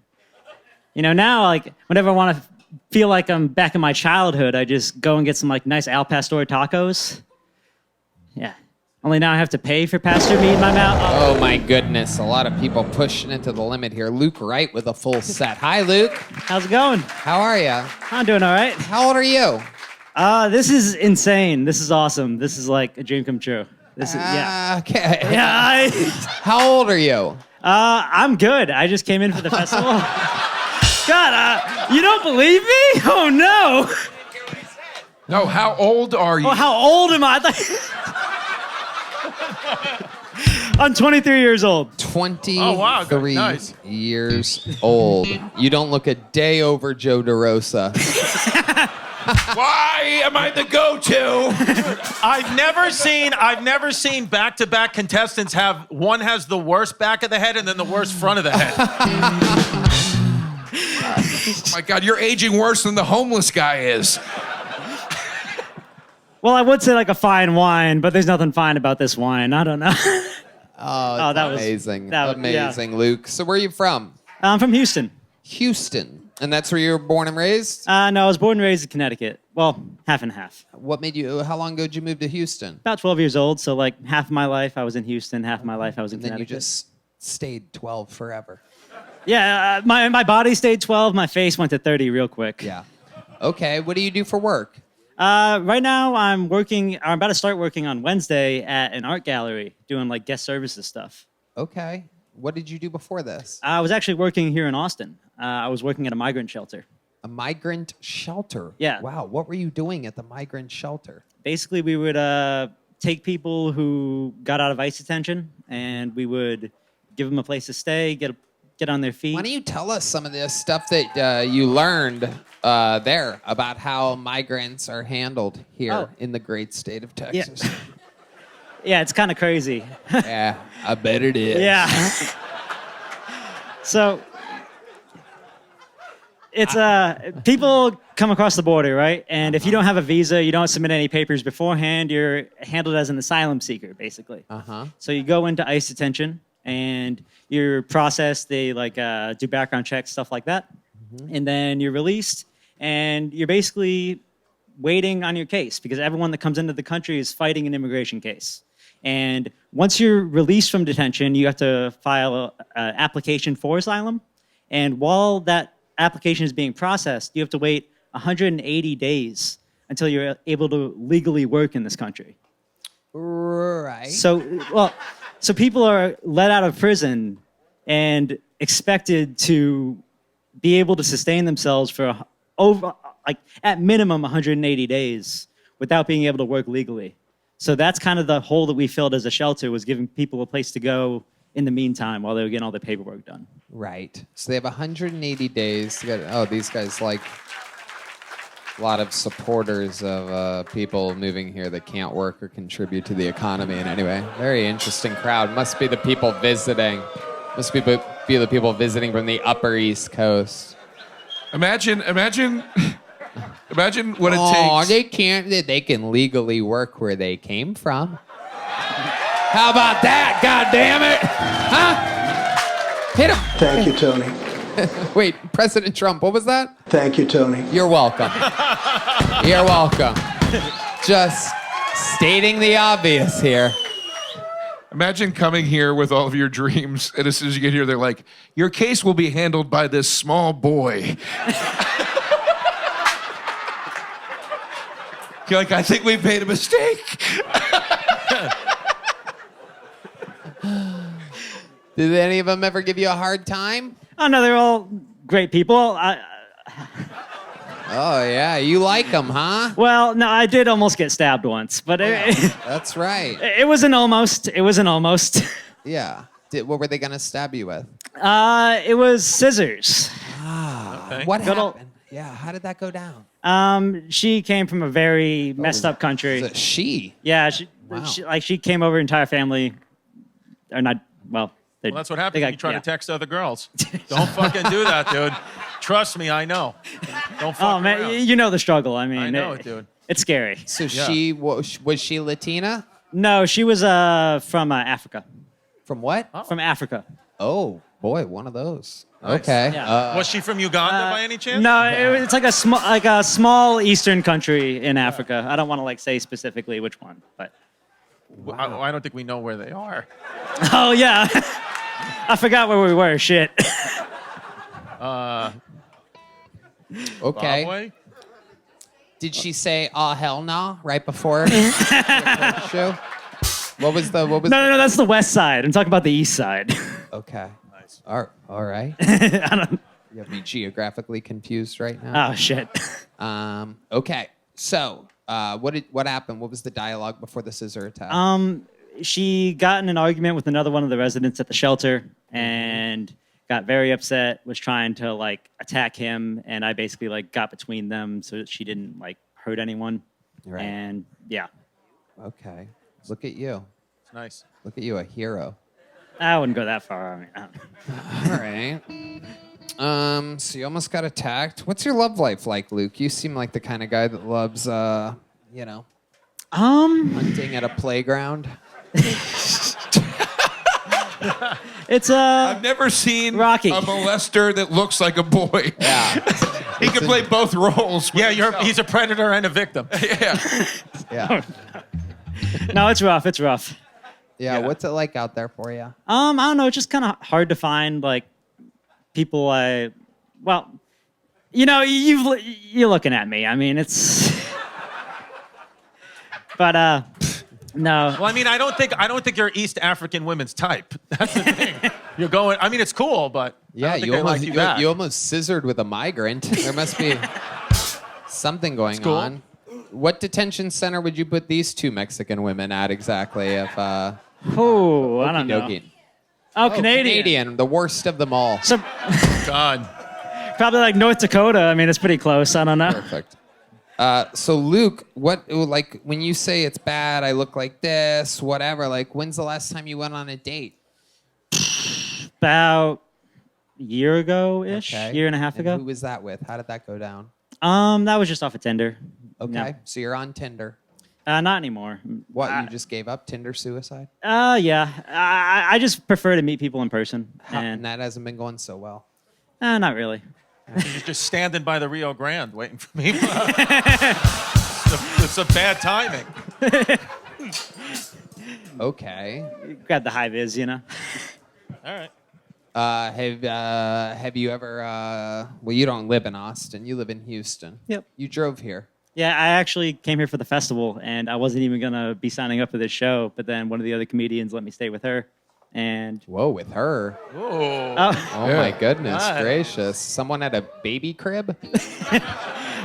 You know, now like whenever I want to feel like I'm back in my childhood, I just go and get some like nice al pastor tacos. Yeah. Only now I have to pay for pastor meat in my mouth. Oh my goodness, a lot of people pushing it to the limit here. Luke Wright with a full set. Hi, Luke. How's it going? How are you? I'm doing all right. How old are you? This is insane. This is awesome. This is like a dream come true. This is yeah. Okay. Yeah. How old are you? I'm good. I just came in for the festival. God, you don't believe me? Oh no. No, how old are you? Oh, how old am I? I'm 23 years old. 23 Oh, wow, good. Nice. years old. You don't look a day over Joe Derosa. Why am I the go-to? I've never seen back-to-back contestants have one has the worst back of the head and then the worst front of the head. Oh my God, you're aging worse than the homeless guy is. Well, I would say like a fine wine, but there's nothing fine about this wine. I don't know. Oh, that was amazing. yeah. Amazing, Luke. So where are you from? I'm from Houston. Houston. And that's where you were born and raised? No, I was born and raised in Connecticut. Well, half and half. How long ago did you move to Houston? About 12 years old, so like half of my life I was in Houston, half of my life I was in And then Connecticut. you just stayed 12 forever. Yeah, my body stayed 12, my face went to 30 real quick. Yeah. Okay, what do you do for work? Right now I'm about to start working on Wednesday at an art gallery, doing like guest services stuff. Okay. What did you do before this? I was actually working here in Austin. I was working at a migrant shelter. A migrant shelter? Yeah. Wow, what were you doing at the migrant shelter? Basically, we would take people who got out of ICE detention, and we would give them a place to stay, get on their feet. Why don't you tell us some of this stuff that you learned there about how migrants are handled here in the great state of Texas? Yeah, it's kind of crazy. Yeah, I bet it is. Yeah. So it's people come across the border, right? And if you don't have a visa, you don't submit any papers beforehand, you're handled as an asylum seeker, basically. So you go into ICE detention and you're processed. They do background checks, stuff like that, and then you're released. And you're basically waiting on your case because everyone that comes into the country is fighting an immigration case. And once you're released from detention, you have to file an application for asylum. And while that application is being processed, you have to wait 180 days until you're able to legally work in this country. Right. So people are let out of prison and expected to be able to sustain themselves for at minimum 180 days without being able to work legally. So that's kind of the hole that we filled as a shelter, was giving people a place to go in the meantime while they were getting all their paperwork done. Right. So they have 180 days to get. Oh, these guys like a lot of supporters of people moving here that can't work or contribute to the economy in any way. Very interesting crowd. Must be the people visiting. Must be the people visiting from the Upper East Coast. Imagine what it Oh, takes. they can't. They can legally work where they came from. How about that? God damn it! Huh? Hit him. Thank you, Tony. Wait, President Trump. What was that? Thank you, Tony. You're welcome. You're welcome. Just stating the obvious here. Imagine coming here with all of your dreams, and as soon as you get here, they're like, your case will be handled by this small boy. You're like, I think we've made a mistake. Did any of them ever give you a hard time? Oh, no, they're all great people. Oh, yeah. You like them, huh? Well, no, I did almost get stabbed once, but That's right. it was an almost. It was an almost. Yeah. What were they going to stab you with? It was scissors. What Good old- happened? Yeah, how did that go down? She came from a very messed up country. Was it she? Yeah, Wow. she came over, entire family, or not. Well, Well, that's what happens when you try to text other girls. Don't fucking do that, dude. Trust me, I know. Don't fuck Oh man, around. you know the struggle. I mean, I know it, dude. It's scary. So she was she Latina? No, she was from Africa. From what? From Africa. Oh boy, one of those. Nice. Okay. Yeah. Was she from Uganda by any chance? No, it's like a small eastern country in Africa. I don't want to say specifically which one, but. I don't think we know where they are. Oh yeah, I forgot where we were. Shit. Okay. Zimbabwe? Did she say "Oh hell no" right before the show? What was No, that's the west side. I'm talking about the east side. Okay. Nice. All right. I don't. You have me geographically confused right now. Oh shit. Okay. So, what happened? What was the dialogue before the scissor attack? She got in an argument with another one of the residents at the shelter and got very upset, was trying to attack him, and I basically got between them so that she didn't hurt anyone. Right. And yeah. Okay. Look at you. It's nice. Look at you, a hero. I wouldn't go that far. I mean, All right. So you almost got attacked. What's your love life like, Luke? You seem like the kind of guy that loves, hunting at a playground. It's I've never seen Rocky. a molester that looks like a boy. Yeah. He can play both roles. Yeah, he's a predator and a victim. Yeah. Yeah. no, it's rough. It's rough. Yeah. What's it like out there for you? I don't know. It's just kind of hard to find people. Well, you're looking at me. I mean, it's. But no. Well, I mean, I don't think you're East African women's type. That's the thing. You're going. I mean, it's cool, but Yeah, I don't think they like you back. you almost scissored with a migrant. There must be something going cool. on. What detention center would you put these two Mexican women at exactly? If Oh, I don't know. Okey-dokey. Oh, Canadian. Canadian, the worst of them all. So God. probably North Dakota. I mean, it's pretty close. I don't know. Perfect. So Luke, what like when you say it's bad, I look like this, whatever. Like, when's the last time you went on a date? About a year ago-ish, Okay. year and a half And ago. Who was that with? How did that go down? That was just off of Tinder. Okay, Yeah. so you're on Tinder. Not anymore. What? You just gave up Tinder suicide? Yeah. I just prefer to meet people in person. And that hasn't been going so well. Not really. You're just standing by the Rio Grande waiting for me. It's a bad timing. Okay. Got the high vis, you know. All right. Have you ever? Well, you don't live in Austin. You live in Houston. Yep. You drove here. Yeah, I actually came here for the festival, and I wasn't even gonna be signing up for this show. But then one of the other comedians let me stay with her, and whoa, with her. Oh, my goodness Nice. gracious! Someone at a baby crib.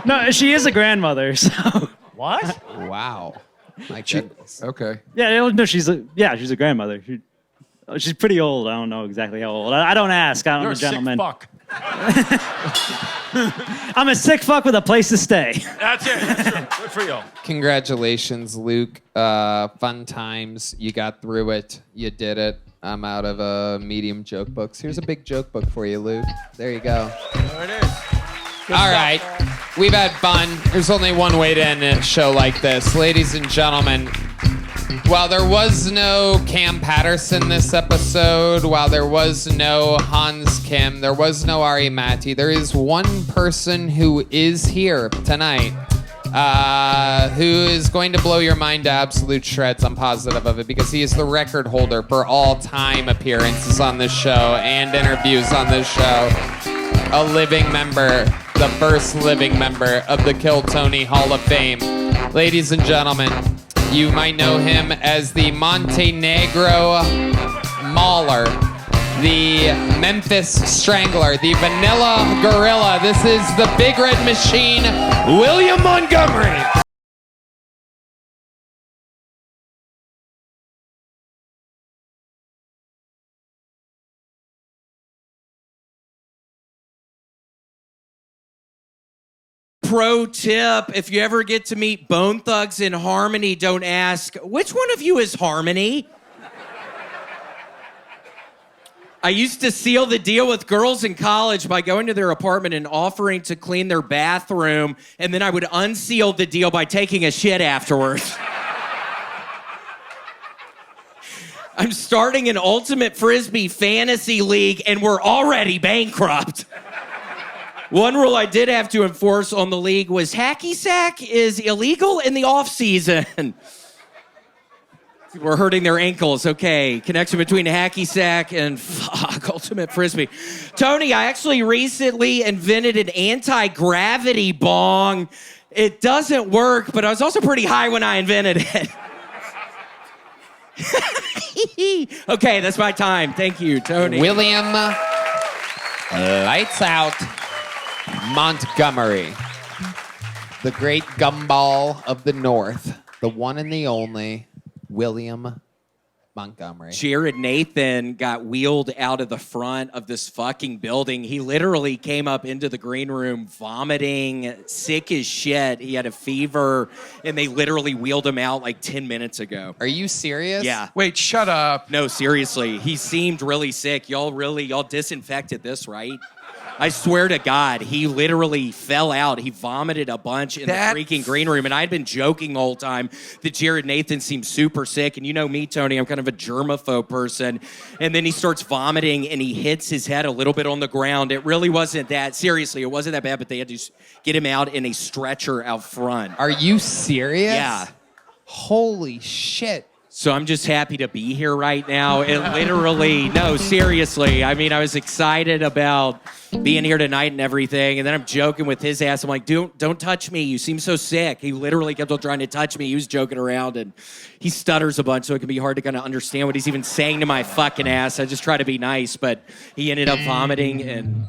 No, she is a grandmother. So what? Wow. My goodness. Okay. yeah, no, she's a grandmother. She's pretty old. I don't know exactly how old. I don't ask. I'm You're a a sick gentleman. fuck. I'm a sick fuck with a place to stay. That's it. That's true. Good for you. Congratulations, Luke. Fun times. You got through it. You did it. I'm out of medium joke books. Here's a big joke book for you, Luke. There you go. There it is. All right. We've had fun. There's only one way to end a show like this. Ladies and gentlemen, while there was no Cam Patterson this episode, while there was no Hans Kim, there was no Ari Matti, there is one person who is here tonight who is going to blow your mind to absolute shreds. I'm positive of it because he is the record holder for all-time appearances on this show and interviews on this show. A living member, the first living member of the Kill Tony Hall of Fame. Ladies and gentlemen, you might know him as the Montenegro Mauler, the Memphis Strangler, the Vanilla Gorilla. This is the Big Red Machine, William Montgomery. Pro tip, if you ever get to meet Bone Thugs in Harmony, don't ask, which one of you is Harmony? I used to seal the deal with girls in college by going to their apartment and offering to clean their bathroom, and then I would unseal the deal by taking a shit afterwards. I'm starting an Ultimate Frisbee fantasy league, and we're already bankrupt. One rule I did have to enforce on the league was hacky sack is illegal in the off season. We're hurting their ankles. Okay, connection between hacky sack and Ultimate Frisbee. Tony, I actually recently invented an anti-gravity bong. It doesn't work, but I was also pretty high when I invented it. Okay, that's my time. Thank you, Tony. William Lights Out Montgomery, the great gumball of the North, the one and the only William Montgomery. Jared Nathan got wheeled out of the front of this fucking building. He literally came up into the green room vomiting, sick as shit. He had a fever, and they literally wheeled him out like 10 minutes ago. Are you serious? Yeah. Wait, shut up. No, seriously. He seemed really sick. Y'all disinfected this, right? I swear to God, he literally fell out. He vomited a bunch in the freaking green room. And I'd been joking the whole time that Jared Nathan seemed super sick. And you know me, Tony, I'm kind of a germaphobe person. And then he starts vomiting and he hits his head a little bit on the ground. It really wasn't that, seriously, it wasn't that bad, but they had to get him out in a stretcher out front. Are you serious? Yeah. Holy shit. So I'm just happy to be here right now. It literally, no, seriously. I mean, I was excited about being here tonight and everything. And then I'm joking with his ass. I'm like, don't touch me. You seem so sick. He literally kept on trying to touch me. He was joking around and he stutters a bunch, so it can be hard to kind of understand what he's even saying to my fucking ass. I just try to be nice, but he ended up vomiting and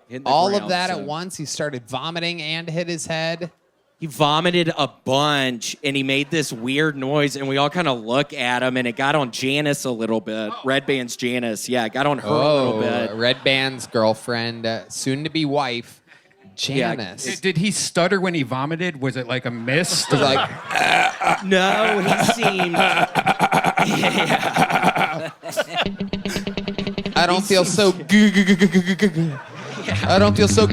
hitting the All ground, of that so. at once? He started vomiting and hit his head? He vomited a bunch, and he made this weird noise, and we all kind of look at him, and it got on Janice a little bit. Redban's Janice, yeah, it got on her a little bit. Redban's girlfriend, soon-to-be wife, Janice. Did he stutter when he vomited? Was it like a mist? Was it like, No, he seemed. I don't feel so. I don't feel so.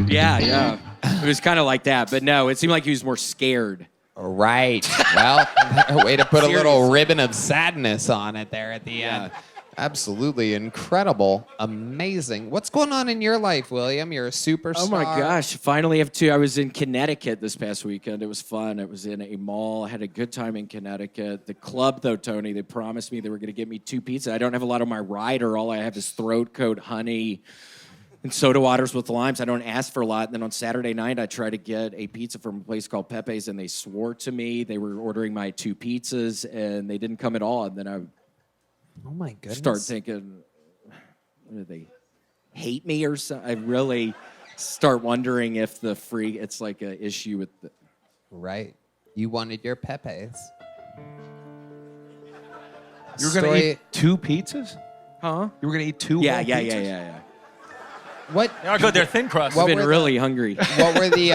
Yeah. It was kind of like that, but no, it seemed like he was more scared. Right. Well, way to put a little ribbon of sadness on it there at the end. Absolutely incredible, amazing. What's going on in your life, William? You're a superstar. Oh my gosh! Finally, have two. I was in Connecticut this past weekend. It was fun. It was in a mall. I had a good time in Connecticut. The club, though, Tony, they promised me they were going to get me 2 pizzas. I don't have a lot on my rider. All I have is throat coat, honey, and soda waters with limes. I don't ask for a lot. And then on Saturday night, I tried to get a pizza from a place called Pepe's, and they swore to me they were ordering my 2 pizzas, and they didn't come at all. And then I oh my goodness. start thinking, do they hate me or something? I really start wondering if it's like an issue with the... Right. You wanted your Pepe's. You were going to eat 2 pizzas? Huh? You were going to eat 2 Yeah. whole pizzas? What? Yeah, good. They're thin crust. I've been really hungry. What were the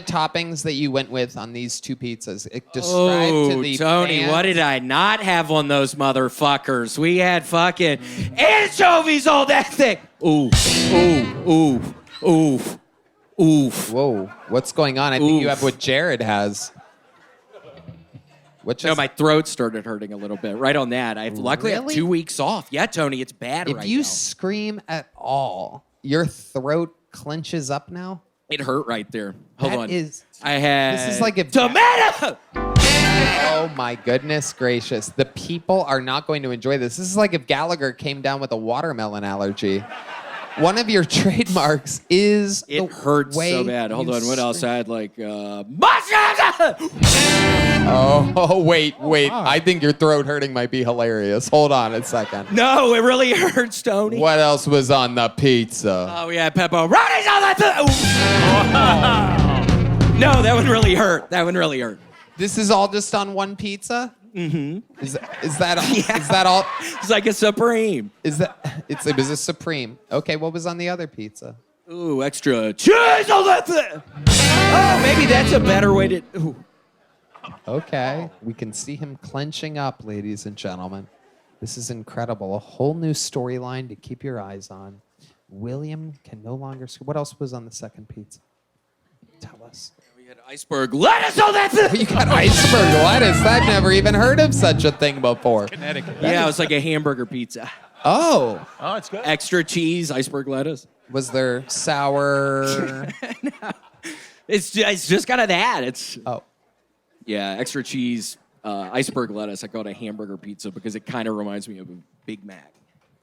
toppings that you went with on these 2 pizzas? Describe to the Tony, fans. what did I not have on those motherfuckers? We had fucking anchovies on that thing. Ooh. Whoa, what's going on? I think you have what Jared has. No, my throat started hurting a little bit. Right on that. Luckily I have Really? 2 weeks off. Yeah, Tony, it's bad If right you now. scream at all, your throat clenches up now? It hurt right there. Hold That on. is- I had This is like if tomato. Oh my goodness gracious. The people are not going to enjoy this. This is like if Gallagher came down with a watermelon allergy. One of your trademarks is It hurts way so bad. Hold you on. What else? scream. I had like mushrooms. Oh, wait. I think your throat hurting might be hilarious. Hold on a second. No, it really hurts, Tony. What else was on the pizza? Oh yeah, pepperoni's on that. No, that one really hurt. This is all just on one pizza? Mm-hmm. Is that all? It's like a Supreme. It was a Supreme. Okay, what was on the other pizza? Ooh, extra cheese on that thing. Oh, maybe that's a better way to. Ooh. Okay, we can see him clenching up, ladies and gentlemen. This is incredible. A whole new storyline to keep your eyes on. William can no longer. What else was on the second pizza? Tell us. We had iceberg lettuce on that thing. You got iceberg lettuce? I've never even heard of such a thing before. Connecticut. Yeah, it was like a hamburger pizza. Oh. Oh, it's good. Extra cheese, iceberg lettuce. Was there sour? It's just kind of that. It's oh. Yeah, extra cheese, iceberg lettuce. I call it a hamburger pizza because it kind of reminds me of a Big Mac.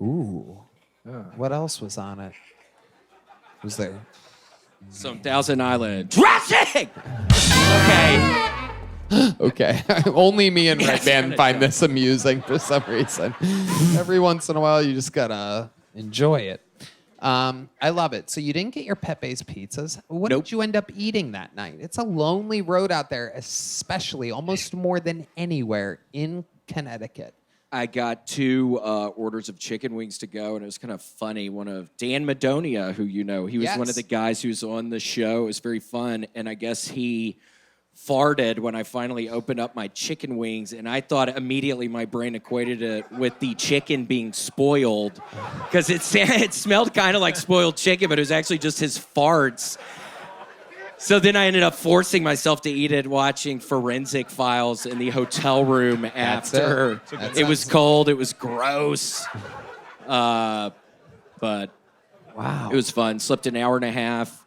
Ooh. What else was on it? Was there? Some Thousand Island dressing. Okay. Okay. Only me and Redban find this amusing for some reason. Every once in a while, you just gotta enjoy it. I love it. So you didn't get your Pepe's pizzas. What did you end up eating that night? It's a lonely road out there, especially almost more than anywhere in Connecticut. I got 2 orders of chicken wings to go, and it was kind of funny. One of Dan Madonia, who you know, he was one of the guys who was on the show. It was very fun, and I guess he farted when I finally opened up my chicken wings, and I thought immediately my brain equated it with the chicken being spoiled because it smelled kind of like spoiled chicken, but it was actually just his farts. So then I ended up forcing myself to eat it, watching Forensic Files in the hotel room after. It was cold. It was gross. But wow, it was fun. Slept an hour and a half.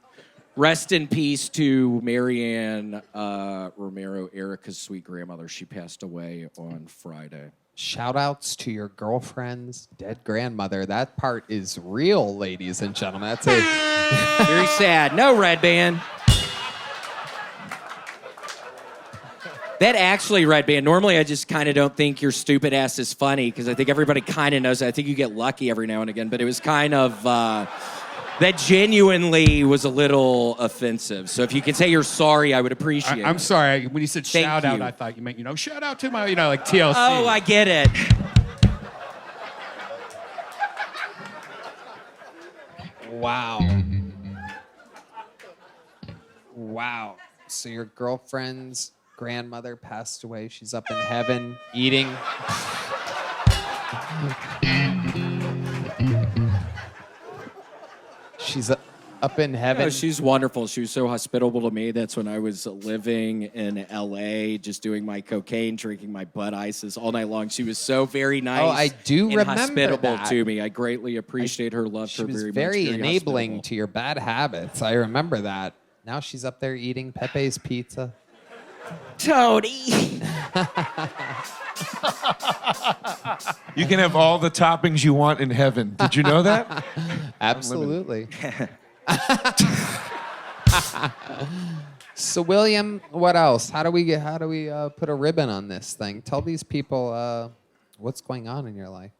Rest in peace to Marianne Romero, Erica's sweet grandmother. She passed away on Friday. Shout outs to your girlfriend's dead grandmother. That part is real, ladies and gentlemen. That's it. Very sad. No, Redban. That actually, Redban, normally I just kind of don't think your stupid ass is funny because I think everybody kind of knows that. I think you get lucky every now and again, but it was kind of, that genuinely was a little offensive. So if you could say you're sorry, I would appreciate it. I'm sorry. When you said Thank shout out, you. I thought you meant, shout out to my, like TLC. Oh, I get it. Wow. Wow. So your girlfriend's grandmother passed away. She's up in heaven eating. She's up in heaven. No, she's wonderful. She was so hospitable to me. That's when I was living in LA, just doing my cocaine, drinking my Bud Ices all night long. She was so very nice. Oh, I do and remember hospitable that. to me. I greatly appreciate her love. She her was very very much. enabling hospitable. to your bad habits. I remember that. Now she's up there eating Pepe's pizza. Tony. You can have all the toppings you want in heaven. Did you know that? Absolutely. So William, what else? How do we put a ribbon on this thing? Tell these people what's going on in your life.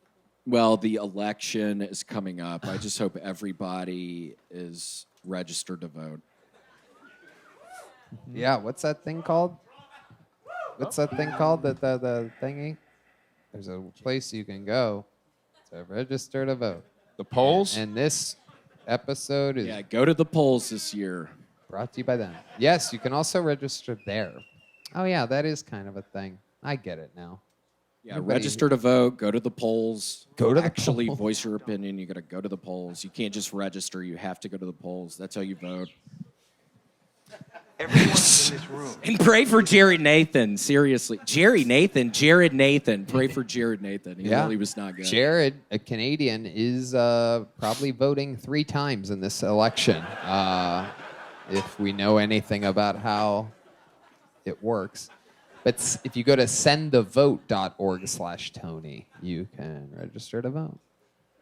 Well, the election is coming up. I just hope everybody is registered to vote. Yeah, what's that thing called? What's that thing called? The thingy? There's a place you can go to register to vote. The polls? And this episode is go to the polls this year. Brought to you by them. Yes, you can also register there. Oh yeah, that is kind of a thing. I get it now. Yeah, register to vote, go to the polls. Go to the Actually polls. voice your opinion. You got to go to the polls. You can't just register. You have to go to the polls. That's how you vote. And pray for Jared Nathan. Seriously. Jared Nathan. Pray for Jared Nathan. He really was not good. Jared, a Canadian, is probably voting 3 times in this election. If we know anything about how it works. But if you go to sendthevote.org/Tony, you can register to vote.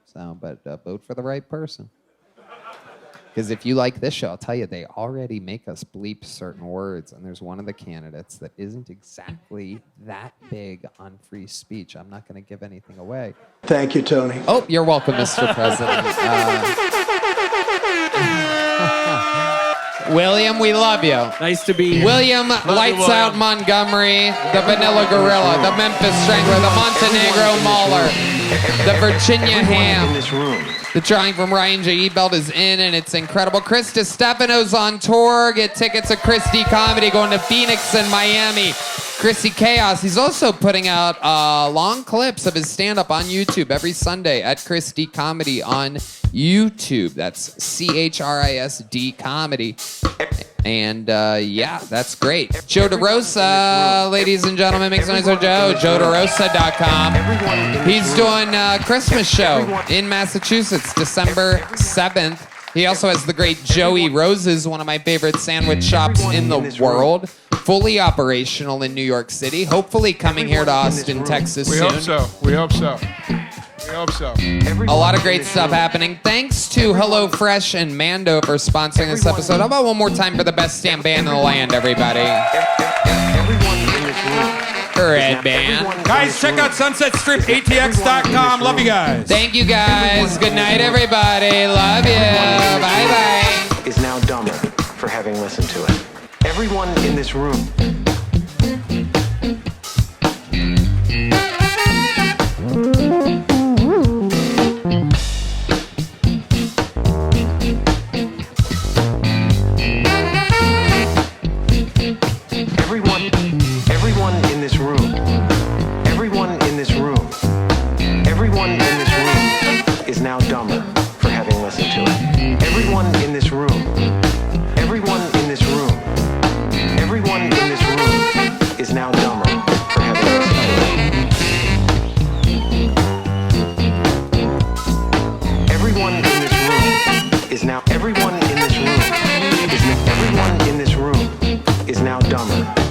So, but vote for the right person. Because if you like this show, I'll tell you, they already make us bleep certain words. And there's one of the candidates that isn't exactly that big on free speech. I'm not going to give anything away. Thank you, Tony. Oh, you're welcome, Mr. President. William, we love you. Nice to be here. William, Lights Out Montgomery, the Vanilla Gorilla, the Memphis Strangler, the Montenegro Mauler, the Virginia Ham. The drawing from Ryan J. Ebelt is in, and it's incredible. Chris Distefano's on tour. Get tickets at Kristie Comedy, going to Phoenix and Miami. Kristie Chaos. He's also putting out long clips of his stand-up on YouTube every Sunday at Kristie Comedy on YouTube. That's CHRISD Comedy. And yeah, that's great. Joe Derosa, ladies and gentlemen, make some noise for Joe. JoeDerosa.com. He's doing a Christmas show in Massachusetts, December 7th. He also has the great Joey Rose's, one of my favorite sandwich shops in the world. Fully operational in New York City. Hopefully coming here to Austin, Texas soon. We hope so. We hope so. A lot of great stuff happening. Thanks to HelloFresh and Mando for sponsoring this episode. How about one more time for the best damn band in the land, everybody? Redban. Guys, check out SunsetStripATX.com. Love you guys. Thank you guys. Good night, everybody. Love you. Bye-bye. Is now dumber for having listened to it. Everyone in this room. Everyone in this room. Everyone in this room. Everyone in this room is now dumber for having listened to it. Everyone in this room. Everyone in this room. Everyone in this room is now dumber for having listened to it. Everyone in this room is now. Everyone in this room is now. Everyone in this room is now dumber